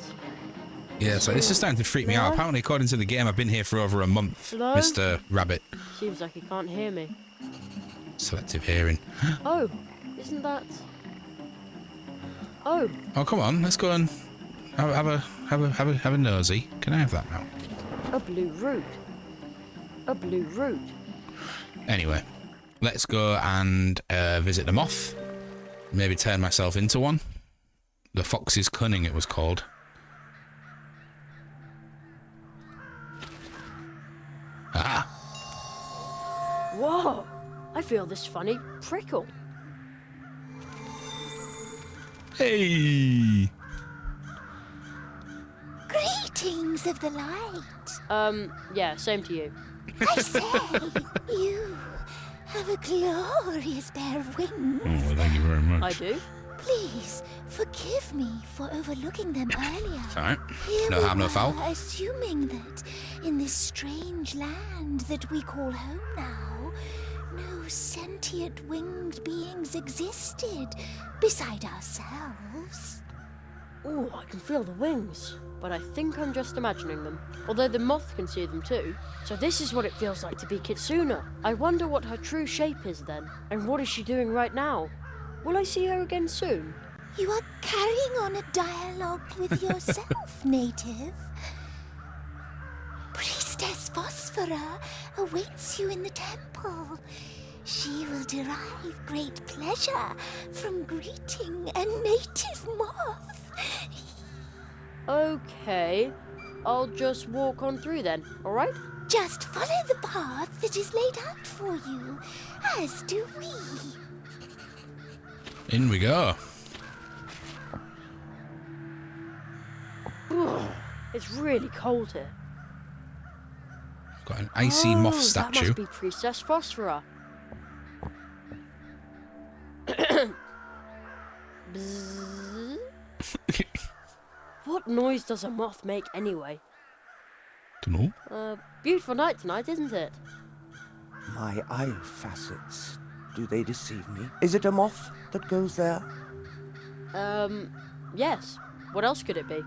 Yeah, so this is starting to freak me out. Apparently, according to the game, I've been here for over a month, Hello? Mr. Rabbit. Seems like he can't hear me. Selective hearing. Oh, isn't that... Oh. Oh, come on, let's go and have a nosy. Can I have that now? A blue root. A blue root. Anyway, let's go and visit the moth. Maybe turn myself into one. The Fox's Cunning, it was called. Ah! Whoa! I feel this funny prickle. Hey! Greetings of the light. Yeah, same to you. I say, you have a glorious pair of wings. Oh, well, thank you very much. I do. Please forgive me for overlooking them earlier. It's alright. Here No we harm, no were, foul. Assuming that in this strange land that we call home now, no sentient winged beings existed beside ourselves. Oh, I can feel the wings, but I think I'm just imagining them. Although the moth can see them too. So this is what it feels like to be Kitsuna. I wonder what her true shape is then, and what is she doing right now? Will I see her again soon? You are carrying on a dialogue with yourself, native. Priestess Phosphora awaits you in the temple. She will derive great pleasure from greeting a native moth. Okay, I'll just walk on through then, alright? Just follow the path that is laid out for you, as do we. In we go. It's really cold here. Got an icy moth That statue. must be Priestess Phosphora. Bzzz. What noise does a moth make anyway? Dunno. Beautiful night tonight, isn't it? My eye facets, do they deceive me? Is it a moth that goes there? Yes. What else could it be?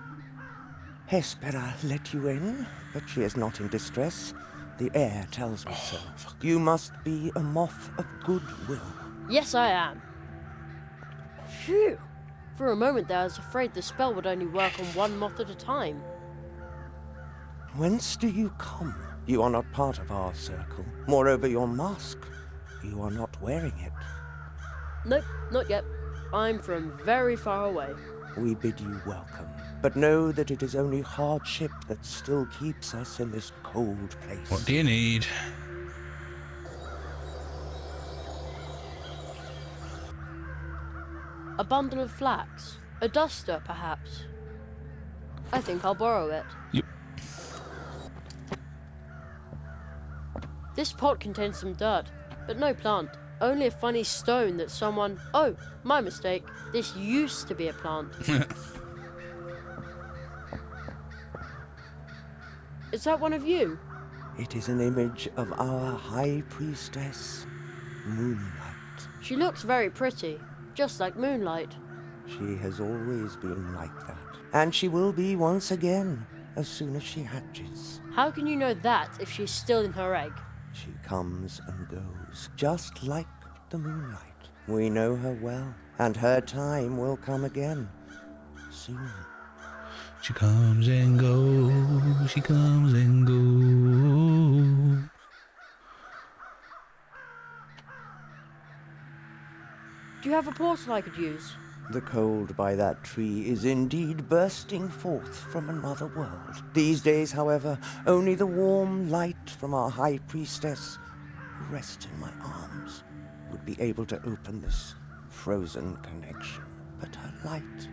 Hespera let you in, but she is not in distress. The air tells me so. You must be a moth of goodwill. Yes, I am. Phew. For a moment there, I was afraid the spell would only work on one moth at a time. Whence do you come? You are not part of our circle. Moreover, your mask, you are not wearing it. Nope, not yet. I'm from very far away. We bid you welcome, but know that it is only hardship that still keeps us in this cold place. What do you need? A bundle of flax. A duster, perhaps. I think I'll borrow it. Yep. This pot contains some dirt, but no plant. Only a funny stone that someone... Oh, my mistake. This used to be a plant. Is that one of you? It is an image of our high priestess, Moonlight. She looks very pretty, just like Moonlight. She has always been like that. And she will be once again, as soon as she hatches. How can you know that if she's still in her egg? She comes and goes, just like the moonlight. We know her well, and her time will come again, soon. She comes and goes, she comes and goes. Do you have a portal I could use? The cold by that tree is indeed bursting forth from another world. These days, however, only the warm light from our high priestess, who rests in my arms, would be able to open this frozen connection. But her light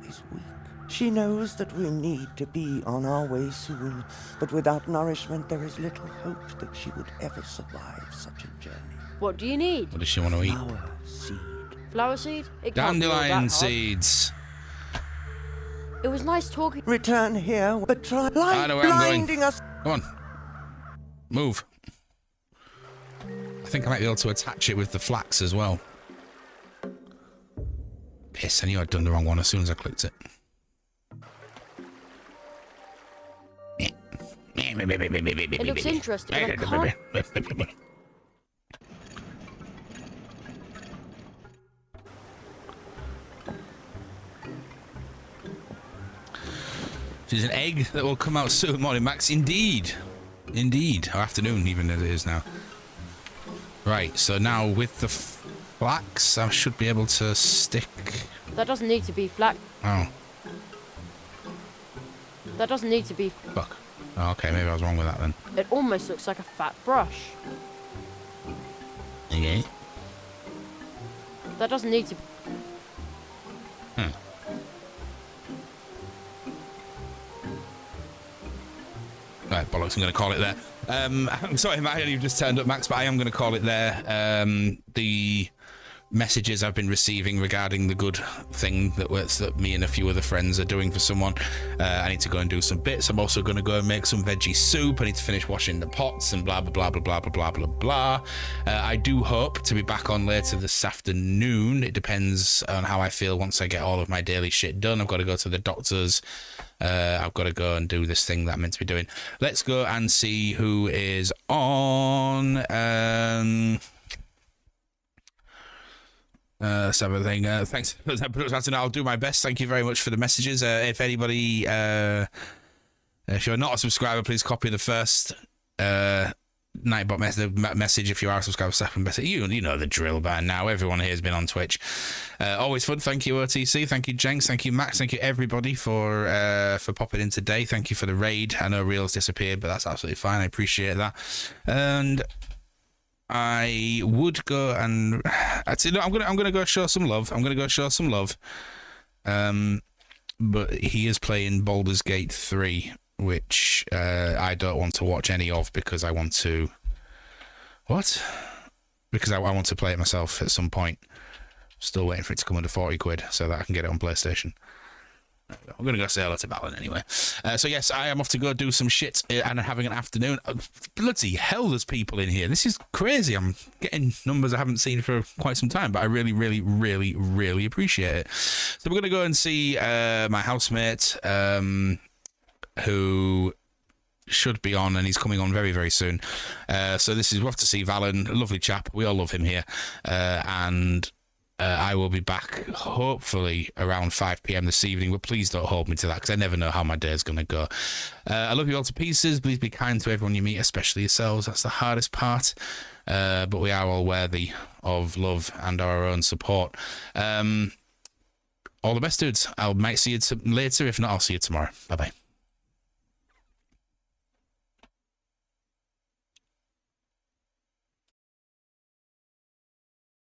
is weak. She knows that we need to be on our way soon, but without nourishment there is little hope that she would ever survive such a journey. What do you need? What does she want to eat? Flower seed. Flower seed? It can't be all that Dandelion hard. seeds. It was nice talking. Return here, but try I know where I'm going. blinding us. Come on. Move. I think I might be able to attach it with the flax as well. Piss, I knew I'd done the wrong one as soon as I clicked it. It looks interesting. I can't... She's an egg that will come out soon. Morning, Max. Indeed. Indeed. Or afternoon, even as it is now. Right, so now with the flax, I should be able to stick... That doesn't need to be flat. Oh, That doesn't need to be... fuck. Oh, okay, maybe I was wrong with that then. It almost looks like a fat brush. Okay. That doesn't need to... Right, bollocks, I'm going to call it there. I'm sorry, Matt, you've just turned up, Max, but I am going to call it there. The messages I've been receiving regarding the good thing that me and a few other friends are doing for someone. I need to go and do some bits. I'm also going to go and make some veggie soup. I need to finish washing the pots and blah, blah, blah, blah, blah, blah, blah, blah. I do hope to be back on later this afternoon. It depends on how I feel once I get all of my daily shit done. I've got to go to the doctor's. I've got to go and do this thing that I'm meant to be doing. Let's go and see who is on. Let's have a thing. Thanks for that. I'll do my best. Thank you very much for the messages. If anybody, if you're not a subscriber, please copy the first Nightbot message. If you are a subscriber, second message. You know the drill by now. Everyone here has been on Twitch. Always fun. Thank you, OTC. Thank you, Jenks. Thank you, Max. Thank you, everybody, for popping in today. Thank you for the raid. I know Reel's disappeared, but that's absolutely fine. I appreciate that. And I would go and actually no, I'm gonna go show some love. But he is playing Baldur's Gate 3, which I don't want to watch any of because I want to because I want to play it myself at some point. Still waiting for it to come under 40 quid so that I can get it on PlayStation. I'm going to go say hello to Balin anyway. So yes, I am off to go do some shit and having an afternoon. Bloody hell, there's people in here. This is crazy. I'm getting numbers I haven't seen for quite some time, but I really, really, really, really appreciate it. So we're going to go and see my housemate, who should be on, and he's coming on very, very soon. So this is, we're off to see Valen, a lovely chap. We all love him here. And I will be back hopefully around 5 p.m. this evening, but please don't hold me to that because I never know how my day is going to go. I love you all to pieces. Please be kind to everyone you meet, especially yourselves. That's the hardest part, but we are all worthy of love and our own support. All the best, dudes. I might see you later. If not, I'll see you tomorrow. Bye-bye.